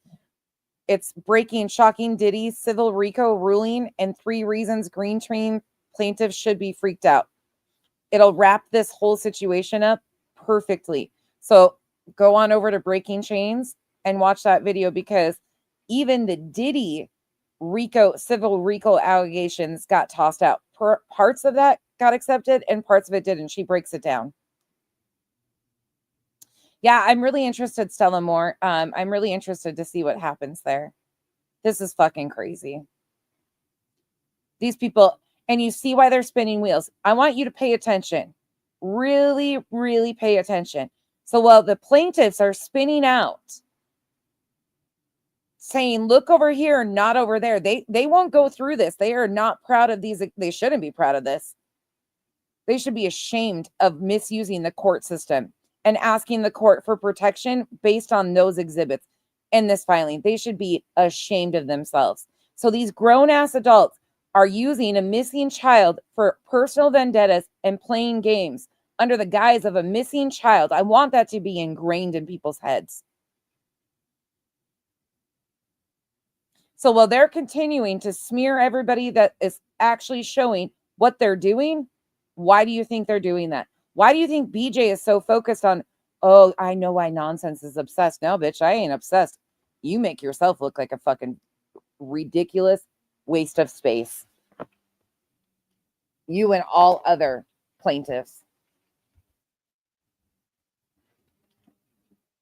It's Breaking Shocking Diddy Civil RICO ruling and 3 reasons green train plaintiffs should be freaked out. It'll wrap this whole situation up perfectly. So go on over to Breaking Chains and watch that video, because even the Diddy RICO, civil RICO allegations got tossed out. Parts of that got accepted and parts of it didn't. She breaks it down. Yeah, I'm really interested, Stella Moore. I'm really interested to see what happens there. This is fucking crazy. These people, and you see why they're spinning wheels. I want you to pay attention. Really, really pay attention. So while the plaintiffs are spinning out, saying, look over here, not over there, they won't go through this. They are not proud of these. They shouldn't be proud of this. They should be ashamed of misusing the court system and asking the court for protection based on those exhibits in this filing. They should be ashamed of themselves. So these grown-ass adults are using a missing child for personal vendettas and playing games under the guise of a missing child. I want that to be ingrained in people's heads. So while they're continuing to smear everybody that is actually showing what they're doing, why do you think they're doing that? Why do you think BJ is so focused on, oh, I know why nonsense is obsessed. No, bitch, I ain't obsessed. You make yourself look like a fucking ridiculous waste of space. You and all other plaintiffs.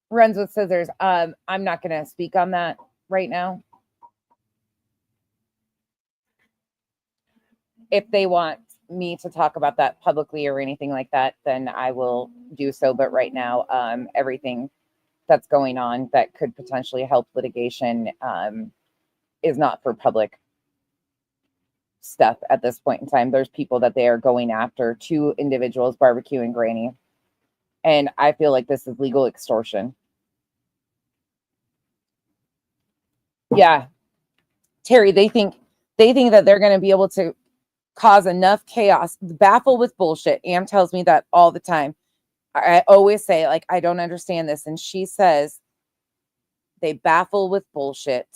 Runs with scissors. I'm not going to speak on that right now. If they want me to talk about that publicly or anything like that, then I will do so. But right now, everything that's going on that could potentially help litigation is not for public stuff at this point in time. There's people that they are going after, 2 individuals, Barbecue and Granny. And I feel like this is legal extortion. Yeah. Terry, they think that they're going to be able to cause enough chaos, baffle with bullshit. Am tells me that all the time. I always say, like, I don't understand this. And she says they baffle with bullshit.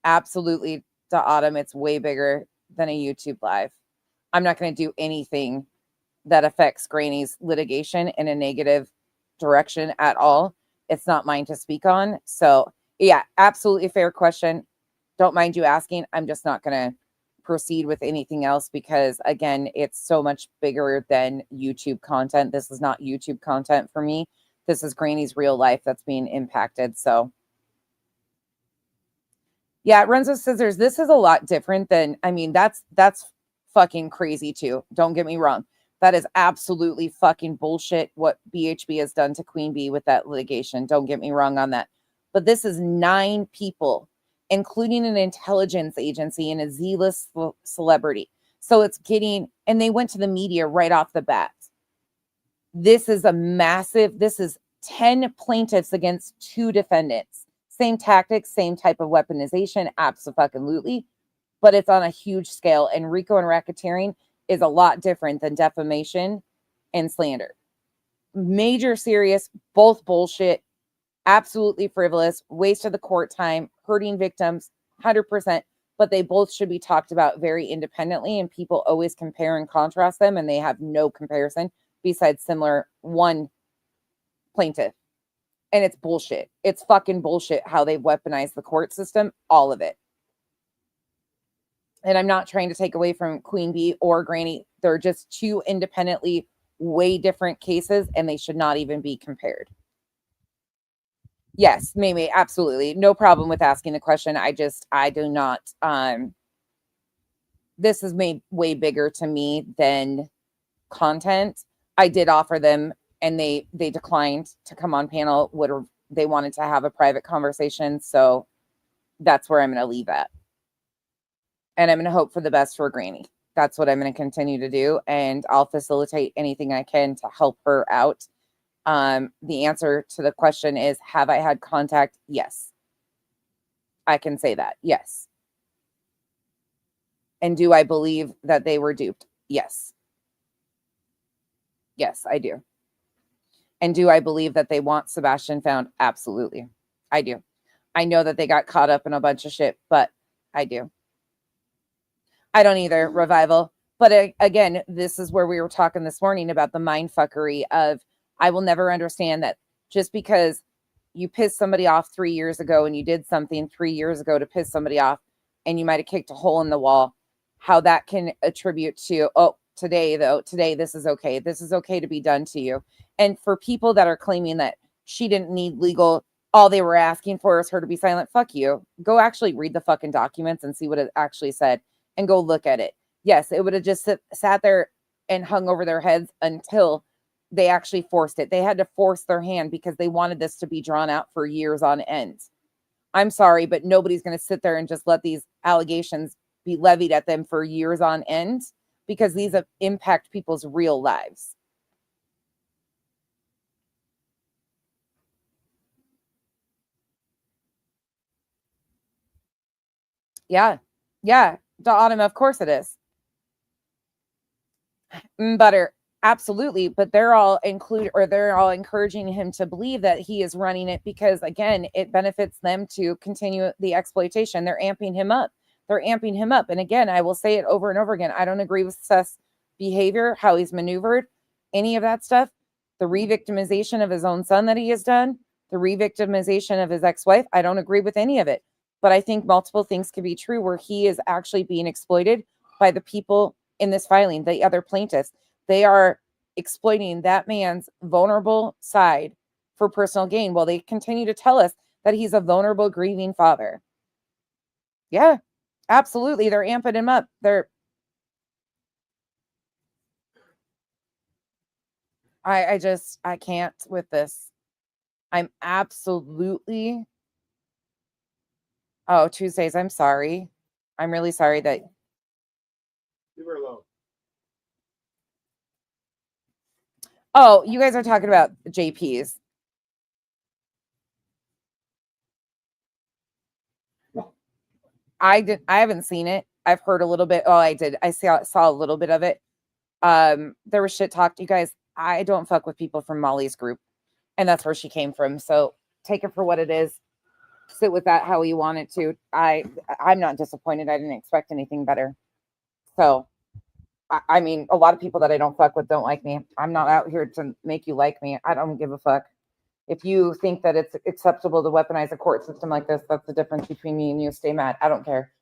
Absolutely, to Autumn, it's way bigger than a YouTube live. I'm not going to do anything that affects Granny's litigation in a negative direction at all. It's not mine to speak on. So yeah, absolutely fair question. Don't mind you asking. I'm just not going to proceed with anything else because, again, it's so much bigger than YouTube content. This is not YouTube content for me. This is Granny's real life that's being impacted. So yeah, it runs with scissors. This is a lot different than, I mean, that's fucking crazy too. Don't get me wrong. That is absolutely fucking bullshit what BHB has done to Queen Bee with that litigation. Don't get me wrong on that. But this is 9 people, including an intelligence agency and a Z-list celebrity. So it's getting, and they went to the media right off the bat. This is this is 10 plaintiffs against 2 defendants. Same tactics, same type of weaponization, absolutely. But it's on a huge scale. And RICO and racketeering is a lot different than defamation and slander. Major serious, both bullshit, absolutely frivolous, waste of the court time, hurting victims, 100%. But they both should be talked about very independently. And people always compare and contrast them. And they have no comparison besides similar one plaintiff. And it's bullshit. It's fucking bullshit how they've weaponized the court system, all of it. And I'm not trying to take away from Queen Bee or Granny. They're just 2 independently way different cases, and they should not even be compared. Yes, Mimi, absolutely. No problem with asking the question. I do not. This is made way bigger to me than content. I did offer them, and they declined to come on panel. They wanted to have a private conversation. So that's where I'm going to leave at. And I'm going to hope for the best for Granny. That's what I'm going to continue to do. And I'll facilitate anything I can to help her out. The answer to the question is, have I had contact? Yes. I can say that. Yes. And do I believe that they were duped? Yes. Yes, I do. And do I believe that they want Sebastian found? Absolutely. I do. I know that they got caught up in a bunch of shit, but I do. I don't either, Revival. But again, this is where we were talking this morning about the mindfuckery of, I will never understand that just because you pissed somebody off 3 years ago and you did something 3 years ago to piss somebody off and you might have kicked a hole in the wall, how that can attribute to, oh, today this is okay. This is okay to be done to you. And for people that are claiming that she didn't need legal, all they were asking for is her to be silent. Fuck you. Go actually read the fucking documents and see what it actually said and go look at it. Yes, it would have just sat there and hung over their heads until they actually forced it. They had to force their hand because they wanted this to be drawn out for years on end. I'm sorry, but nobody's going to sit there and just let these allegations be levied at them for years on end, because these impact people's real lives. Yeah. The Autumn, of course it is. Butter, absolutely. But they're all encouraging him to believe that he is running it because, again, it benefits them to continue the exploitation. They're amping him up. And again, I will say it over and over again. I don't agree with Seth's behavior, how he's maneuvered, any of that stuff. The re-victimization of his own son that he has done, the re-victimization of his ex-wife. I don't agree with any of it. But I think multiple things can be true where he is actually being exploited by the people in this filing, the other plaintiffs. They are exploiting that man's vulnerable side for personal gain while they continue to tell us that he's a vulnerable, grieving father. Yeah, absolutely. They're amping him up. I can't with this. I'm absolutely. Oh, Tuesdays. I'm sorry. I'm really sorry that. Leave her alone. Oh, you guys are talking about JPs. I haven't seen it. I've heard a little bit. Oh, I did. I saw a little bit of it. There was shit talked. You guys, I don't fuck with people from Molly's group, and that's where she came from. So take it for what it is. Sit with that how you want it to. I'm not disappointed. I didn't expect anything better. So, I mean, a lot of people that I don't fuck with don't like me. I'm not out here to make you like me. I don't give a fuck. If you think that it's acceptable to weaponize a court system like this, that's the difference between me and you. Stay mad. I don't care.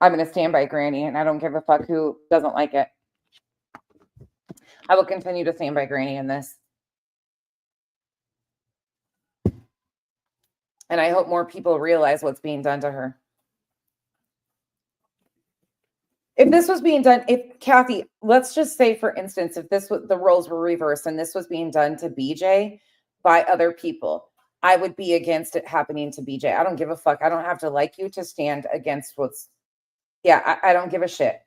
I'm going to stand by Granny, and I don't give a fuck who doesn't like it. I will continue to stand by Granny in this. And I hope more people realize what's being done to her. If this was being done, if Kathy, let's just say, for instance, if this was the roles were reversed and this was being done to BJ by other people, I would be against it happening to BJ. I don't give a fuck. I don't have to like you to stand against what's. Yeah, I don't give a shit.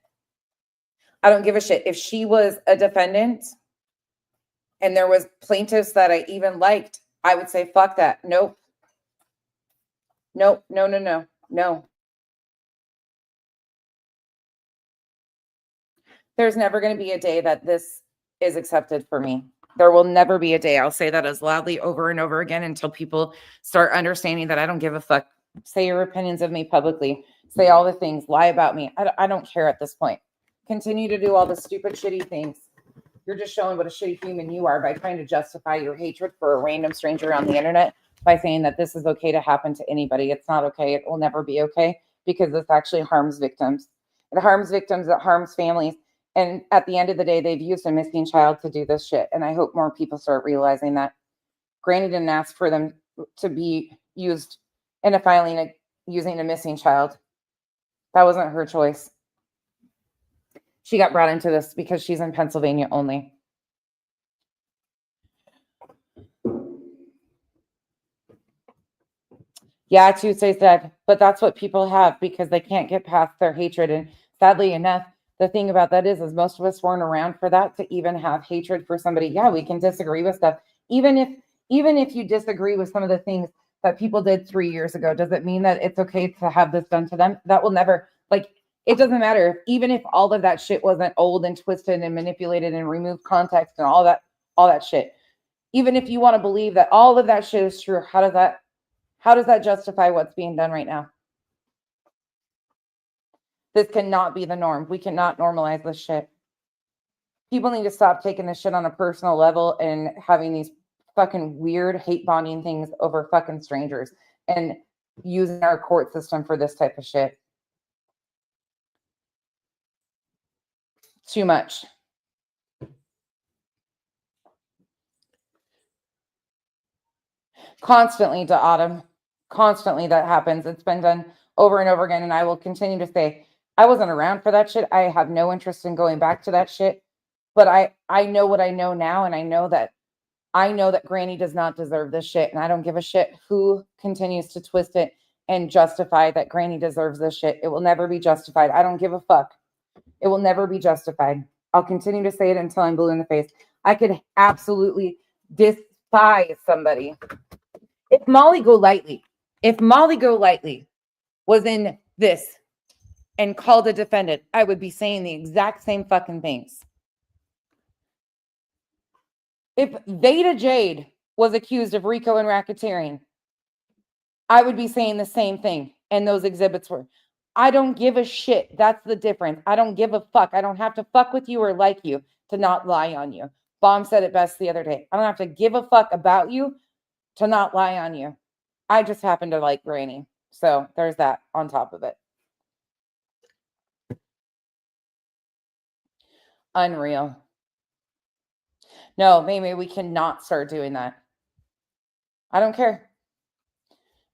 I don't give a shit. If she was a defendant and there was plaintiffs that I even liked, I would say, fuck that. Nope. Nope. No, no, no, no. There's never going to be a day that this is accepted for me. There will never be a day. I'll say that as loudly over and over again until people start understanding that I don't give a fuck. Say your opinions of me publicly. Say all the things. Lie about me. I don't care at this point. Continue to do all the stupid, shitty things. You're just showing what a shitty human you are by trying to justify your hatred for a random stranger on the internet by saying that this is okay to happen to anybody. It's not okay. It will never be okay because this actually harms victims. It harms victims. It harms families. And at the end of the day, they've used a missing child to do this shit. And I hope more people start realizing that. Granny didn't ask for them to be used in a filing using a missing child. That wasn't her choice. She got brought into this because she's in Pennsylvania only. Yeah, Tuesday said, but that's what people have because they can't get past their hatred. And sadly enough, the thing about that is most of us weren't around for that to even have hatred for somebody. Yeah, we can disagree with stuff. Even if you disagree with some of the things that people did 3 years ago, does it mean that it's okay to have this done to them? That will never, it doesn't matter. Even if all of that shit wasn't old and twisted and manipulated and removed context and all that shit. Even if you want to believe that all of that shit is true, how does that justify what's being done right now? This cannot be the norm. We cannot normalize this shit. People need to stop taking this shit on a personal level and having these fucking weird hate bonding things over fucking strangers and using our court system for this type of shit. Too much. Constantly to Autumn. Constantly that happens. It's been done over and over again. And I will continue to say, I wasn't around for that shit. I have no interest in going back to that shit. But I know what I know now. And I know that Granny does not deserve this shit. And I don't give a shit who continues to twist it and justify that Granny deserves this shit. It will never be justified. I don't give a fuck. It will never be justified. I'll continue to say it until I'm blue in the face. I could absolutely despise somebody. If Molly Golightly was in this and called a defendant, I would be saying the exact same fucking things. If Veda Jade was accused of RICO and racketeering, I would be saying the same thing. And those exhibits were. I don't give a shit. That's the difference. I don't give a fuck. I don't have to fuck with you or like you to not lie on you. Bomb said it best the other day. I don't have to give a fuck about you to not lie on you. I just happen to like Granny. So there's that on top of it. Unreal. No, maybe we cannot start doing that. I don't care.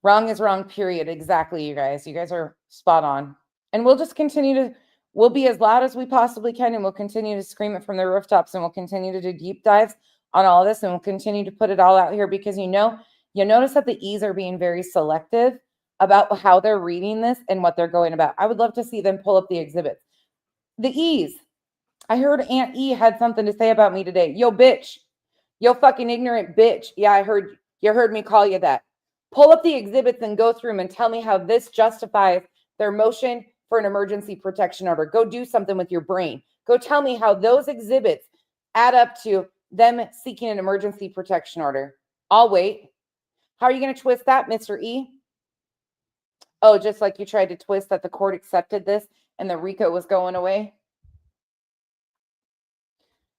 Wrong is wrong, period. Exactly, you guys. You guys are spot on. And we'll just continue to, we'll be as loud as we possibly can, and we'll continue to scream it from the rooftops, and we'll continue to do deep dives on all this, and we'll continue to put it all out here because you notice that the E's are being very selective about how they're reading this and what they're going about. I would love to see them pull up the exhibits. The E's. I heard Aunt E had something to say about me today. Yo, bitch. Yo, fucking ignorant bitch. Yeah, you heard me call you that. Pull up the exhibits and go through them and tell me how this justifies their motion for an emergency protection order. Go do something with your brain. Go tell me how those exhibits add up to them seeking an emergency protection order. I'll wait. How are you going to twist that, Mr. E? Oh, just like you tried to twist that the court accepted this and the RICO was going away?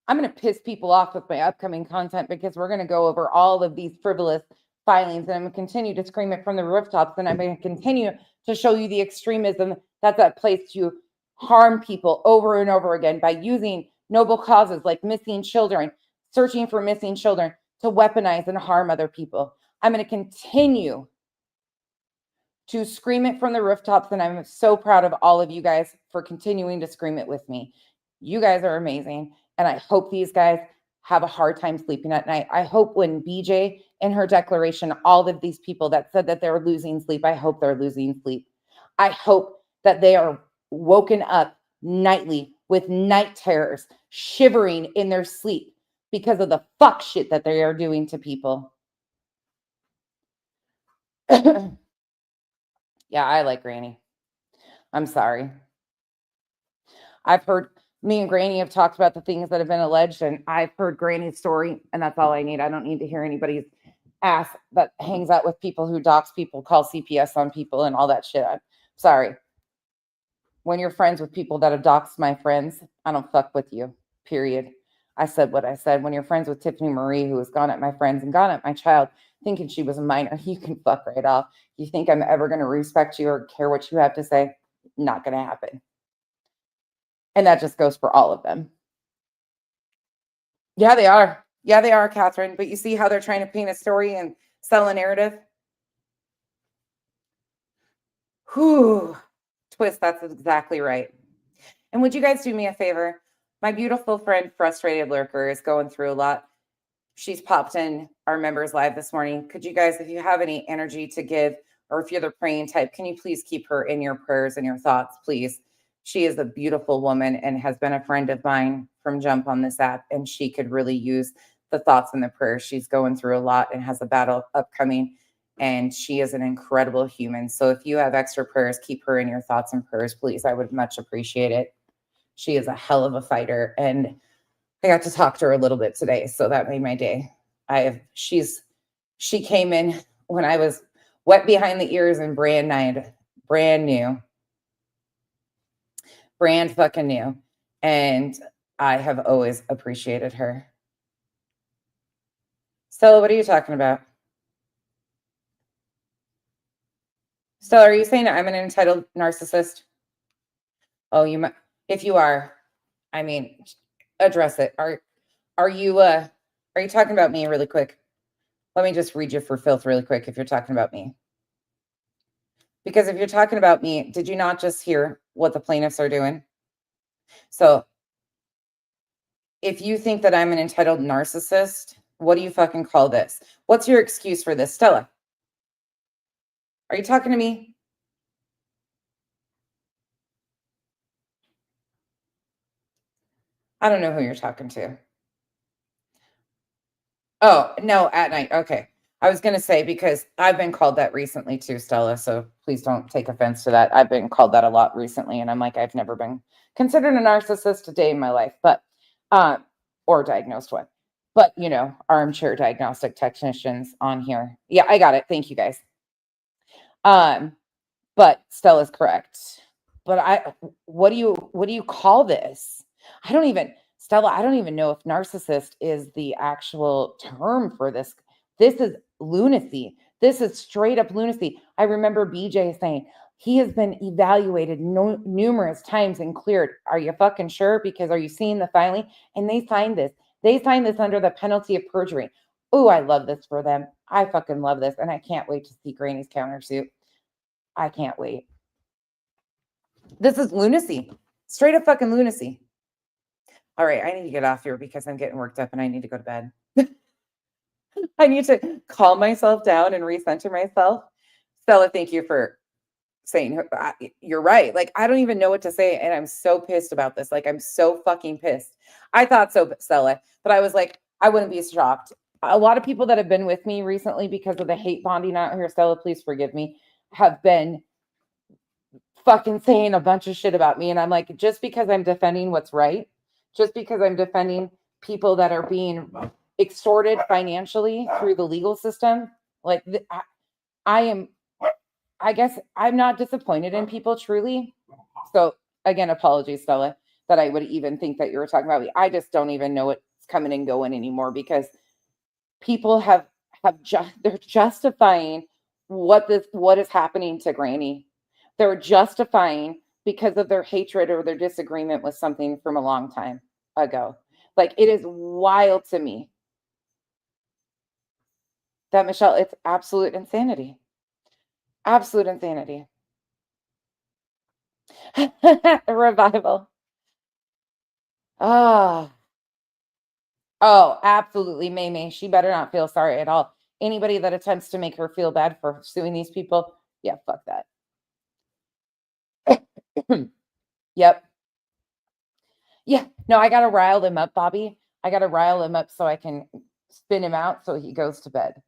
I'm going to piss people off with my upcoming content because we're going to go over all of these frivolous filings, and I'm going to continue to scream it from the rooftops, and I'm going to continue to show you the extremism that's at place to harm people over and over again by using noble causes like missing children, searching for missing children, to weaponize and harm other people. I'm going to continue to scream it from the rooftops, and I'm so proud of all of you guys for continuing to scream it with me. You guys are amazing, and I hope these guys have a hard time sleeping at night. I hope when BJ in her declaration, all of these people that said that they're losing sleep, I hope they're losing sleep. I hope that they are woken up nightly with night terrors, shivering in their sleep because of the fuck shit that they are doing to people. Yeah, I like Granny. I'm sorry. I've heard, me and Granny have talked about the things that have been alleged, and I've heard Granny's story, and that's all I need. I don't need to hear anybody's ass that hangs out with people who dox people, call CPS on people, and all that shit. I'm sorry. When you're friends with people that have doxed my friends, I don't fuck with you, period. I said what I said. When you're friends with Tiffany Marie, who has gone at my friends and gone at my child, thinking she was a minor, you can fuck right off. You think I'm ever going to respect you or care what you have to say? Not going to happen. And that just goes for all of them. Yeah, they are. Yeah, they are, Catherine. But you see how they're trying to paint a story and sell a narrative? Whew. Twist, that's exactly right. And would you guys do me a favor? My beautiful friend, Frustrated Lurker, is going through a lot. She's popped in our members live this morning. Could you guys, if you have any energy to give, or if you're the praying type, can you please keep her in your prayers and your thoughts, please? She is a beautiful woman and has been a friend of mine from jump on this app, and she could really use the thoughts and the prayers. She's going through a lot and has a battle upcoming, and she is an incredible human. So if you have extra prayers, keep her in your thoughts and prayers, please. I would much appreciate it. She is a hell of a fighter, and I got to talk to her a little bit today, so that made my day. She came in when I was wet behind the ears and brand new. Brand fucking new. And I have always appreciated her. Stella, what are you talking about? Stella, are you saying I'm an entitled narcissist? Oh, you might. If you are, I mean, address it. Are you talking about me really quick? Let me just read you for filth really quick if you're talking about me. Because if you're talking about me, did you not just hear what the plaintiffs are doing? So if you think that I'm an entitled narcissist, what do you fucking call this? What's your excuse for this? Stella, are you talking to me? I don't know who you're talking to. Oh, no, at night. Okay. I was going to say, because I've been called that recently too, Stella. So please don't take offense to that. I've been called that a lot recently. And I'm like, I've never been considered a narcissist a day in my life, but, or diagnosed one, but armchair diagnostic technicians on here. Yeah, I got it. Thank you guys. But Stella's correct. But what do you call this? Stella, I don't even know if narcissist is the actual term for this. This is lunacy. This is straight up lunacy. I remember BJ saying he has been evaluated numerous times and cleared. Are you fucking sure? Because are you seeing the filing? And they signed this. They signed this under the penalty of perjury. Oh, I love this for them. I fucking love this. And I can't wait to see Granny's countersuit. I can't wait. This is lunacy. Straight up fucking lunacy. All right, I need to get off here because I'm getting worked up and I need to go to bed. I need to calm myself down and recenter myself. Stella, thank you for saying you're right. Like, I don't even know what to say. And I'm so pissed about this. Like, I'm so fucking pissed. I thought so, Stella, but I was like, I wouldn't be shocked. A lot of people that have been with me recently because of the hate bonding out here, Stella, please forgive me, have been fucking saying a bunch of shit about me. And I'm like, just because I'm defending what's right, just because I'm defending people that are being extorted financially through the legal system, like I guess I'm not disappointed in people truly. So again, apologies, Stella, that I would even think that you were talking about me. I just don't even know what's coming and going anymore because people they're justifying what is happening to Granny. They're justifying because of their hatred or their disagreement with something from a long time ago. Like, it is wild to me that, Michelle, it's absolute insanity. Absolute insanity. Revival. Oh, absolutely. May. She better not feel sorry at all. Anybody that attempts to make her feel bad for suing these people, yeah, fuck that. Yep. Yeah. No, I got to rile him up, Bobby. I got to rile him up so I can spin him out so he goes to bed.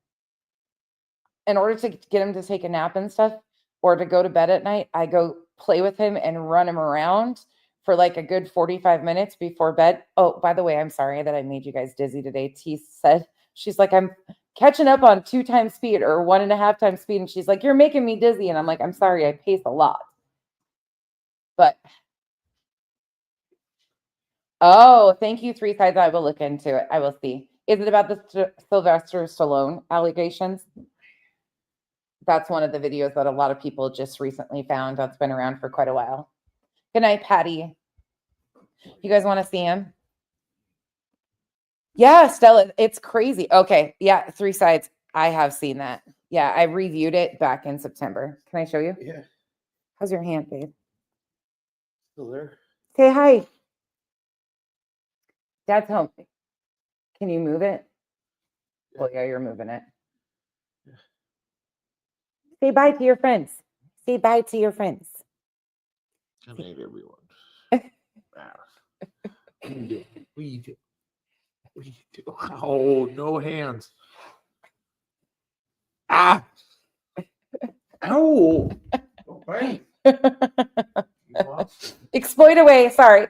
In order to get him to take a nap and stuff or to go to bed at night, I go play with him and run him around for like a good 45 minutes before bed. Oh, by the way, I'm sorry that I made you guys dizzy today. T said, she's like, I'm catching up on 2 times speed or 1.5 times speed. And she's like, you're making me dizzy. And I'm like, I'm sorry, I pace a lot. But, oh, thank you, 3 Sides. I will look into it. I will see. Is it about the Sylvester Stallone allegations? That's one of the videos that a lot of people just recently found. That's been around for quite a while. Good night, Patty. You guys want to see him? Yeah, Stella, it's crazy. Okay, yeah, 3 Sides. I have seen that. Yeah, I reviewed it back in September. Can I show you? Yeah. How's your hand, babe? Still there? Say hi. Dad's home. Can you move it? Well, yeah, you're moving it. Say bye to your friends. Say bye to your friends. Good night, everyone. What you do? Oh, no hands. Ah! Ow! Don't bite. Exploit away. Sorry.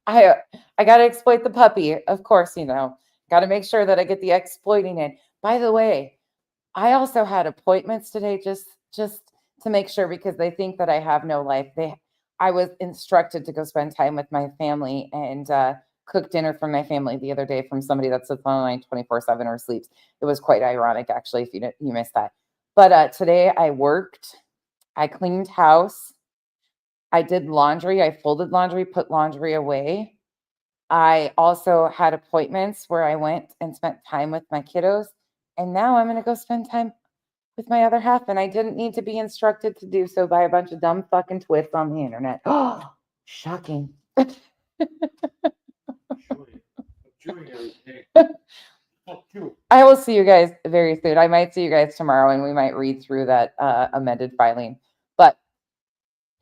I got to exploit the puppy. Of course, got to make sure that I get the exploiting in. By the way, I also had appointments today just to make sure because they think that I have no life. I was instructed to go spend time with my family and cook dinner for my family the other day from somebody that sits online 24/7 or sleeps. It was quite ironic, actually, if you missed that. But today I worked. I cleaned house. I did laundry. I folded laundry, put laundry away. I also had appointments where I went and spent time with my kiddos. And now I'm going to go spend time with my other half. And I didn't need to be instructed to do so by a bunch of dumb fucking twists on the internet. Oh, shocking. I will see you guys very soon. I might see you guys tomorrow and we might read through that amended filing. But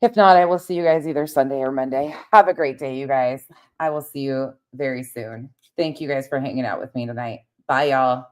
if not, I will see you guys either Sunday or Monday. Have a great day, you guys. I will see you very soon. Thank you guys for hanging out with me tonight. Bye, y'all.